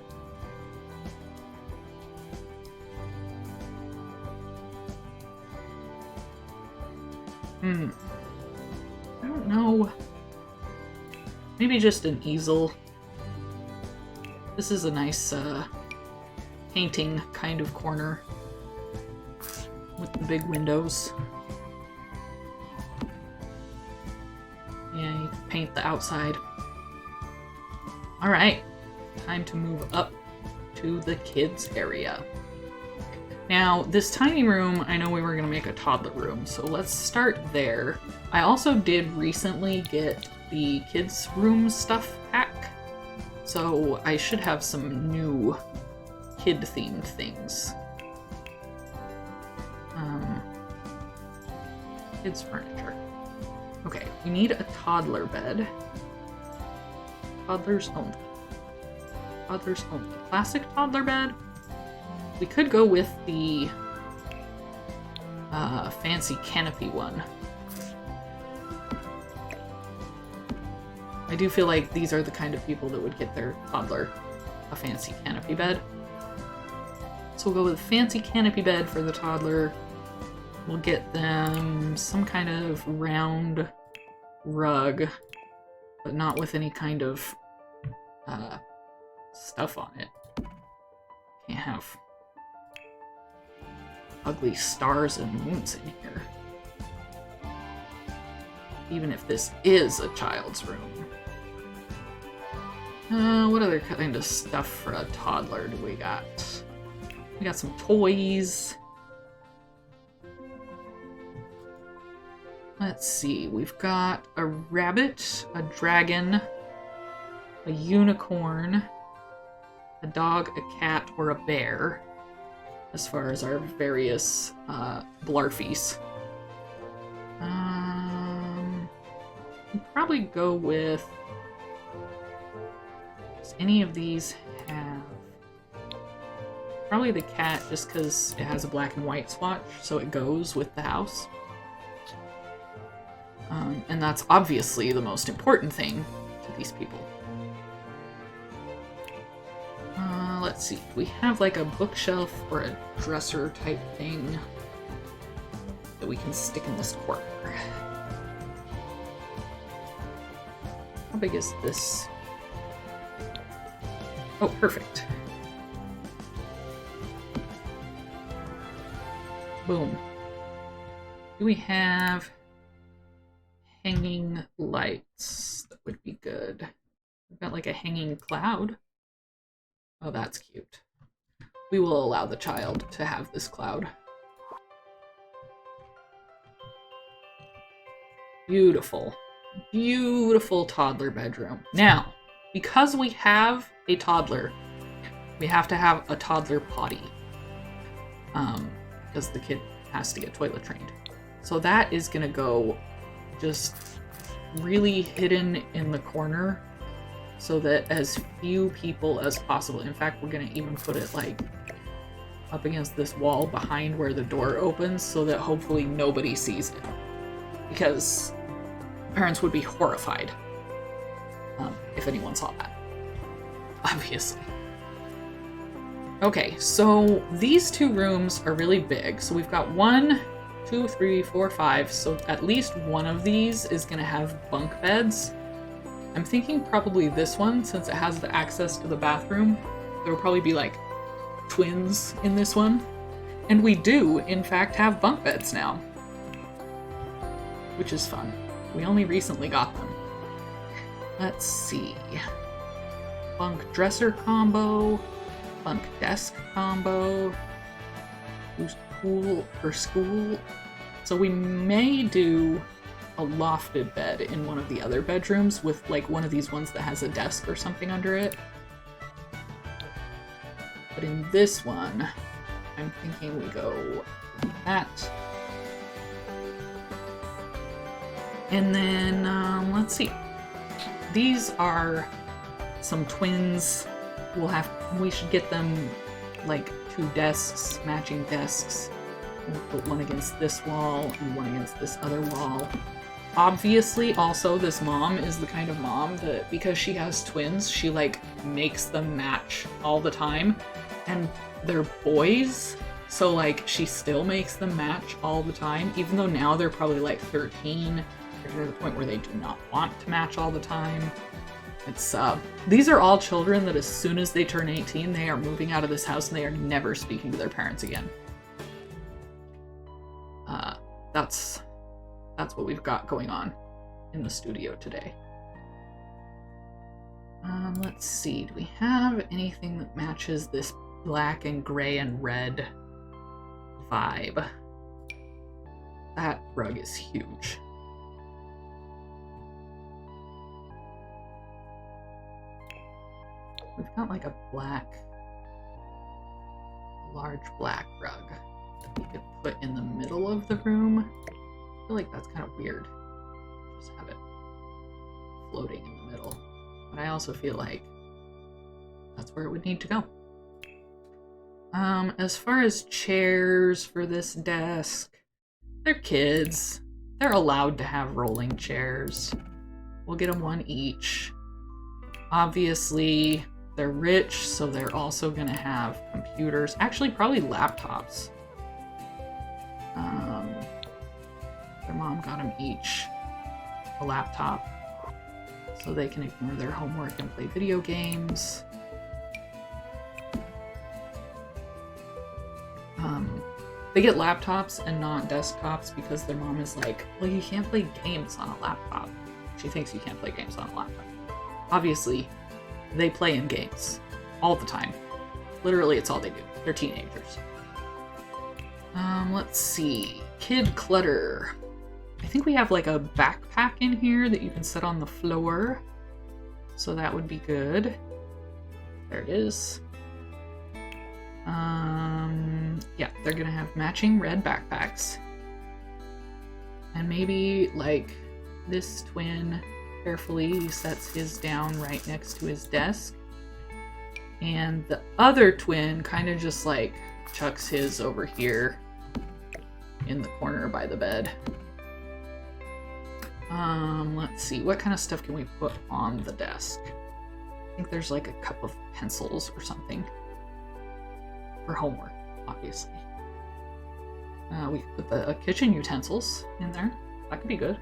I don't know. Maybe just an easel. This is a nice painting kind of corner with the big windows. Yeah, you can paint the outside. Alright, time to move up to the kids area. Now, this tiny room, I know we were going to make a toddler room, so let's start there. I also did recently get the kids' room stuff pack, so I should have some new kid-themed things. Kids' furniture. Okay, we need a toddler bed. Toddlers only. Toddlers only. Classic toddler bed. We could go with the fancy canopy one. I do feel like these are the kind of people that would get their toddler a fancy canopy bed. So we'll go with a fancy canopy bed for the toddler. We'll get them some kind of round rug, but not with any kind of stuff on it. Can't have ugly stars and moons in here. Even if this is a child's room. What other kind of stuff for a toddler do we got? We got some toys. Let's see, we've got a rabbit, a dragon, a unicorn, a dog, a cat, or a bear, as far as our various blarfies. We'll probably go with... Does any of these have... Probably the cat, just because it has a black and white swatch, so it goes with the house. And that's obviously the most important thing to these people. Let's see. We have like a bookshelf or a dresser type thing that we can stick in this corner. How big is this? Oh, perfect. Boom. Do we have hanging lights? That would be good. We've got like a hanging cloud. Oh, that's cute. We will allow the child to have this cloud. Beautiful. Beautiful toddler bedroom. Now, because we have a toddler, we have to have a toddler potty. Because the kid has to get toilet trained. So that is gonna go just really hidden in the corner so that as few people as possible. In fact, we're gonna even put it like up against this wall behind where the door opens so that hopefully nobody sees it. Because parents would be horrified if anyone saw that. Obviously. Okay, so these two rooms are really big. So we've got 1, 2, 3, 4, 5. So at least one of these is going to have bunk beds. I'm thinking probably this one, since it has the access to the bathroom. There will probably be like twins in this one. And we do, in fact, have bunk beds now. Which is fun. We only recently got them. Let's see. Bunk dresser combo. Bunk desk combo. Who's cool for school? So we may do a lofted bed in one of the other bedrooms with like one of these ones that has a desk or something under it. But in this one, I'm thinking we go like that. And then, let's see. These are some twins. We should get them like 2 desks, matching desks. We'll put one against this wall and one against this other wall. Obviously, also, this mom is the kind of mom that, because she has twins, she like makes them match all the time. And they're boys, so like she still makes them match all the time, even though now they're probably like 13. They're to the point where they do not want to match all the time. It's these are all children that as soon as they turn 18, they are moving out of this house and they are never speaking to their parents again. That's what we've got going on in the studio today. Let's see, do we have anything that matches this black and gray and red vibe? That rug is huge. We've got like a large black rug that we could put in the middle of the room. I feel like that's kind of weird. Just have it floating in the middle. But I also feel like that's where it would need to go. As far as chairs for this desk, they're kids. They're allowed to have rolling chairs. We'll get them 1 each. Obviously, they're rich, so they're also going to have computers. Actually, probably laptops. Their mom got them each a laptop so they can ignore their homework and play video games. They get laptops and not desktops because their mom is like, well, you can't play games on a laptop. She thinks you can't play games on a laptop. Obviously, they play in games all the time. Literally, it's all they do. They're teenagers. Let's see. Kid clutter. I think we have like a backpack in here that you can set on the floor. So that would be good. There it is. Yeah, they're gonna have matching red backpacks. And maybe like this twin carefully sets his down right next to his desk. And the other twin kind of just like chucks his over here in the corner by the bed. Let's see, what kind of stuff can we put on the desk? I think there's like a cup of pencils or something. For homework, obviously. We could put the kitchen utensils in there. That could be good.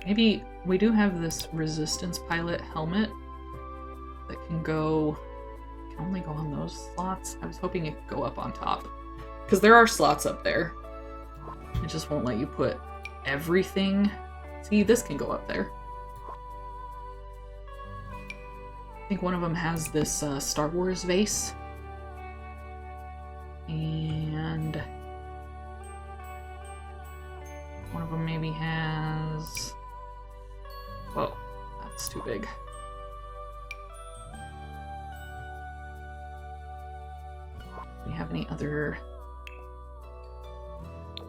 Maybe we do have this resistance pilot helmet that can only go on those slots. I was hoping it could go up on top. Because there are slots up there. It just won't let you put everything. See, this can go up there. I think one of them has this Star Wars vase. And one of them maybe has... Whoa, that's too big. Do we have any other...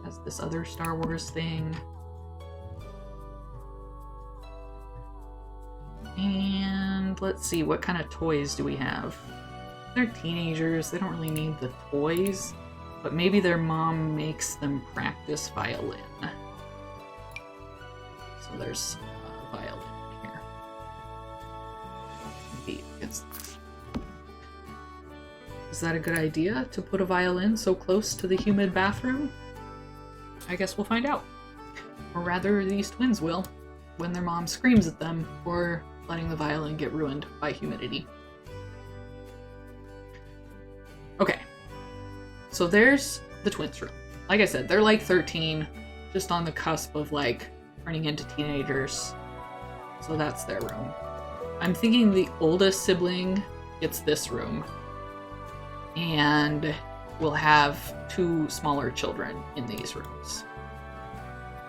Has this other Star Wars thing. And And let's see, what kind of toys do we have? They're teenagers, they don't really need the toys, but maybe their mom makes them practice violin. So there's a violin here. Maybe it's... Is that a good idea, to put a violin so close to the humid bathroom? I guess we'll find out. Or rather, these twins will, when their mom screams at them for letting the violin get ruined by humidity. Okay, so there's the twins' room. Like I said, they're like 13, just on the cusp of like turning into teenagers. So that's their room. I'm thinking the oldest sibling gets this room, and we'll have 2 smaller children in these rooms.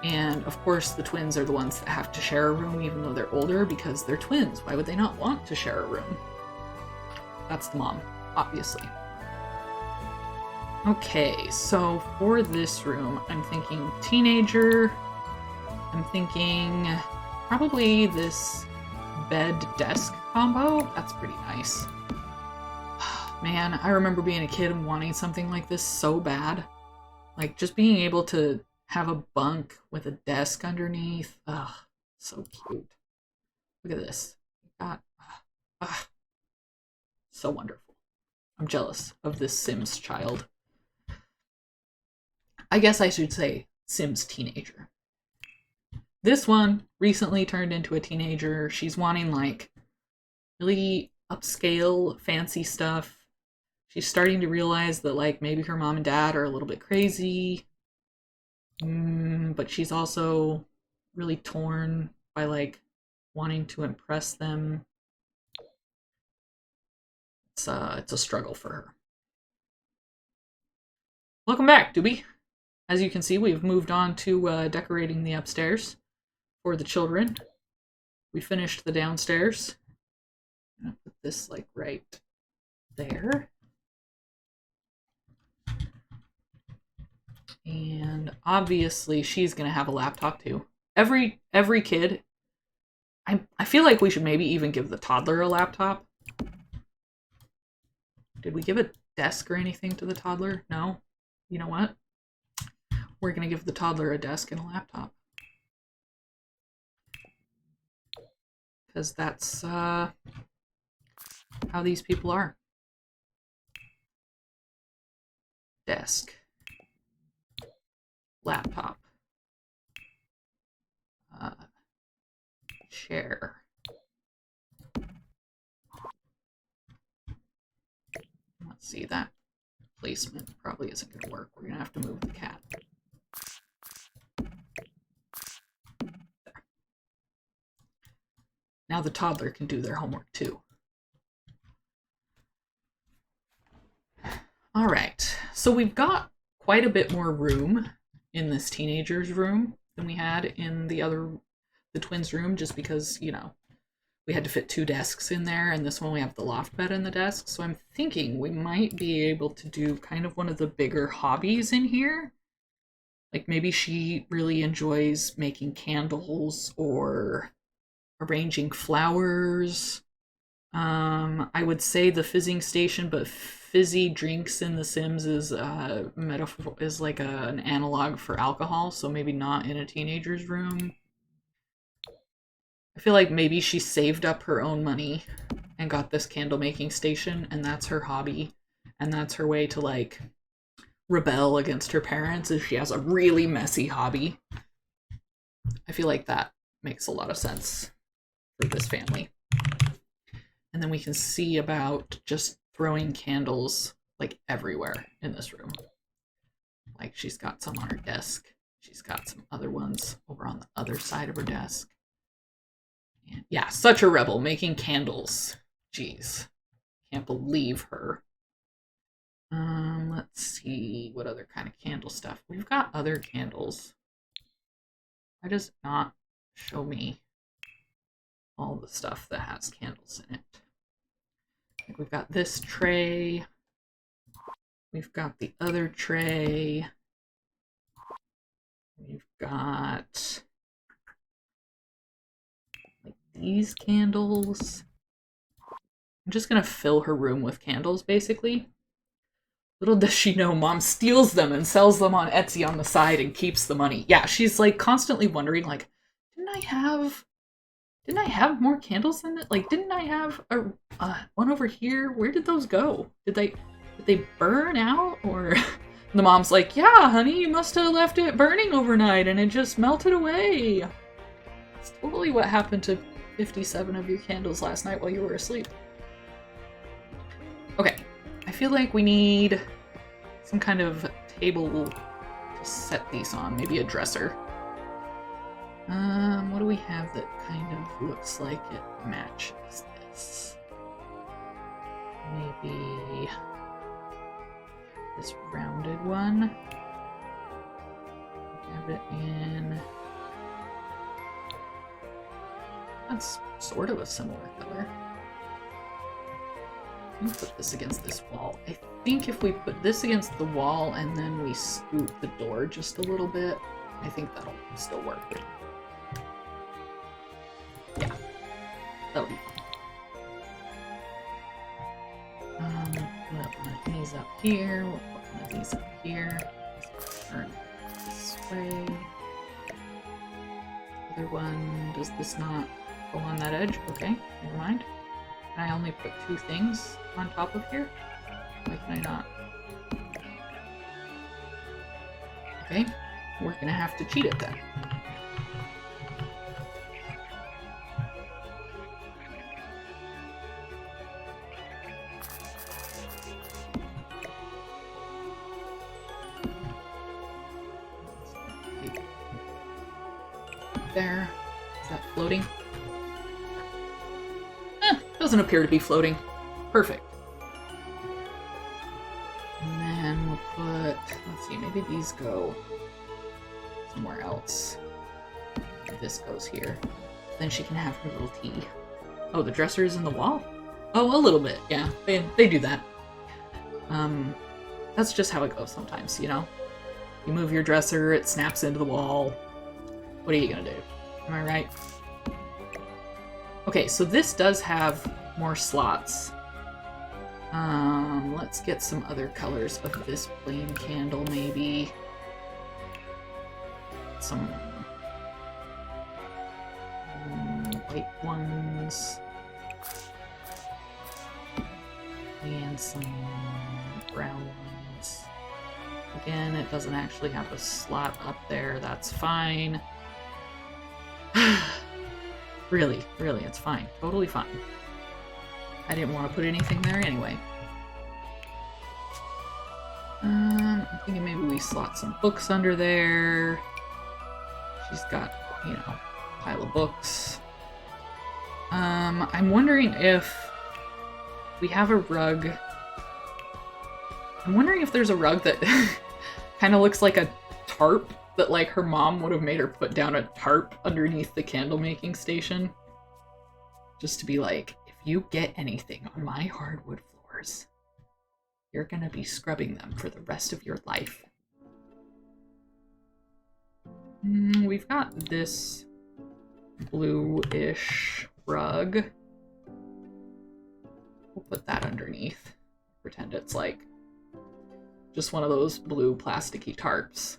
And of course, the twins are the ones that have to share a room even though they're older, because they're twins. Why would they not want to share a room? That's the mom, obviously. Okay, so for this room, I'm thinking teenager. I'm thinking probably this bed-desk combo. That's pretty nice. Man, I remember being a kid and wanting something like this so bad. Like, just being able to have a bunk with a desk underneath. Ugh, so cute. Look at this. So wonderful. I'm jealous of this Sims child. I guess I should say Sims teenager. This one recently turned into a teenager. She's wanting like really upscale, fancy stuff. She's starting to realize that like maybe her mom and dad are a little bit crazy. But she's also really torn by like wanting to impress them. It's a struggle for her. Welcome back, Doobie. As you can see, we've moved on to decorating the upstairs for the children. We finished the downstairs. I'm gonna put this like right there. And obviously she's gonna have a laptop too. Every kid, I feel like we should maybe even give the toddler a laptop. Did we give a desk or anything to the toddler? No? You know what? We're gonna give the toddler a desk and a laptop. Because that's how these people are. Desk. Laptop. Chair. Let's see, that placement probably isn't going to work. We're going to have to move the cat. There. Now the toddler can do their homework too. All right, so we've got quite a bit more room in this teenager's room than we had in the twins' room, just because, you know, we had to fit 2 desks in there, and this one we have the loft bed and the desk. So I'm thinking we might be able to do kind of one of the bigger hobbies in here. Like maybe she really enjoys making candles or arranging flowers. I would say the fizzing station, but fizzy drinks in The Sims is metaphor, is like an analog for alcohol, so maybe not in a teenager's room. I feel like maybe she saved up her own money and got this candle making station, and that's her hobby, and that's her way to like rebel against her parents, is she has a really messy hobby. I feel like that makes a lot of sense for this family. And then we can see about just throwing candles like everywhere in this room. Like she's got some on her desk. She's got some other ones over on the other side of her desk. And yeah, such a rebel, making candles. Jeez. Can't believe her. Let's see what other kind of candle stuff. We've got other candles. Why does it not show me all the stuff that has candles in it? I think we've got this tray. We've got the other tray. We've got like these candles. I'm just gonna fill her room with candles, basically. Little does she know, Mom steals them and sells them on Etsy on the side and keeps the money. Yeah, she's like constantly wondering, like, didn't I have more candles than that? Like, didn't I have one over here? Where did those go? Did they burn out? Or the mom's like, yeah, honey, you must have left it burning overnight and it just melted away. That's totally what happened to 57 of your candles last night while you were asleep. Okay, I feel like we need some kind of table to set these on. Maybe a dresser. What do we have that kind of looks like it matches this? Maybe this rounded one. Have it in. That's sort of a similar color. Let me put this against this wall. I think if we put this against the wall and then we scoot the door just a little bit, I think that'll still work. Yeah, that'll be fine. We'll put one of these up here. We'll put one of these up here. Turn this way. Other one, does this not go on that edge? Okay, never mind. Can I only put 2 things on top of here? Why can I not? Okay, we're gonna have to cheat it then. There. Is that floating? Doesn't appear to be floating. Perfect. And then we'll put, let's see, maybe these go somewhere else. This goes here. Then she can have her little tea. Oh, the dresser is in the wall? Oh, a little bit, yeah. They do that. That's just how it goes sometimes, you know? You move your dresser, it snaps into the wall. What are you gonna do? Am I right? Okay, so this does have more slots. Let's get some other colors of this plain candle, maybe. Some white ones. And some brown ones. Again, it doesn't actually have a slot up there. That's fine. Really, it's fine. Totally fine. I didn't want to put anything there anyway. I'm thinking maybe we slot some books under there. She's got, you know, a pile of books. I'm wondering if we have a rug. I'm wondering if there's a rug that kind of looks like a tarp, that like her mom would have made her put down a tarp underneath the candle making station. Just to be like, if you get anything on my hardwood floors, you're gonna be scrubbing them for the rest of your life. We've got this blue-ish rug. We'll put that underneath. Pretend it's like just one of those blue plasticky tarps.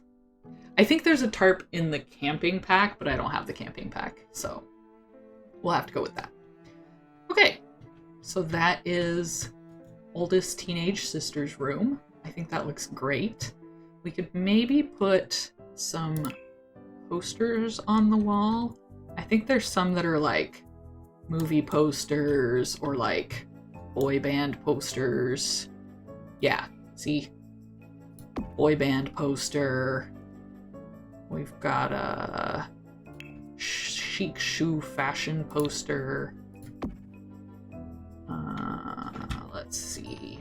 I think there's a tarp in the camping pack, but I don't have the camping pack, so we'll have to go with that. Okay, so that is oldest teenage sister's room. I think that looks great. We could maybe put some posters on the wall. I think there's some that are like movie posters or like boy band posters. Yeah, see? Boy band poster. We've got a chic shoe fashion poster. Let's see.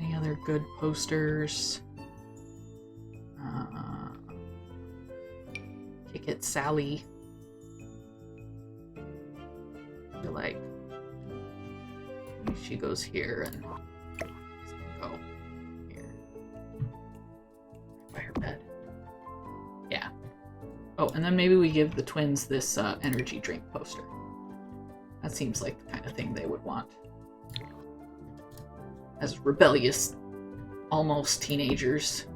Any other good posters? Kick It Sally. I feel like she goes here and go here. Right by her bed. Yeah. Oh, and then maybe we give the twins this energy drink poster. That seems like the kind of thing they would want. As rebellious, almost teenagers.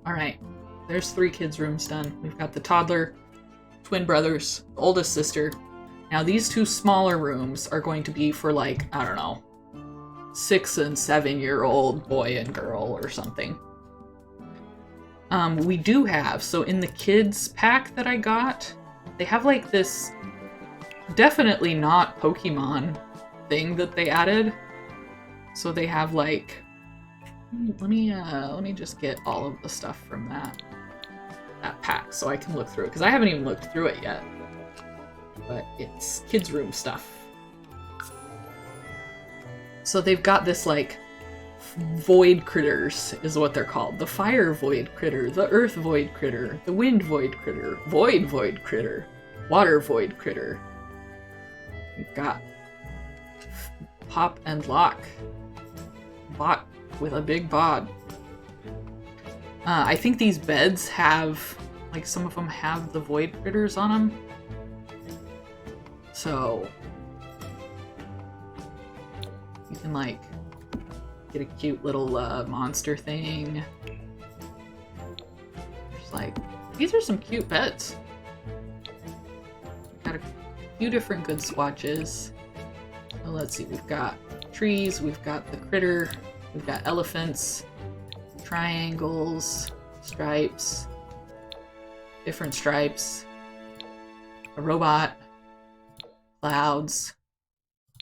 Alright, there's 3 kids' rooms done. We've got the toddler, twin brothers, oldest sister. Now these 2 smaller rooms are going to be for like, I don't know, 6 and 7-year-old boy and girl or something. We do have, so in the kids pack that I got, they have like this definitely not Pokemon thing that they added. So they have like, let me just get all of the stuff from that pack so I can look through it, because I haven't even looked through it yet. But it's kids' room stuff. So they've got this like void critters is what they're called. The fire void critter, the earth void critter, the wind void critter, void critter, water void critter. We've got Pop and Lock. Bot with a big bod. I think these beds have, like, some of them have the void critters on them. So you can, like, get a cute little monster thing. Just like, these are some cute beds. Got a few different good swatches. So let's see, we've got trees, we've got the critter, we've got elephants, triangles, stripes, different stripes, a robot, clouds,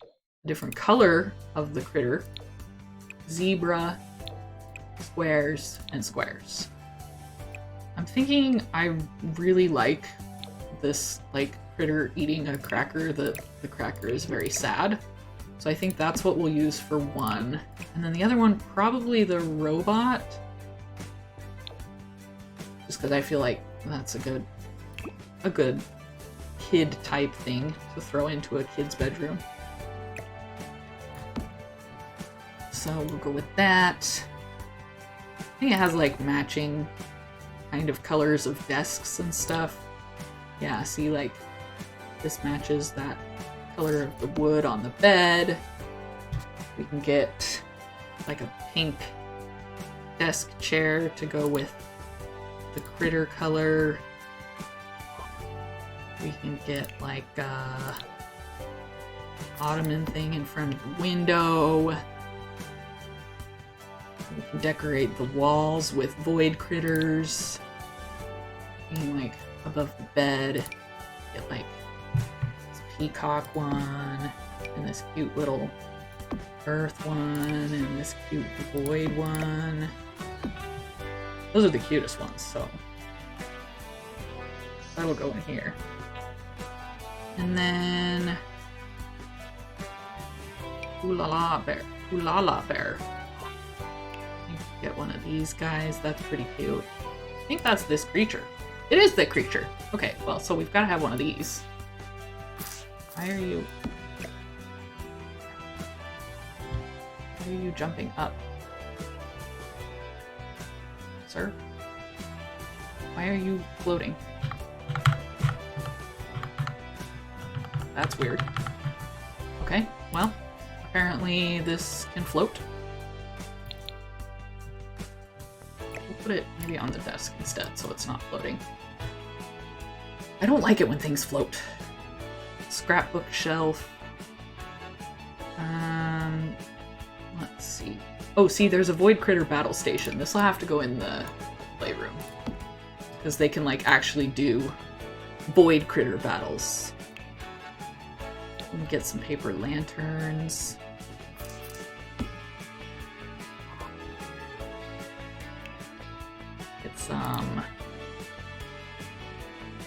a different color of the critter, zebra, squares, and squares. I'm thinking I really like this, like, critter eating a cracker. The cracker is very sad. So I think that's what we'll use for one. And then the other one, probably the robot. Just because I feel like that's a good kid type thing to throw into a kid's bedroom. So we'll go with that. I think it has like matching kind of colors of desks and stuff. Yeah, see, like this matches that color of the wood on the bed. We can get like a pink desk chair to go with the critter color. We can get like a ottoman thing in front of the window. We can decorate the walls with void critters. And like above the bed, get like this peacock one, and this cute little earth one, and this cute void one. Those are the cutest ones, so that'll go in here. And then Ooh La La Bear. Ooh La La Bear. Get one of these guys. That's pretty cute. I think that's this creature. It is the creature. Okay, well, so we've got to have one of these. Why are you jumping up? Sir? Why are you floating? That's weird. Okay, well, apparently this can float. Put it maybe on the desk instead so it's not floating. I don't like it when things float. Scrapbook shelf. Let's see. Oh, see, there's a void critter battle station. This will have to go in the playroom because they can like actually do void critter battles. Let me get some paper lanterns. Get some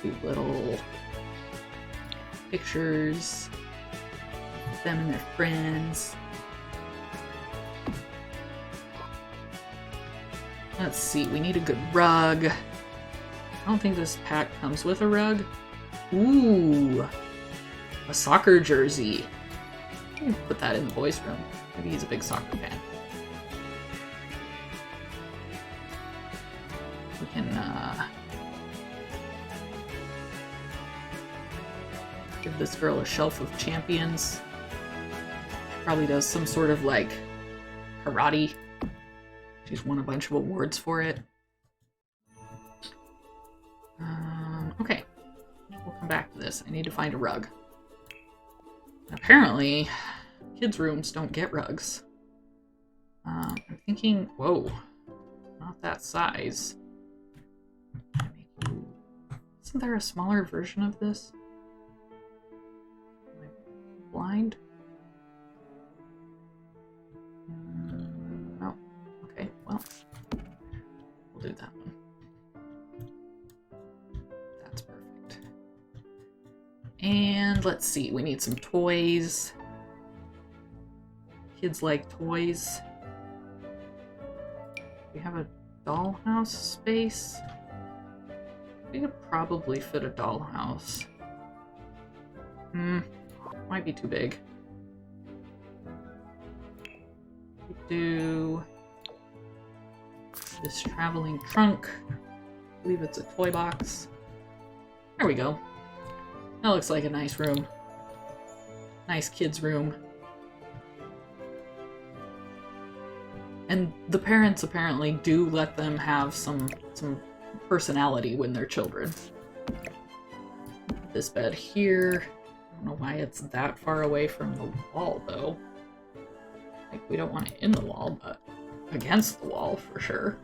cute little pictures of them and their friends. Let's see, we need a good rug. I don't think this pack comes with a rug. Ooh, a soccer jersey. I can put that in the boys' room. Maybe he's a big soccer fan. We can Give this girl a shelf of champions. Probably does some sort of like karate. She's won a bunch of awards for it. Okay. We'll come back to this. I need to find a rug. Apparently, kids' rooms don't get rugs. I'm thinking, whoa, not that size. Isn't there a smaller version of this? Am I blind? No. Okay, well, we'll do that one. That's perfect. And let's see, we need some toys. Kids like toys. We have a dollhouse space. We could probably fit a dollhouse. Might be too big. We do this traveling trunk. I believe it's a toy box. There we go. That looks like a nice room. Nice kids' room. And the parents apparently do let them have some personality when they're children. This bed here. I don't know why it's that far away from the wall, though. Like, we don't want it in the wall, but against the wall for sure.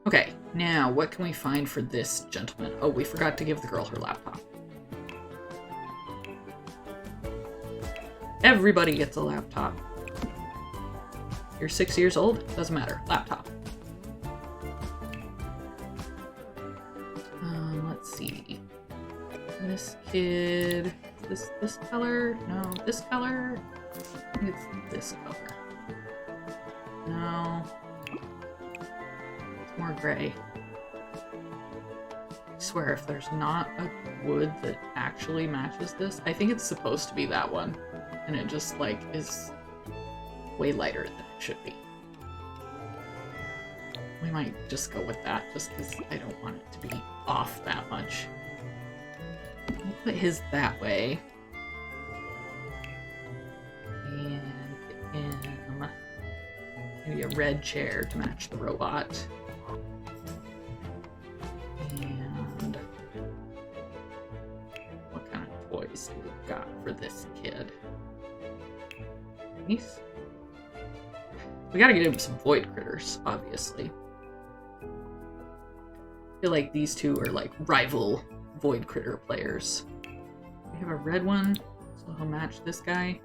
Okay, now what can we find for this gentleman? Oh, we forgot to give the girl her laptop. Everybody gets a laptop. You're 6 years old? Doesn't matter. Laptop. Let's see. This kid... This color? No, this color? I think it's this color. No. It's more gray. I swear, if there's not a wood that actually matches this, I think it's supposed to be that one. And it just, like, is way lighter than it should be. We might just go with that, just because I don't want it to be off that much. We'll put his that way. And get him maybe a red chair to match the robot. And what kind of toys do we got for this kid? Nice. We gotta get him some void critters, obviously. I feel like these two are like rival void critter players. We have a red one, so he'll match this guy.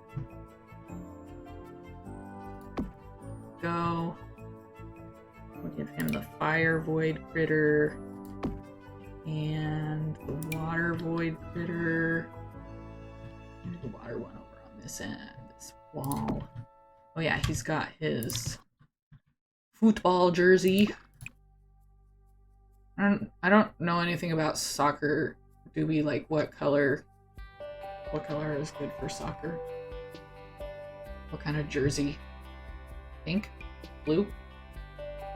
Go. We'll give him the fire void critter and the water void critter. Maybe the water one over on this end, this wall. Oh yeah, he's got his football jersey. I don't know anything about soccer. Do we like what color is good for soccer? What kind of jersey? Pink? Blue?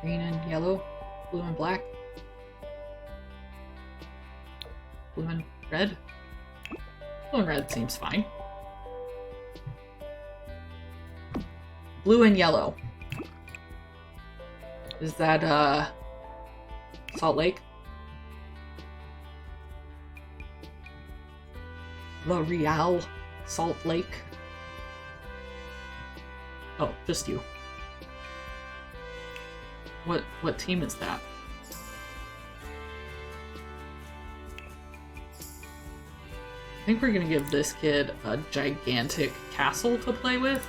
Green and yellow? Blue and black? Blue and red? Blue and red seems fine. Blue and yellow. Is that, Salt Lake? L'Oreal Salt Lake? Oh, just you. What team is that? I think we're gonna give this kid a gigantic castle to play with.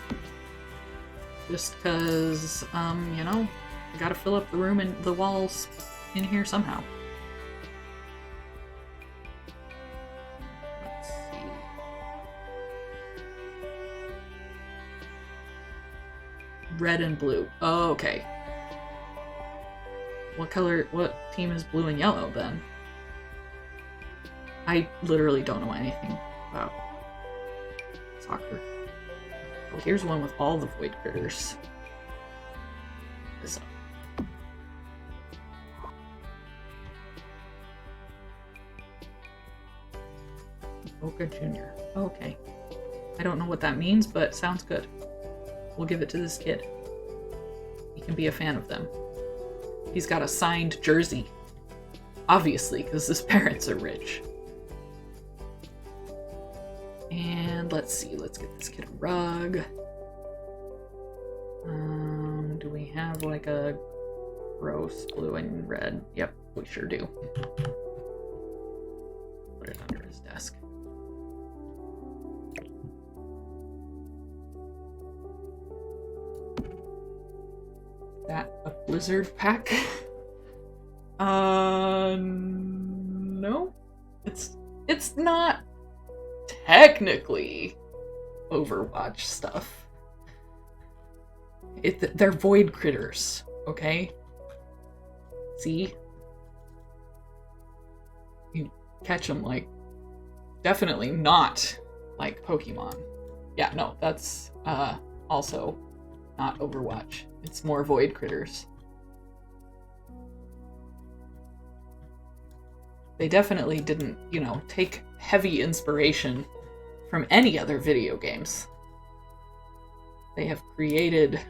Just because, you know, I gotta fill up the room and the walls in here somehow. Let's see. Red and blue. Oh, okay. What team is blue and yellow then? I literally don't know anything about soccer. Oh, here's one with all the void critters. This up. Boca Jr. Okay. I don't know what that means, but sounds good. We'll give it to this kid. He can be a fan of them. He's got a signed jersey. Obviously, because his parents are rich. And let's see, let's get this kid a rug. Do we have like a gross blue and red? Yep, we sure do. Put it under his desk. That a blizzard pack? No. It's not technically Overwatch stuff. They're void critters, okay? See? You catch them like definitely not like Pokemon. Yeah, no, that's also not Overwatch. It's more void critters. They definitely didn't, you know, take heavy inspiration from any other video games. They have created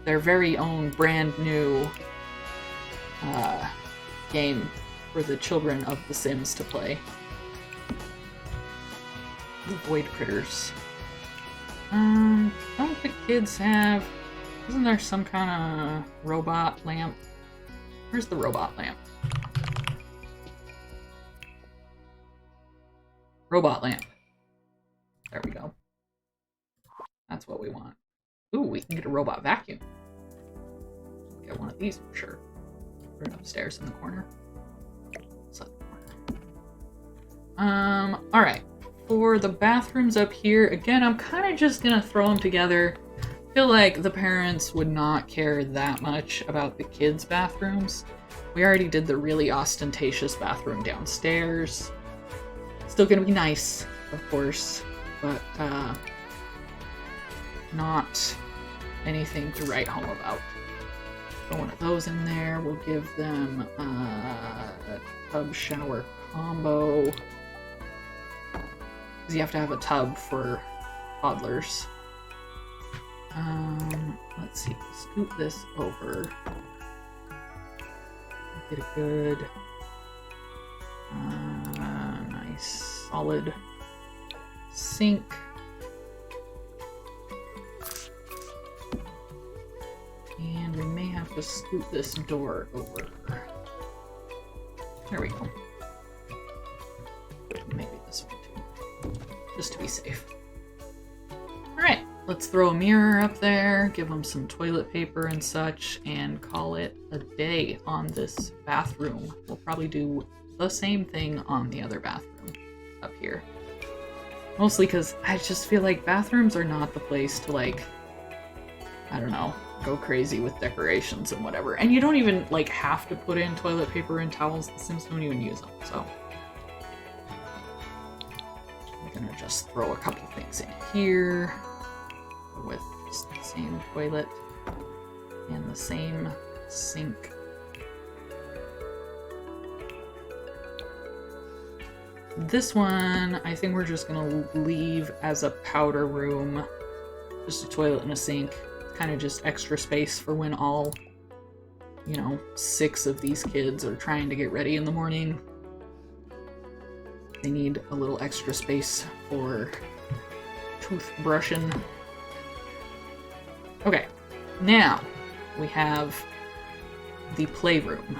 their very own brand new game for the children of The Sims to play. The Void Critters. Don't the kids have... Isn't there some kind of robot lamp? Where's the robot lamp? Robot lamp. There we go. That's what we want. Ooh, we can get a robot vacuum. Get one of these for sure. Put it upstairs in the corner. Alright. For the bathrooms up here, again, I'm kind of just gonna throw them together. I feel like the parents would not care that much about the kids' bathrooms. We already did the really ostentatious bathroom downstairs. Still gonna be nice, of course, but not anything to write home about. Throw one of those in there. We'll give them a tub shower combo. Because you have to have a tub for toddlers. Let's see. Scoot this over. Get a good, nice, solid sink. And we may have to scoot this door over. There we go. Maybe this one too. Just to be safe. Alright, let's throw a mirror up there, give them some toilet paper and such, and call it a day on this bathroom. We'll probably do the same thing on the other bathroom up here. Mostly because I just feel like bathrooms are not the place to, like, I don't know, go crazy with decorations and whatever. And you don't even, like, have to put in toilet paper and towels. The Sims don't even use them, so. I'm gonna just throw a couple things in here with just the same toilet and the same sink. This one, I think we're just gonna leave as a powder room. Just a toilet and a sink. Kind of just extra space for when all, you know, 6 of these kids are trying to get ready in the morning. They need a little extra space for toothbrushing. Okay, now we have the playroom.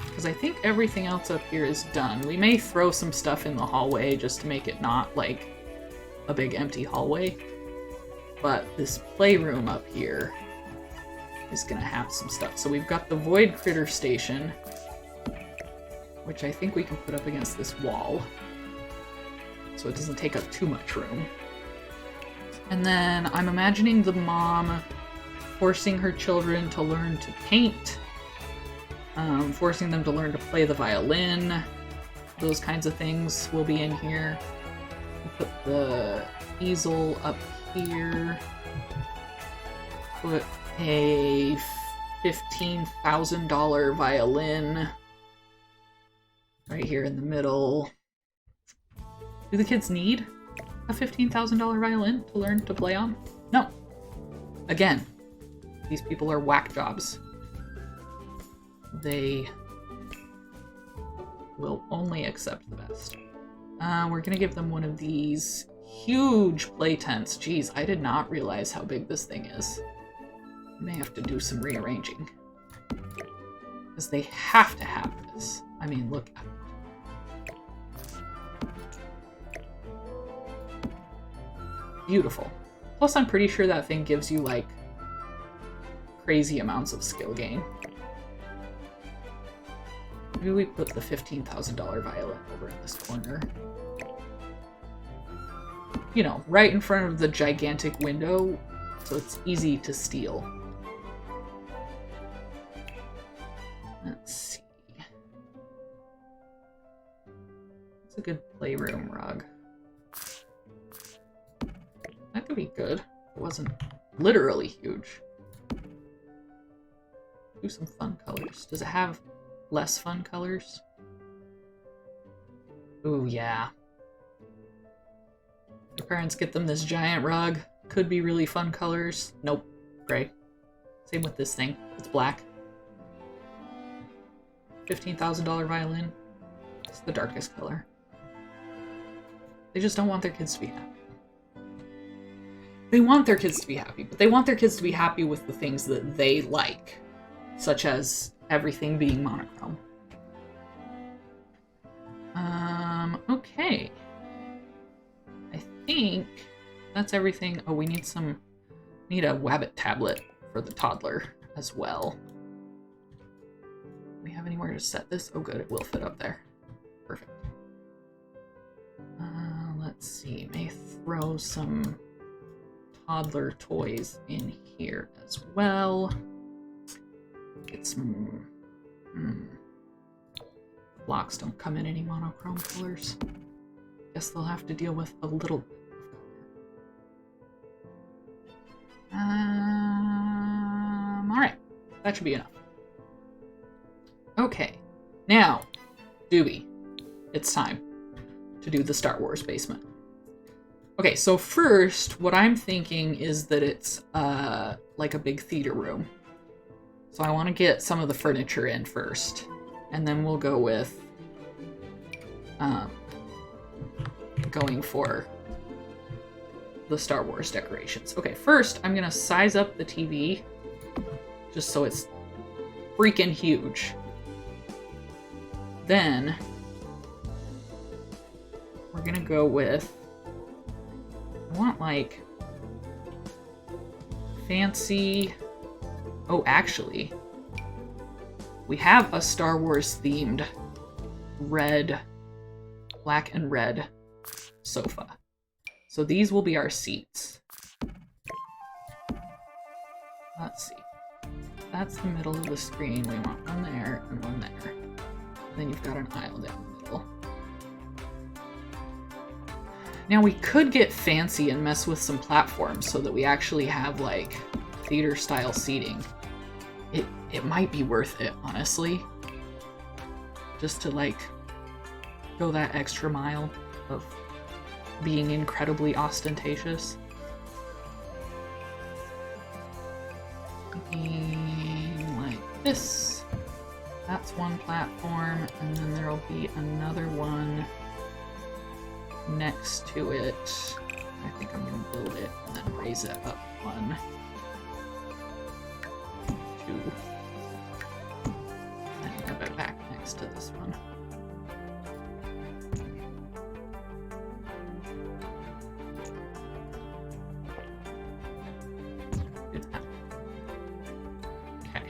Because I think everything else up here is done. We may throw some stuff in the hallway just to make it not like a big empty hallway. But this playroom up here is gonna have some stuff. So we've got the Void Critter Station, which I think we can put up against this wall, so it doesn't take up too much room. And then I'm imagining the mom forcing her children to learn to paint, forcing them to learn to play the violin. Those kinds of things will be in here. We'll put the easel up here. Put a $15,000 violin right here in the middle. Do the kids need a $15,000 violin to learn to play on? No. Again, these people are whack jobs. They will only accept the best. We're gonna give them one of these huge play tents. Jeez, I did not realize how big this thing is. May have to do some rearranging. Because they have to have this. I mean, look at it. Beautiful. Plus, I'm pretty sure that thing gives you, like, crazy amounts of skill gain. Maybe we put the $15,000 violin over in this corner. You know, right in front of the gigantic window, so it's easy to steal. Let's see. It's a good playroom rug. That could be good. It wasn't literally huge. Do some fun colors. Does it have less fun colors? Ooh, yeah. Their parents get them this giant rug. Could be really fun colors. Nope. Gray. Same with this thing. It's black. $15,000 violin. It's the darkest color. They just don't want their kids to be happy. They want their kids to be happy, but they want their kids to be happy with the things that they like, such as everything being monochrome. Okay. I think that's everything. Oh, we need a Wabbit tablet for the toddler as well. Do we have anywhere to set this? Oh, good, it will fit up there. Perfect. Let's see, may throw some toddler toys in here as well. Get some... Blocks don't come in any monochrome colors. Guess they'll have to deal with a little bit of color. Alright. That should be enough. Okay. Now, Doobie. It's time to do the Star Wars basement. Okay, so first, what I'm thinking is that it's like a big theater room. So I want to get some of the furniture in first, and then we'll go with going for the Star Wars decorations. Okay, first I'm gonna size up the TV just so it's freaking huge. Then we're gonna go with, I want like fancy, oh actually, we have a Star Wars themed red, black and red sofa. So these will be our seats. Let's see. That's the middle of the screen. We want one there and one there. Then you've got an aisle down the middle. Now we could get fancy and mess with some platforms so that we actually have like theater style seating. It might be worth it, honestly. Just to like go that extra mile of being incredibly ostentatious. Like this. That's one platform, and then there'll be another one next to it. I think I'm gonna build it and then raise it up 1, 2, and move it back next to this one. Do that. Okay.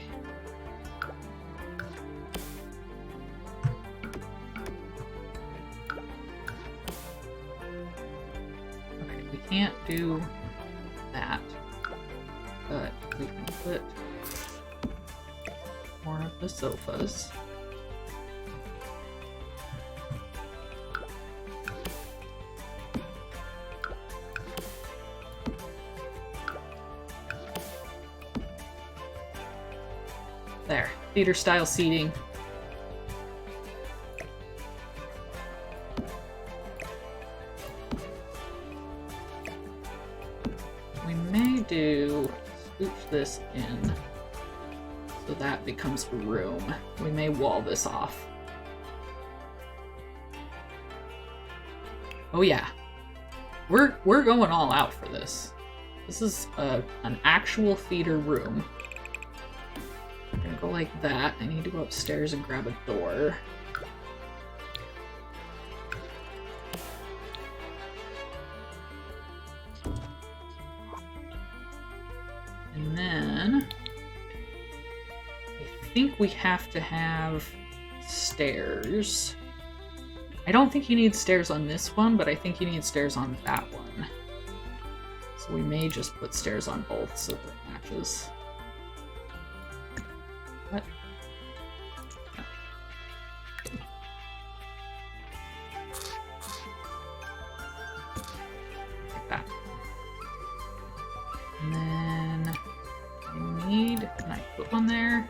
Okay, we can't do that, but we can put more of the sofas. There, theater style seating. may do, scooch this in so that becomes a room. We may wall this off. Oh yeah, we're going all out for this. This is an actual theater room. I'm gonna go like that. I need to go upstairs and grab a door. And then I think we have to have stairs. I don't think you need stairs on this one, but I think you need stairs on that one. So we may just put stairs on both so that it matches. What? Like that. And then I need, can I put one there?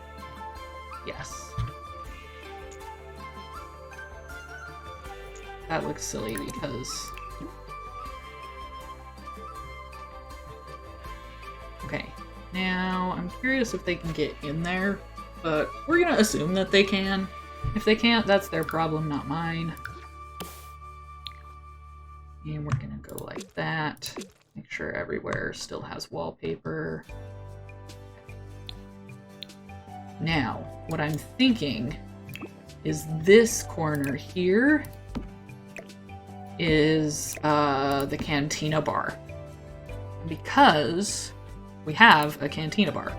Yes. That looks silly because... Okay, now I'm curious if they can get in there, but we're gonna assume that they can. If they can't, that's their problem, not mine. And we're gonna go like that. Make sure everywhere still has wallpaper. Now, what I'm thinking is this corner here is the cantina bar. Because we have a cantina bar.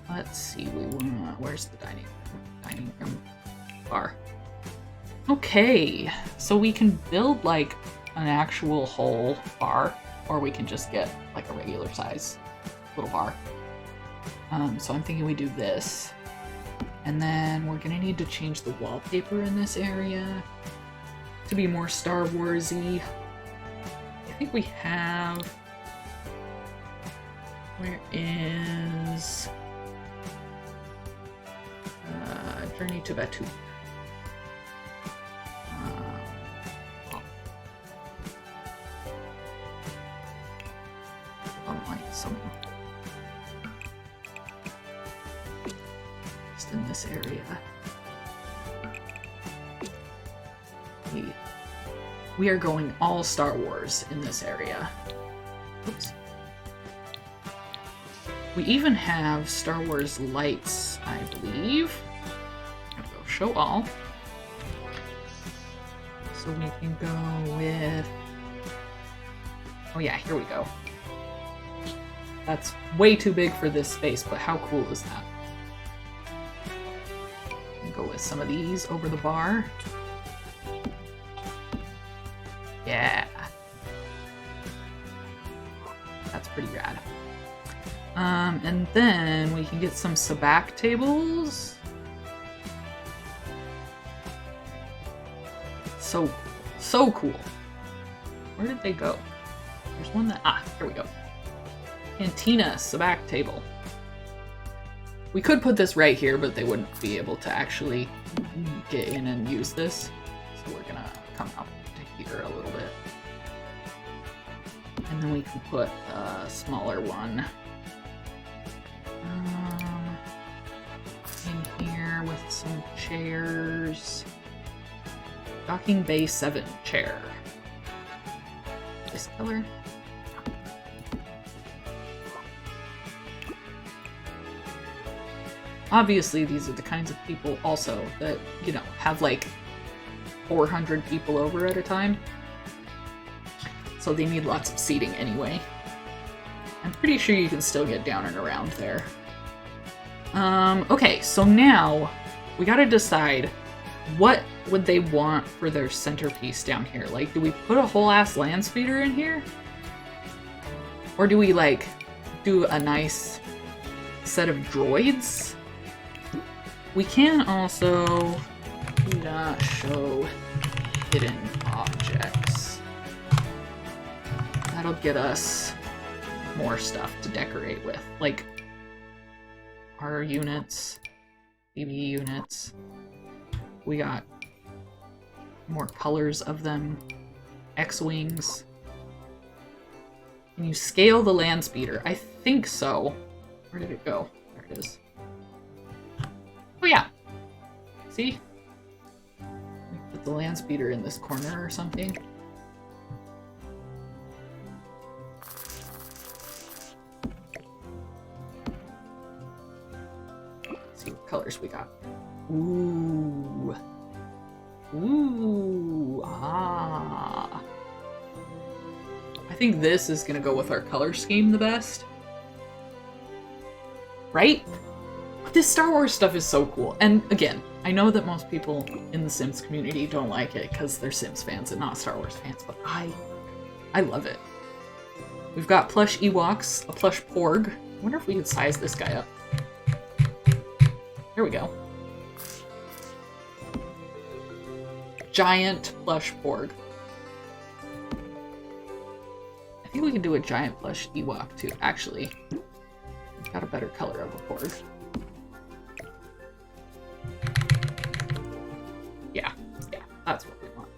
Let's see, where's the dining room bar? Okay, so we can build like an actual whole bar, or we can just get like a regular size little bar. So I'm thinking we do this. And then we're gonna need to change the wallpaper in this area to be more Star Wars-y. I think we have... Where is... Journey to Batuu. Just in this area. We are going all Star Wars in this area. Oops. We even have Star Wars lights, I believe. There we go, show all. So we can go with... Oh yeah, here we go. That's way too big for this space, but how cool is that? Go with some of these over the bar. Yeah. That's pretty rad. And then we can get some sabacc tables. So cool. Where did they go? There's one that, here we go. Cantina sabacc table. We could put this right here, but they wouldn't be able to actually get in and use this. So we're gonna come up to here a little bit. And then we can put a smaller one in here with some chairs. Docking Bay 7 chair. This color. Obviously, these are the kinds of people also that, you know, have like 400 people over at a time. So they need lots of seating anyway. I'm pretty sure you can still get down and around there. Okay, so now we gotta decide what would they want for their centerpiece down here. Like, do we put a whole ass land speeder in here? Or do we like do a nice set of droids? We can also do not show hidden objects. That'll get us more stuff to decorate with, like our units, BB units. We got more colors of them, X-Wings. Can you scale the land speeder? I think so. Where did it go? There it is. Oh yeah. See? Put the land speeder in this corner or something. Let's see what colors we got. Ooh. Ooh. Ah. I think this is gonna go with our color scheme the best. Right? This Star Wars stuff is so cool. And again, I know that most people in the Sims community don't like it because they're Sims fans and not Star Wars fans, but I love it. We've got plush Ewoks, a plush Porg. I wonder if we could size this guy up. Here we go. Giant plush Porg. I think we can do a giant plush Ewok too. Actually, got a better color of a Porg. Yeah, that's what we want.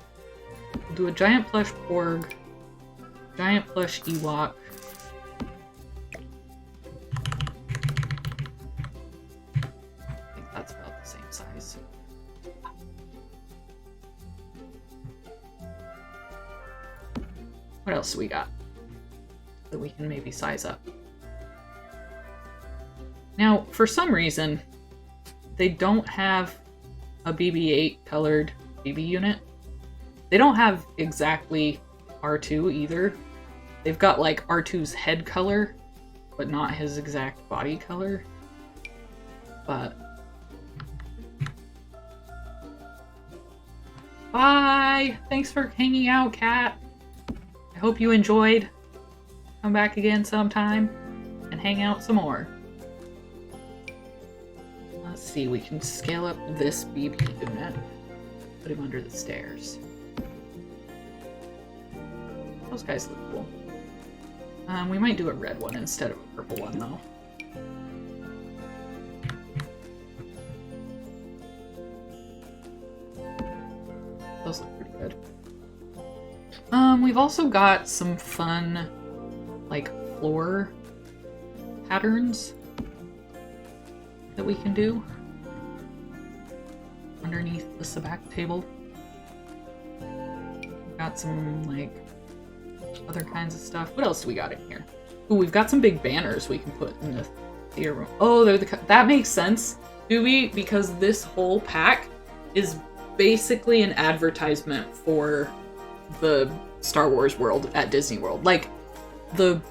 We'll do a giant plush Porg, giant plush Ewok. I think that's about the same size. What else do we got that we can maybe size up? Now, for some reason, they don't have a BB-8 colored BB unit. They don't have exactly R2 either. They've got like R2's head color, but not his exact body color. But bye! Thanks for hanging out, Cat. I hope you enjoyed. Come back again sometime and hang out some more. Let's see, we can scale up this BB unit. Put him under the stairs. Those guys look cool. We might do a red one instead of a purple one, though. Those look pretty good. We've also got some fun, like, floor patterns that we can do underneath the sabacc table. We've got some, like, other kinds of stuff. What else do we got in here? Ooh, we've got some big banners we can put in the theater room. Oh, that makes sense, Doobie, because this whole pack is basically an advertisement for the Star Wars world at Disney World. Like, the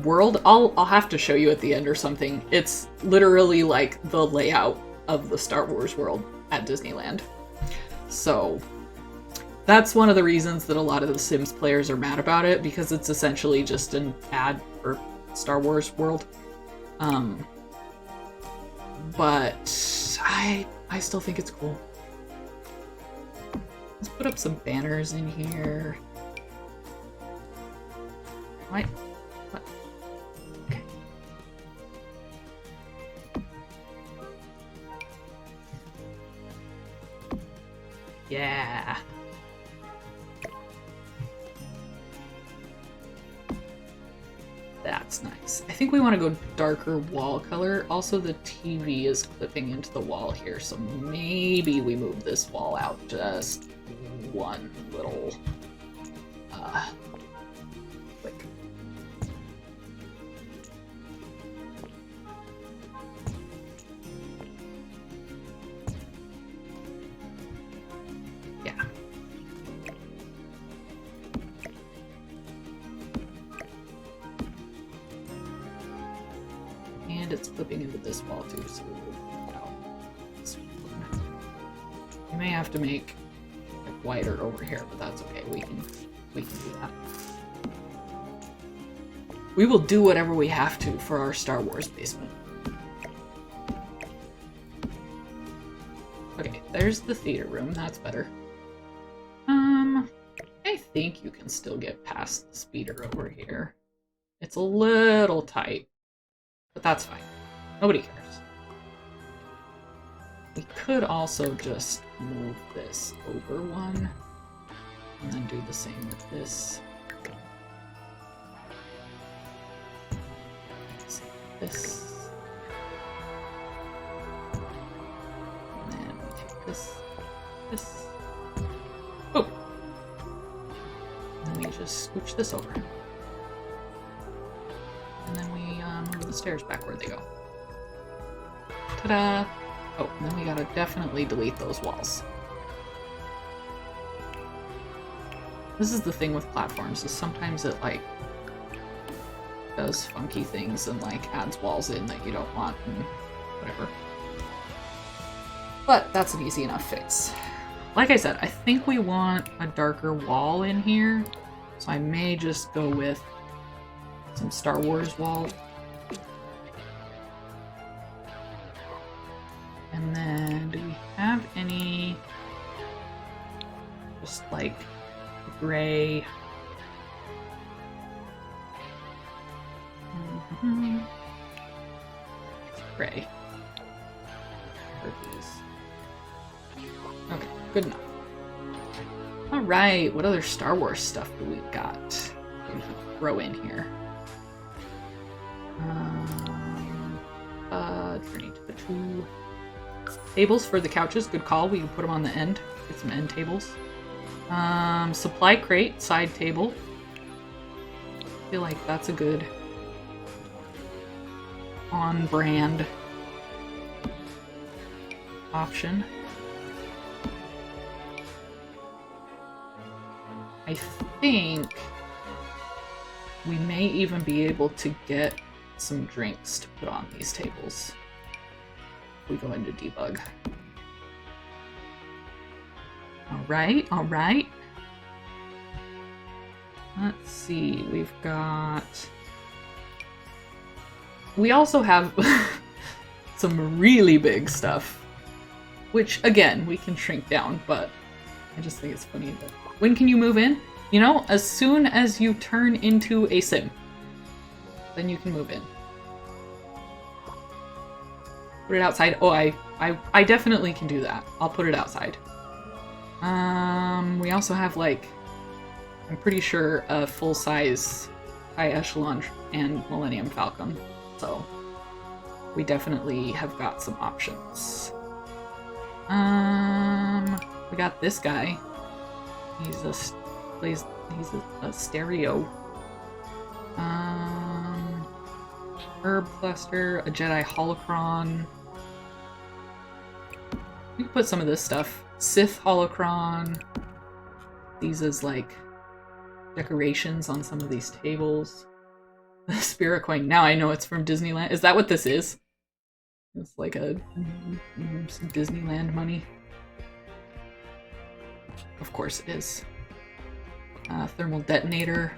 world, I'll have to show you at the end or something. It's literally like the layout of the Star Wars world at Disneyland. So that's one of the reasons that a lot of the Sims players are mad about it, because it's essentially just an ad for Star Wars world. But I still think it's cool. Let's put up some banners in here. What? Okay. Yeah. That's nice. I think we want to go darker wall color. Also, the TV is clipping into the wall here, so maybe we move this wall out just one little click. Yeah. And it's clipping into this wall too, so we'll move it out. This one. We may have to make it wider over here, but that's okay. We can do that. We will do whatever we have to for our Star Wars basement. Okay, there's the theater room. That's better. I think you can still get past the speeder over here. It's a little tight, but that's fine. Nobody cares. We could also just move this over one, and then do the same with this. This. And then we take this. This. Oh! And then we just scooch this over. And then we move the stairs back where they go. Ta-da! Oh, and then we gotta definitely delete those walls. This is the thing with platforms, is sometimes it, like, does funky things and, like, adds walls in that you don't want and whatever. But that's an easy enough fix. Like I said, I think we want a darker wall in here, so I may just go with some Star Wars wall. And then, do we have any just, like, gray? Gray. Where are these? Okay, good enough. Alright, what other Star Wars stuff do we got that we can throw in here? Journey to the two tables for the couches, good call. We can put them on the end. Get some end tables. Supply crate, side table. I feel like that's a good on-brand option. I think we may even be able to get some drinks to put on these tables if we go into debug. Alright, alright. Let's see, we've got... We also have some really big stuff, which, again, we can shrink down, but I just think it's funny that... When can you move in? You know, as soon as you turn into a sim, then you can move in. Put it outside. Oh, I definitely can do that. I'll put it outside. We also have, like, I'm pretty sure a full-size High Echelon and Millennium Falcon. So we definitely have got some options. We got this guy. He's a stereo. Herb cluster, a Jedi holocron. We can put some of this stuff. Sith holocron. These as like decorations on some of these tables. The Spirit coin. Now I know it's from Disneyland. Is that what this is? It's like a some Disneyland money. Of course it is. Thermal detonator.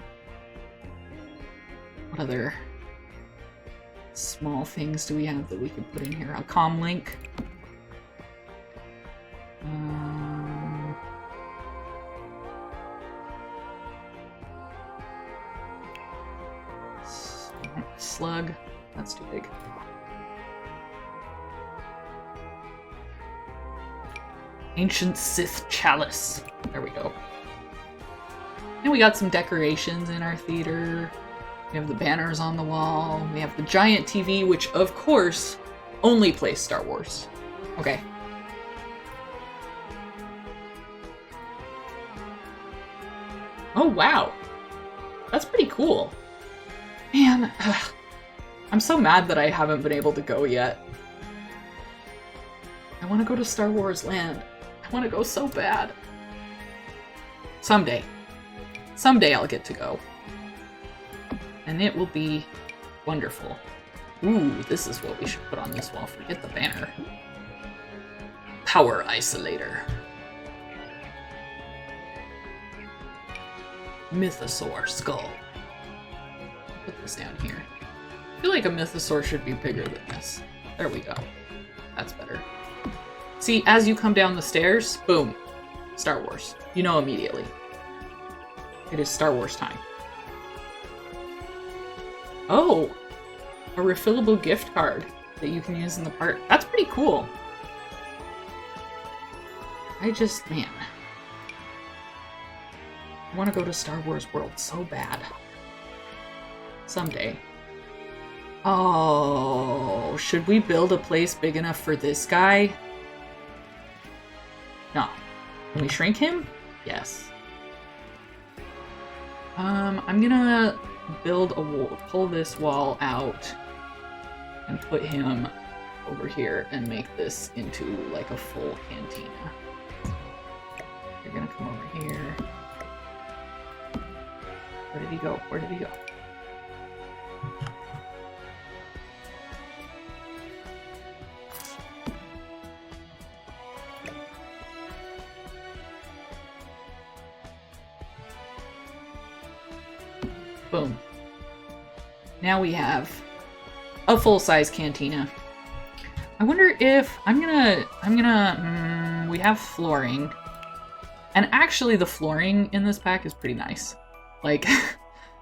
What other small things do we have that we could put in here? A comm link. Slug. That's too big. Ancient Sith Chalice. There we go. And we got some decorations in our theater. We have the banners on the wall. We have the giant TV, which, of course, only plays Star Wars. Okay. Oh, wow. That's pretty cool. Man, I'm so mad that I haven't been able to go yet. I want to go to Star Wars Land. I want to go so bad. Someday. Someday I'll get to go. And it will be wonderful. Ooh, this is what we should put on this wall. Forget the banner. Power isolator. Mythosaur skull. Put this down here. I feel like a mythosaur should be bigger than this. There we go. That's better. See, as you come down the stairs, boom, Star Wars. You know immediately. It is Star Wars time. Oh, a refillable gift card that you can use in the park. That's pretty cool. Man. I want to go to Star Wars World so bad. Someday. Oh, should we build a place big enough for this guy? No. Can we shrink him? Yes. I'm gonna build a wall, pull this wall out, and put him over here and make this into like a full cantina. You're gonna come over here. Where did he go? Where did he go? Boom. Now we have a full-size cantina. I wonder if we have flooring. And actually the flooring in this pack is pretty nice. Like,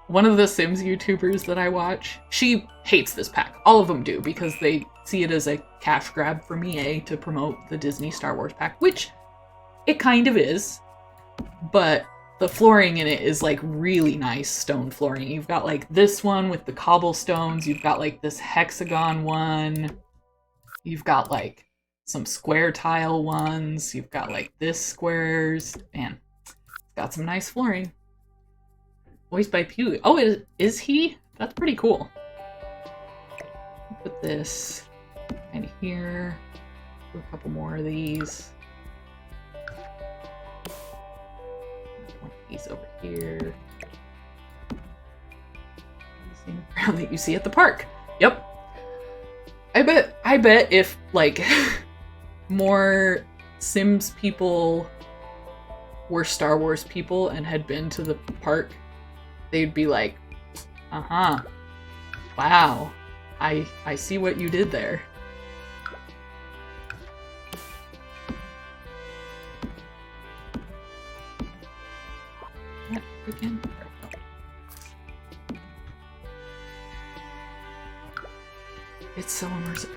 one of the Sims YouTubers that I watch, she hates this pack. All of them do, because they see it as a cash grab from EA to promote the Disney Star Wars pack, which it kind of is. But the flooring in it is like really nice stone flooring. You've got like this one with the cobblestones. You've got like this hexagon one. You've got like some square tile ones. You've got like this squares. Man, it's got some nice flooring. Voiced by Pew. Oh, is he? That's pretty cool. Put this kind of here. Do a couple more of these. One of these over here. Same ground that you see at the park. Yep. I bet if like more Sims people were Star Wars people and had been to the park, they'd be like, uh-huh. Wow. I see what you did there. What freaking? It's so immersive.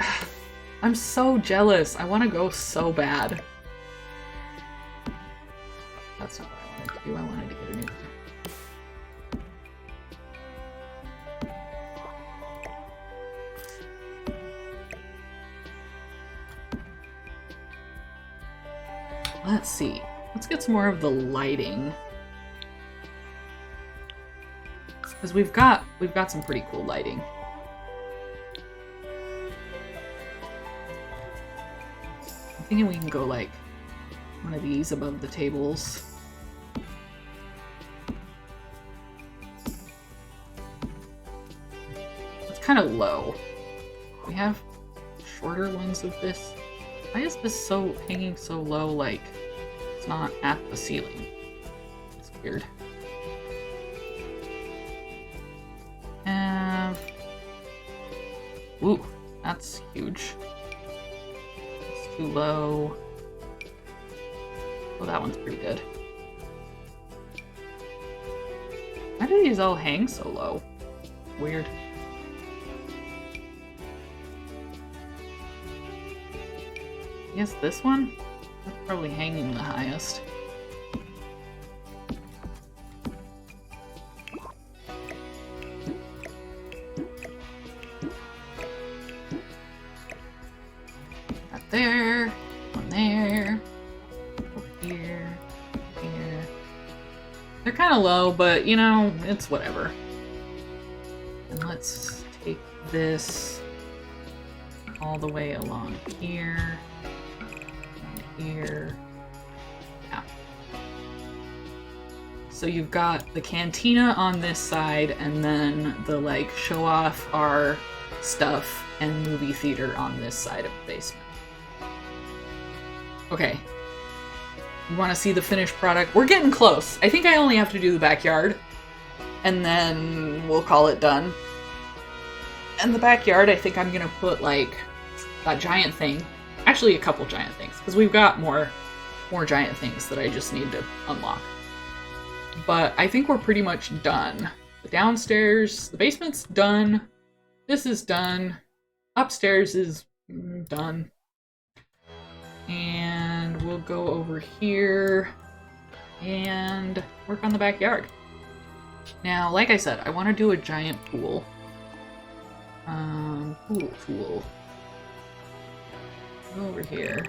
I'm so jealous. I want to go so bad. That's not what I wanted to do. I wanted to get a new... Let's see. Let's get some more of the lighting. Because we've got some pretty cool lighting. I'm thinking we can go like one of these above the tables. It's kind of low. We have shorter ones of this. Why is this so hanging so low, like it's not at the ceiling? It's weird. Ooh, that's huge. It's too low. Well, that one's pretty good. Why do these all hang so low? Weird. I guess this one? That's probably hanging the highest. Not there. One there. Over here. Here. They're kind of low, but you know, it's whatever. And let's take this all the way along here. Here. Yeah. So you've got the cantina on this side and then the like show off our stuff and movie theater on this side of the basement. Okay. You want to see the finished product? We're getting close. I think I only have to do the backyard and then we'll call it done. And the backyard, I think I'm gonna put like that giant thing. Actually, a couple giant things, because we've got more giant things that I just need to unlock. But I think we're pretty much done. The downstairs, the basement's done. This is done. Upstairs is done. And we'll go over here and work on the backyard. Now, like I said, I want to do a giant pool. Pool tool. Go over here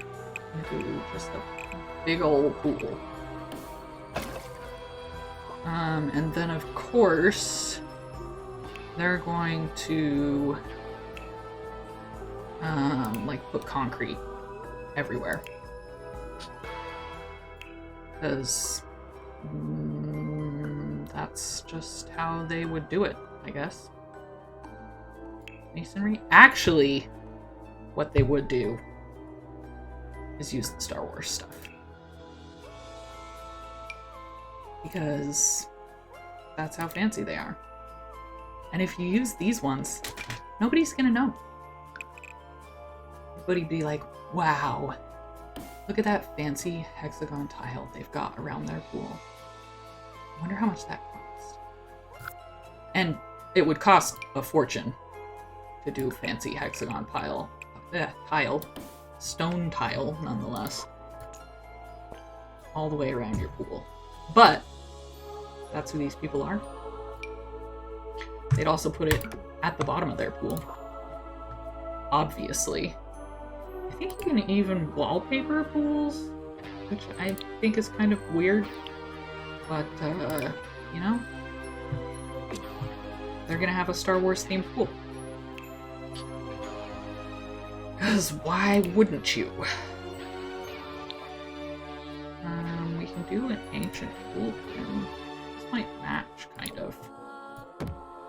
and do just a big old pool. And then of course, they're going to, like put concrete everywhere. Because that's just how they would do it, I guess. Masonry? Actually, what they would do is use the Star Wars stuff. Because that's how fancy they are. And if you use these ones, nobody's gonna know. Everybody'd be like, wow, look at that fancy hexagon tile they've got around their pool. I wonder how much that cost. And it would cost a fortune to do fancy hexagon tile, stone tile nonetheless, all the way around your pool. But that's who these people are. They'd also put it at the bottom of their pool. Obviously. I think you can even wallpaper pools, which I think is kind of weird. But, you know, they're gonna have a Star Wars themed pool. Because why wouldn't you? We can do an ancient pool trim. This might match, kind of.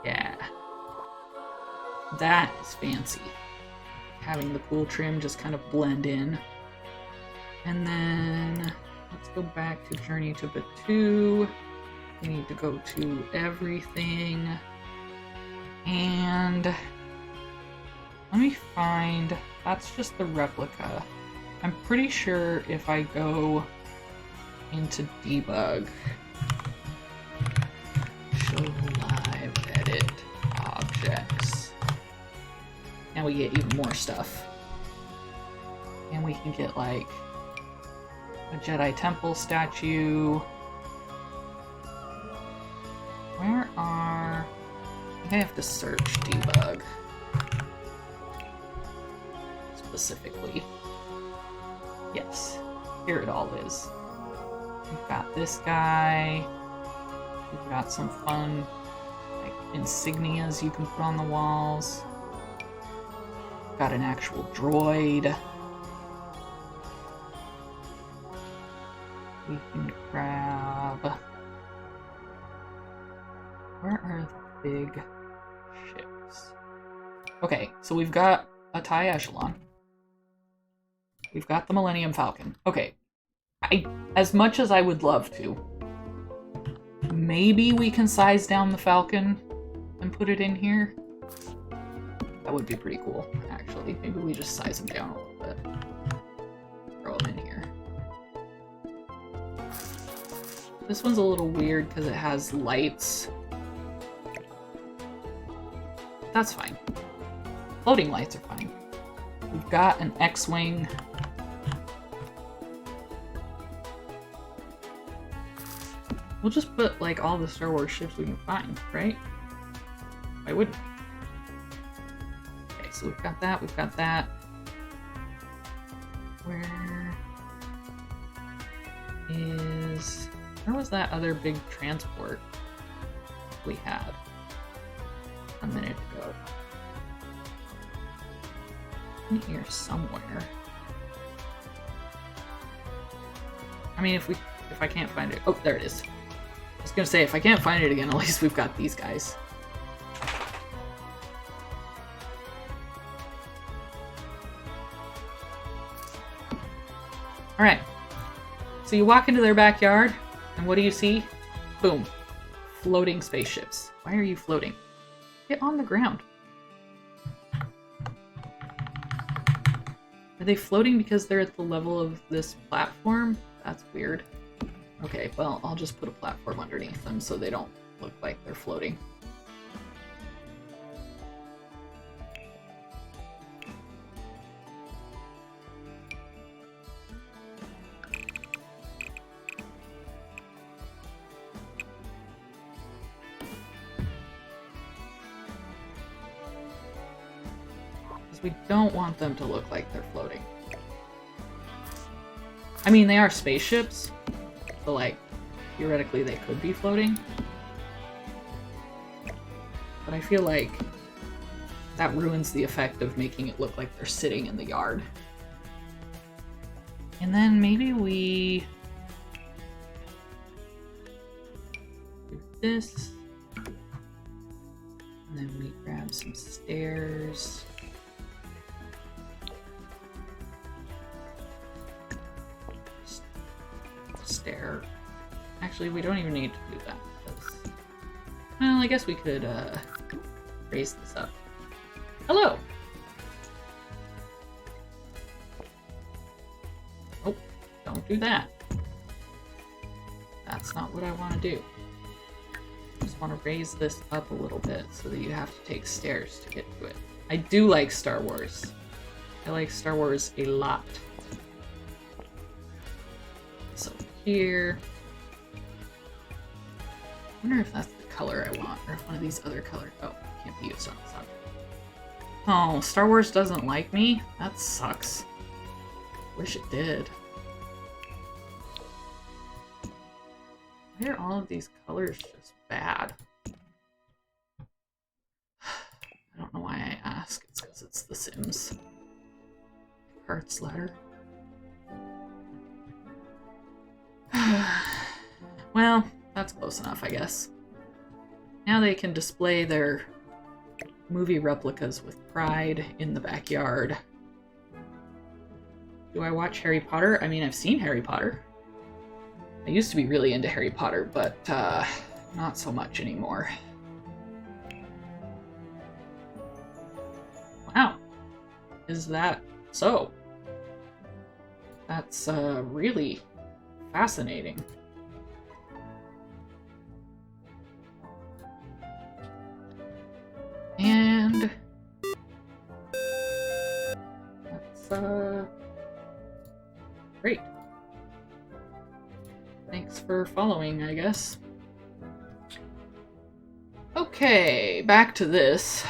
Yeah. That is fancy. Having the pool trim just kind of blend in. And then let's go back to Journey to Batuu. We need to go to everything. And let me find, that's just the replica. I'm pretty sure if I go into debug, show live edit objects, and we get even more stuff. And we can get like a Jedi Temple statue. Where are, I think I have to search debug specifically. Yes, here it all is. We've got this guy. We've got some fun like insignias you can put on the walls. Got an actual droid. We can grab... Where are the big ships? Okay, so we've got a TIE Echelon. We've got the Millennium Falcon. Okay, as much as I would love to, maybe we can size down the Falcon and put it in here. That would be pretty cool, actually. Maybe we just size him down a little bit. Throw him in here. This one's a little weird because it has lights. That's fine. Floating lights are fine. We've got an X-Wing. We'll just put, like, all the Star Wars ships we can find, right? Why wouldn't we? Okay, so we've got that, we've got that. Where was that other big transport we had a minute ago? In here somewhere. I mean, if I can't find it. Oh, there it is. I was gonna say, if I can't find it again, at least we've got these guys. Alright. So you walk into their backyard, and what do you see? Boom. Floating spaceships. Why are you floating? Get on the ground. Are they floating because they're at the level of this platform? That's weird. Okay, well, I'll just put a platform underneath them so they don't look like they're floating. So we don't want them to look like they're floating. I mean, they are spaceships, so like, theoretically they could be floating. But I feel like that ruins the effect of making it look like they're sitting in the yard. And then maybe we do this. And then we grab some stairs. Stair. Actually, we don't even need to do that. Because, well, I guess we could raise this up. Hello! Oh, don't do that. That's not what I want to do. I just want to raise this up a little bit so that you have to take stairs to get to it. I do like Star Wars. I like Star Wars a lot. So here... I wonder if that's the color I want, or if one of these other colors... Oh, can't be used on the side. Oh, Star Wars doesn't like me? That sucks. Wish it did. Why are all of these colors just bad? I don't know why I ask. It's because it's The Sims. Hearts letter. Well, that's close enough, I guess. Now they can display their movie replicas with pride in the backyard. Do I watch Harry Potter? I mean, I've seen Harry Potter. I used to be really into Harry Potter, but not so much anymore. Wow. Is that so? That's really fascinating. And that's great. Thanks for following, I guess. Okay, back to this.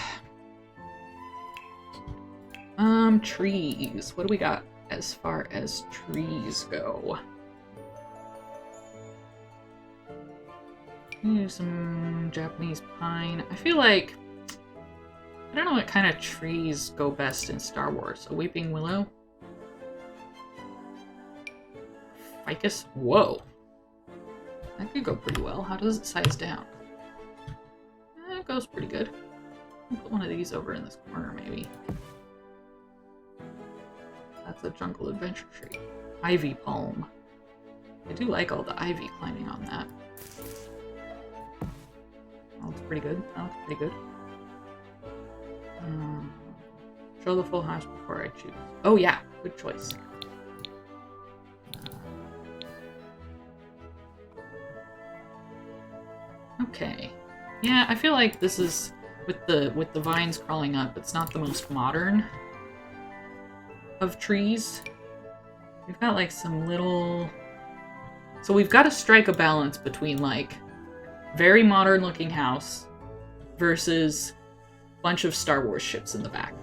Trees. What do we got as far as trees go? Some Japanese pine. I feel like I don't know what kind of trees go best in Star Wars. A weeping willow? Ficus? Whoa. That could go pretty well. How does it size down? It goes pretty good. I'll put one of these over in this corner, maybe. That's a jungle adventure tree. Ivy palm. I do like all the ivy climbing on that. That looks pretty good. That looks pretty good. Show the full house before I choose. Oh yeah, good choice. Okay. Yeah, I feel like this is with the vines crawling up, it's not the most modern of trees. We've got like some little... So we've got to strike a balance between like very modern looking house versus a bunch of Star Wars ships in the back.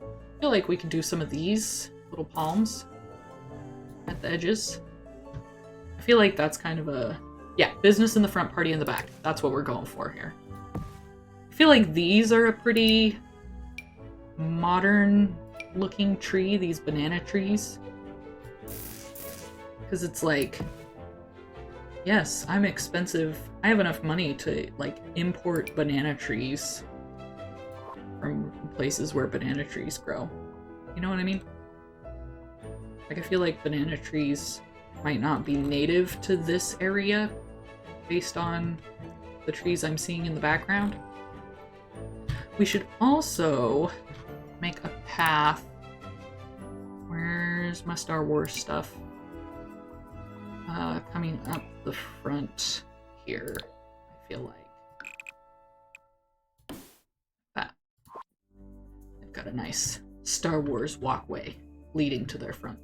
I feel like we can do some of these little palms at the edges. I feel like that's kind of a... Yeah, business in the front, party in the back. That's what we're going for here. I feel like these are a pretty modern looking tree, these banana trees. Because it's like, yes, I'm expensive. I have enough money to like import banana trees from places where banana trees grow. You know what I mean? Like I feel like banana trees might not be native to this area based on the trees I'm seeing in the background. We should also make a path. Where's my Star Wars stuff? Coming up the front here, I feel like. That. They've got a nice Star Wars walkway leading to their front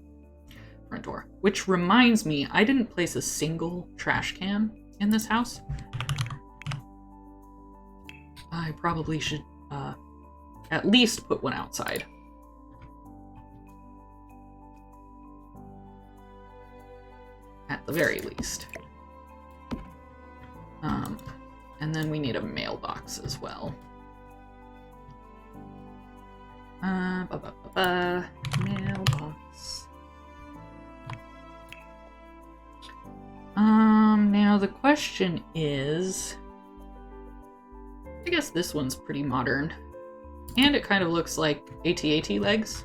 door. Which reminds me, I didn't place a single trash can in this house. I probably should at least put one outside. At the very least. And then we need a mailbox as well. Mailbox. Now the question is, I guess this one's pretty modern. And it kind of looks like AT-AT legs.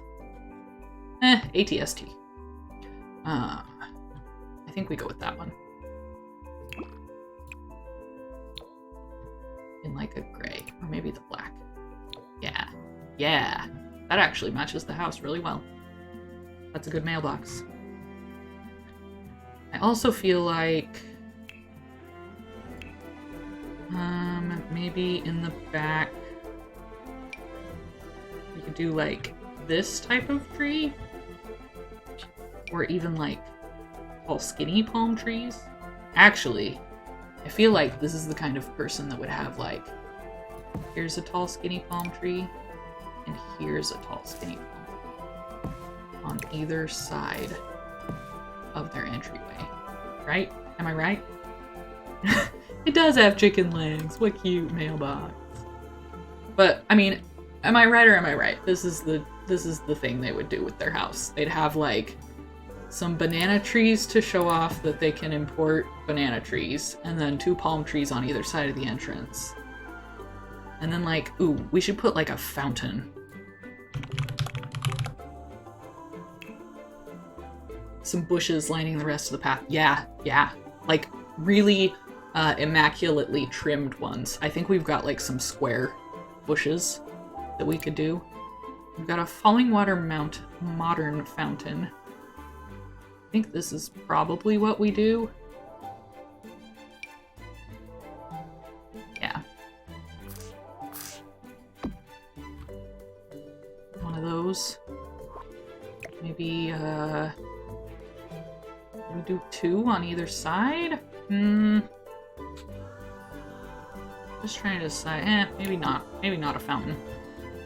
ATST. I think we go with that one. In like a gray, or maybe the black. Yeah. Yeah. That actually matches the house really well. That's a good mailbox. I also feel like maybe in the back we could do like this type of tree, or even like tall skinny palm trees. Actually, I feel like this is the kind of person that would have like, here's a tall skinny palm tree and here's a tall skinny palm tree on either side of their entryway. Right? Am I right? It does have chicken legs. What cute mailbox. But I mean, am I right or am I right? This is the thing they would do with their house. They'd have like some banana trees to show off that they can import banana trees, and then 2 palm trees on either side of the entrance. And then like, ooh, we should put like a fountain. Some bushes lining the rest of the path. Yeah. Like really immaculately trimmed ones. I think we've got like some square bushes that we could do. We've got a falling water modern fountain. I think this is probably what we do. Yeah. One of those. Maybe, we do 2 on either side? Just trying to decide. Maybe not. Maybe not a fountain.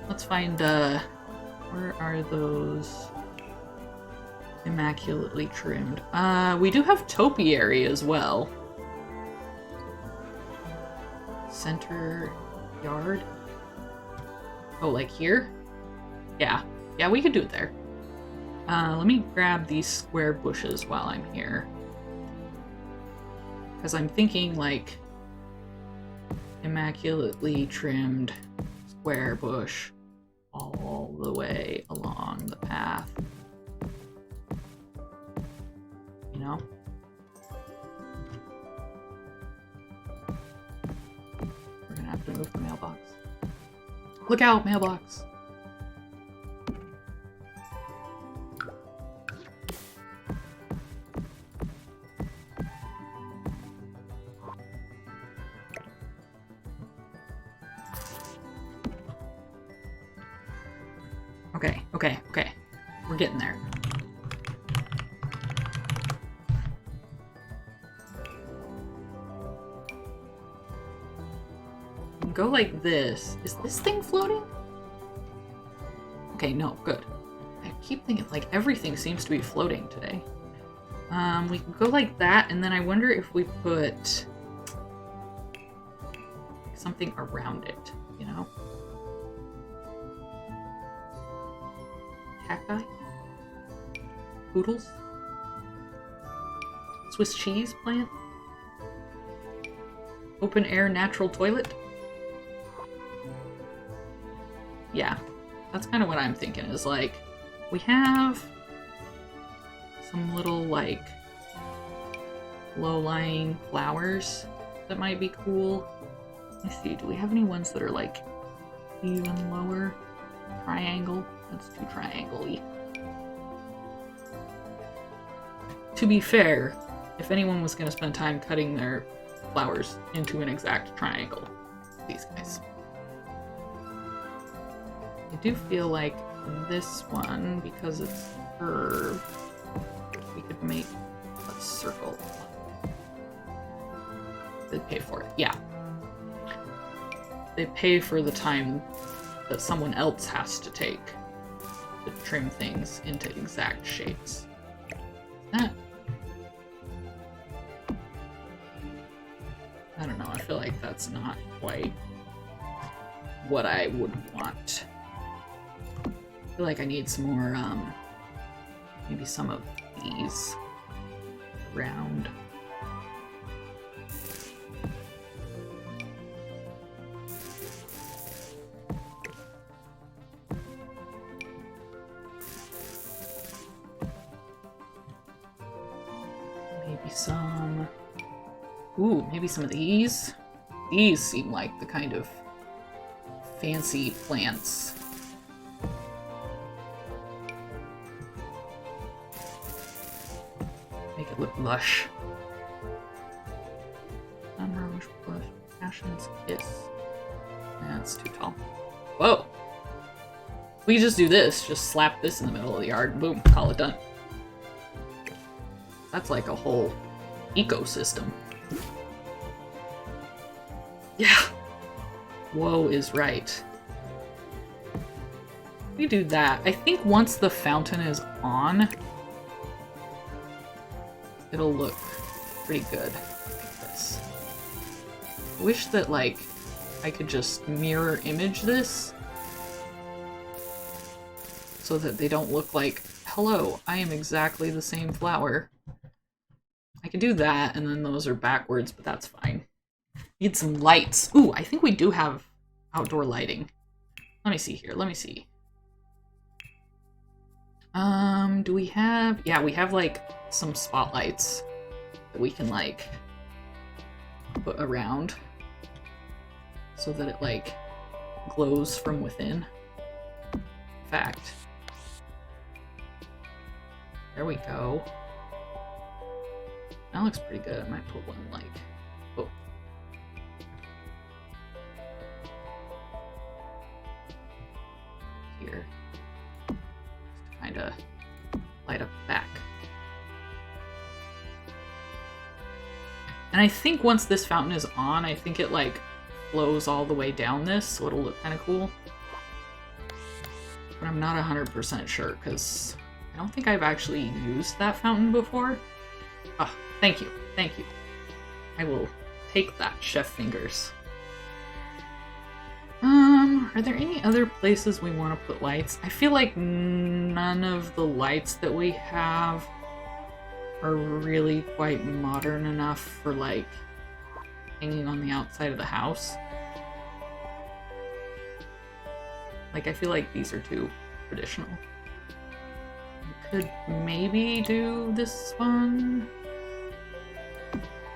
Let's find, where are those immaculately trimmed? We do have topiary as well. Center yard? Oh, like here? Yeah. Yeah, we could do it there. Let me grab these square bushes while I'm here. Because I'm thinking, like, immaculately trimmed square bush all the way along the path. You know? We're gonna have to move the mailbox. Look out, mailbox! Okay. We're getting there. Go like this. Is this thing floating? Okay, no, good. I keep thinking, like, everything seems to be floating today. We can go like that, and then I wonder if we put something around it, you know? Cacti? Poodles? Swiss cheese plant? Open air natural toilet? Yeah, that's kind of what I'm thinking, is like, we have some little, like, low-lying flowers that might be cool. Let me see, do we have any ones that are, like, even lower? Triangle? That's too triangle-y. To be fair, if anyone was going to spend time cutting their flowers into an exact triangle, these guys. I do feel like this one, because it's curved, we could make a circle. They pay for it, yeah. They pay for the time that someone else has to take to trim things into exact shapes. That... I don't know, I feel like that's not quite what I would want. I feel like I need some more, maybe some of these around. Maybe some... Ooh, maybe some of these. These seem like the kind of fancy plants. Make it look lush. Sunrose Bush, Passion's Kiss. That's too tall. Whoa! We just do this, just slap this in the middle of the yard, boom, call it done. That's like a whole ecosystem. Yeah! Whoa is right. We do that. I think once the fountain is on, it'll look pretty good like this. I wish that, like, I could just mirror image this so that they don't look like, hello, I am exactly the same flower. I could do that, and then those are backwards, but that's fine. Need some lights. Ooh, I think we do have outdoor lighting. Let me see here. Let me see. Do we have... Yeah, we have, like, some spotlights that we can, like, put around so that it, like, glows from within. In fact, there we go. That looks pretty good. I might put one, like... Oh. Here. Just to kind of light up the back. And I think once this fountain is on, I think it, like, flows all the way down this, so it'll look kind of cool. But I'm not 100% sure, because I don't think I've actually used that fountain before. Oh, thank you. Thank you. I will take that, chef fingers. Are there any other places we want to put lights? I feel like none of the lights that we have are really quite modern enough for, like, hanging on the outside of the house. Like, I feel like these are too traditional. We could maybe do this one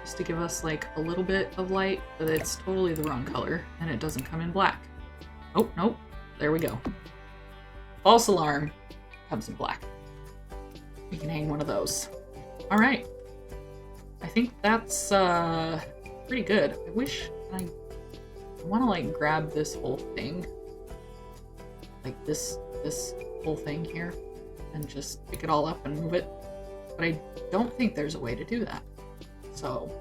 just to give us, like, a little bit of light, but it's totally the wrong color, and it doesn't come in black. Oh, nope. There we go. False alarm. Comes in black. We can hang one of those. Alright. I think that's pretty good. I wish I want to, like, grab this whole thing. Like this whole thing here. And just pick it all up and move it. But I don't think there's a way to do that. So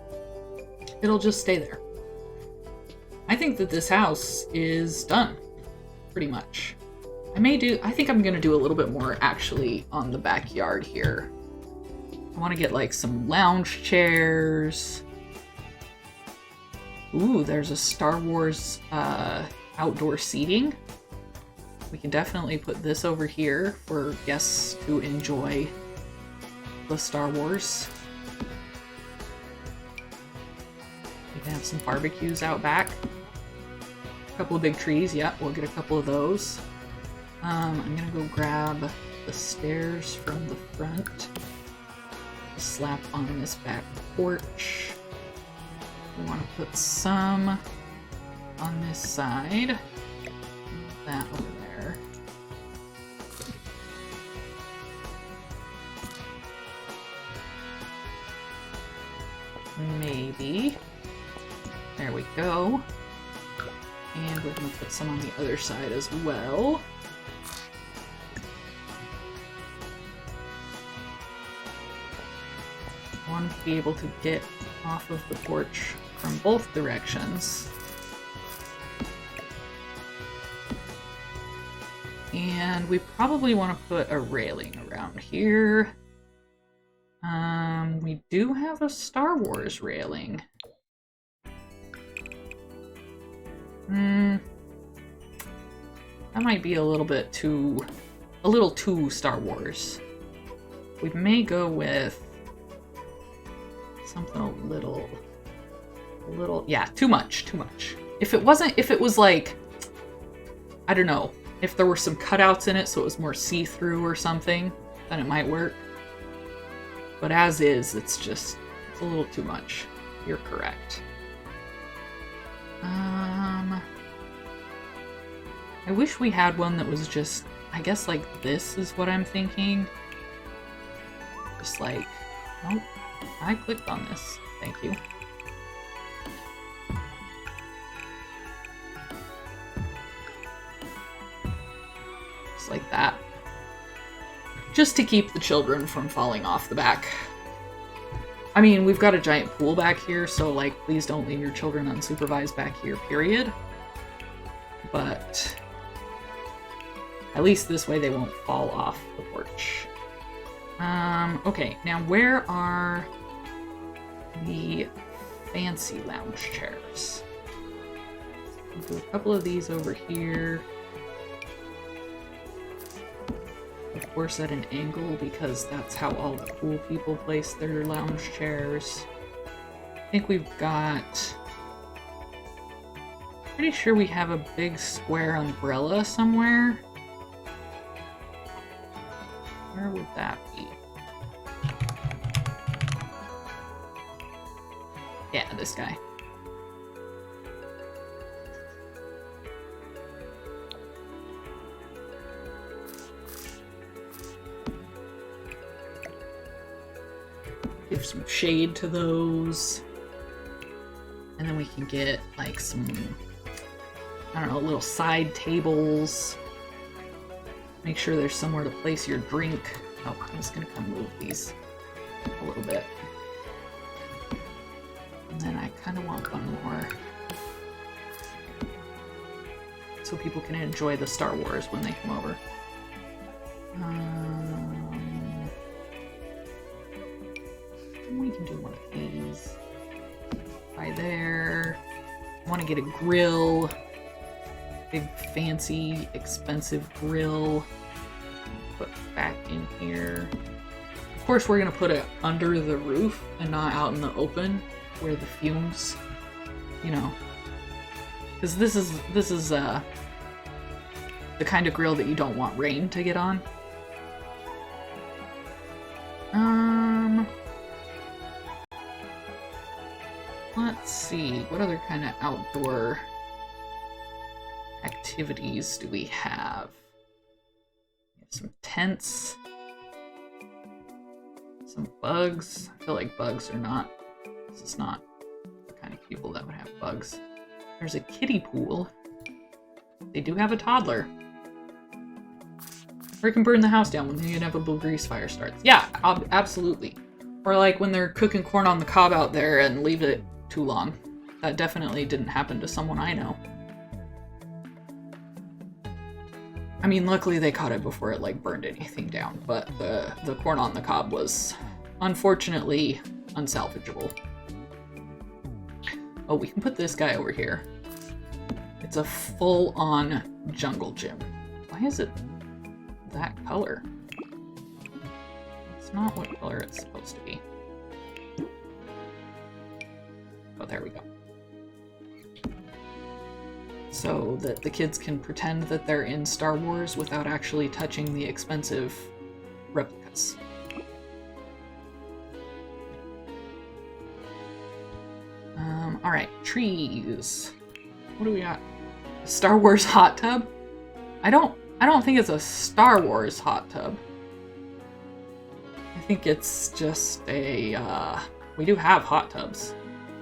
it'll just stay there. I think that this house is done, pretty much. I think I'm gonna do a little bit more actually on the backyard here. I want to get, like, some lounge chairs. Ooh, there's a Star Wars outdoor seating. We can definitely put this over here for guests to enjoy the Star Wars. We can have some barbecues out back. A couple of big trees, yeah, we'll get a couple of those. I'm gonna go grab the stairs from the front. Slap on this back porch. We want to put some on this side. That over there. Maybe. There we go. And we're going to put some on the other side as well. I want to be able to get off of the porch from both directions. And we probably want to put a railing around here. We do have a Star Wars railing. That might be a little too Star Wars. We may go with something a little, yeah, too much. If it was like, I don't know, if there were some cutouts in it so it was more see-through or something, then it might work. But as is, it's a little too much. You're correct. I wish we had one that was just, I guess like this is what I'm thinking. Just like, nope, I clicked on this. Thank you. Just like that. Just to keep the children from falling off the back. I mean, we've got a giant pool back here, so like, please don't leave your children unsupervised back here, period. But at least this way they won't fall off the porch. Okay, now where are the fancy lounge chairs? We'll do a couple of these over here. Of course at an angle, because that's how all the cool people place their lounge chairs. I think we've got... Pretty sure we have a big square umbrella somewhere. Where would that be? Yeah, this guy. Give some shade to those. And then we can get like some, I don't know, little side tables. Make sure there's somewhere to place your drink. Oh, I'm just gonna come move these a little bit. And then I kind of want one more. So people can enjoy the Star Wars when they come over. We can do one of these. By there. I want to get a grill. Big, fancy, expensive grill. Put back in here. Of course, we're gonna put it under the roof and not out in the open where the fumes, you know, because this is the kind of grill that you don't want rain to get on. Let's see, what other kind of outdoor activities do we have? We have some tents, some bugs. I feel like bugs are not, this is not the kind of people that would have bugs. There's a kiddie pool. They do have a toddler. Or it can burn the house down when the inevitable grease fire starts. Yeah, absolutely. Or like when they're cooking corn on the cob out there and leave it too long. That definitely didn't happen to someone I know. I mean, luckily they caught it before it like burned anything down, but the corn on the cob was unfortunately unsalvageable. Oh, we can put this guy over here. It's a full-on jungle gym. Why is it that color? It's not what color it's supposed to be. Oh, there we go. So that the kids can pretend that they're in Star Wars without actually touching the expensive replicas. Alright, trees. What do we got? A Star Wars hot tub? I don't think it's a Star Wars hot tub. I think it's just a, we do have hot tubs.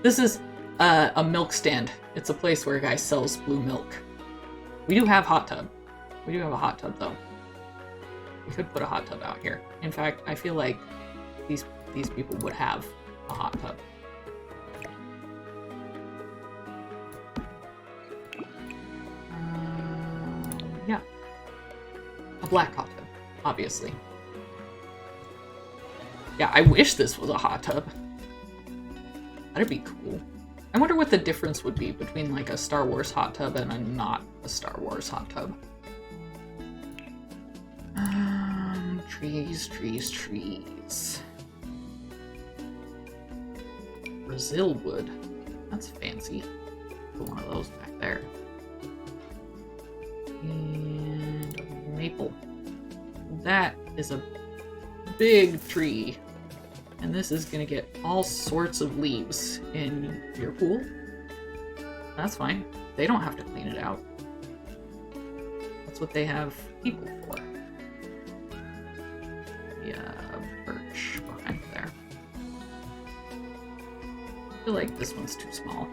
This is a milk stand. It's a place where a guy sells blue milk. We do have hot tub. We do have a hot tub though. We could put a hot tub out here. In fact, I feel like these people would have a hot tub. Yeah. black hot tub, obviously. Yeah, I wish this was a hot tub. That'd be cool. I wonder what the difference would be between like a Star Wars hot tub and a not a Star Wars hot tub. Trees. Brazil wood. That's fancy. Put one of those back there. And a maple. That is a big tree. And this is gonna get all sorts of leaves in your pool. That's fine. They don't have to clean it out. That's what they have people for. Yeah, birch behind there. I feel like this one's too small.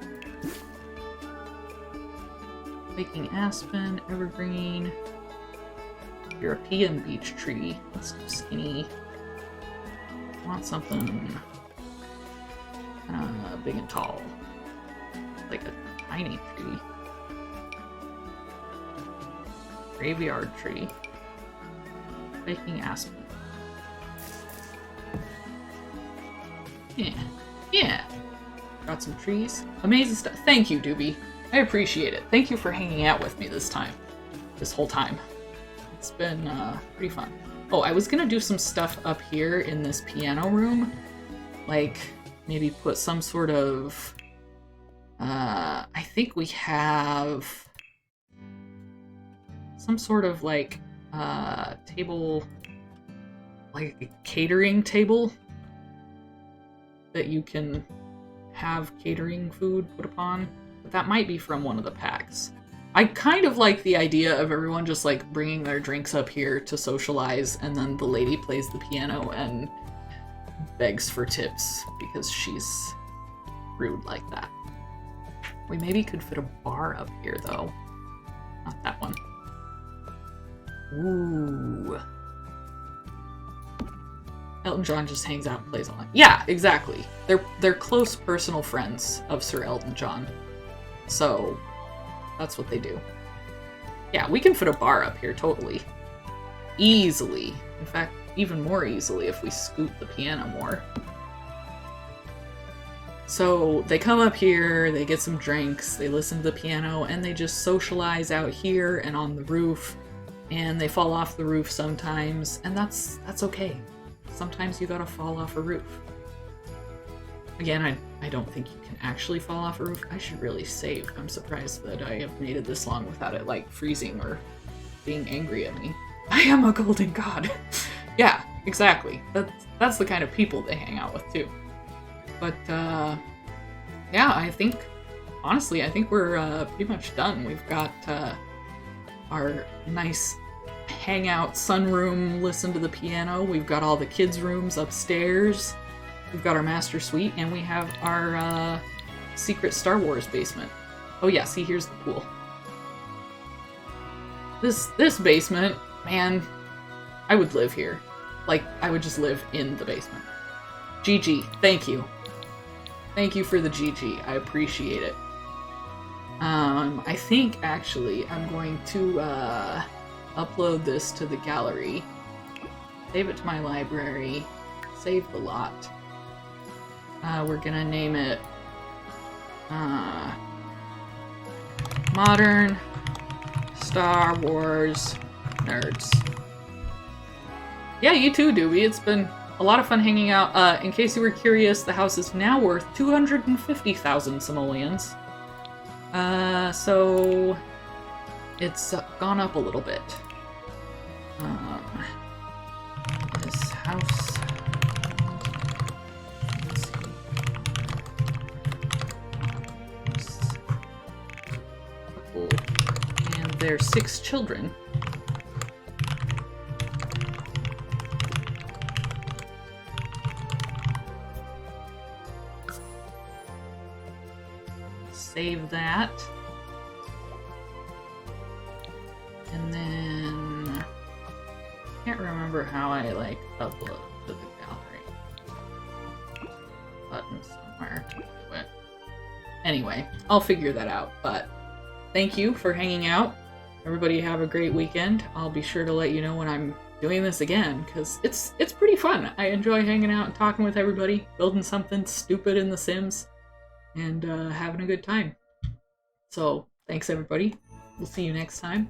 Baking aspen, evergreen, European beech tree. That's too skinny. I want something big and tall, like a tiny tree. Graveyard tree. Baking aspen. Yeah. Got some trees. Amazing stuff. Thank you, Doobie. I appreciate it. Thank you for hanging out with me this whole time. It's been pretty fun. Oh, I was gonna do some stuff up here in this piano room. Like, maybe put some sort of... I think we have... some sort of, like, table... like a catering table that you can have catering food put upon. But that might be from one of the packs. I kind of like the idea of everyone just like bringing their drinks up here to socialize, and then the lady plays the piano and begs for tips because she's rude like that. We maybe could fit a bar up here though. Not that one. Ooh. Elton John just hangs out and plays online. Yeah, exactly. They're close personal friends of Sir Elton John. So that's what they do. Yeah, we can fit a bar up here, totally. Easily. In fact, even more easily if we scoot the piano more. So they come up here, they get some drinks, they listen to the piano, and they just socialize out here and on the roof. And they fall off the roof sometimes, and that's okay. Sometimes you gotta fall off a roof. Again, I don't think you can actually fall off a roof. I should really save. I'm surprised that I have made it this long without it, like, freezing or being angry at me. I am a golden god. Yeah, exactly. That's the kind of people they hang out with, too. But, yeah, I think, honestly, I think we're pretty much done. We've got our nice hangout sunroom, listen to the piano. We've got all the kids' rooms upstairs. We've got our master suite, and we have our secret Star Wars basement. Oh yeah, see, here's the pool. This basement, man, I would live here. Like, I would just live in the basement. GG, thank you. Thank you for the GG, I appreciate it. I think, actually, I'm going to upload this to the gallery, save it to my library, save the lot. We're gonna name it Modern Star Wars Nerds. Yeah, you too, Doobie. It's been a lot of fun hanging out. In case you were curious, the house is now worth 250,000 simoleons. So it's gone up a little bit. This house... and their 6 children. Save that. And then I can't remember how I like upload to the gallery. Button somewhere. Anyway, I'll figure that out, but thank you for hanging out. everybody have a great weekend. I'll be sure to let you know when I'm doing this again, because it's pretty fun. I enjoy hanging out and talking with everybody, building something stupid in The Sims, and having a good time. So, thanks everybody. We'll see you next time.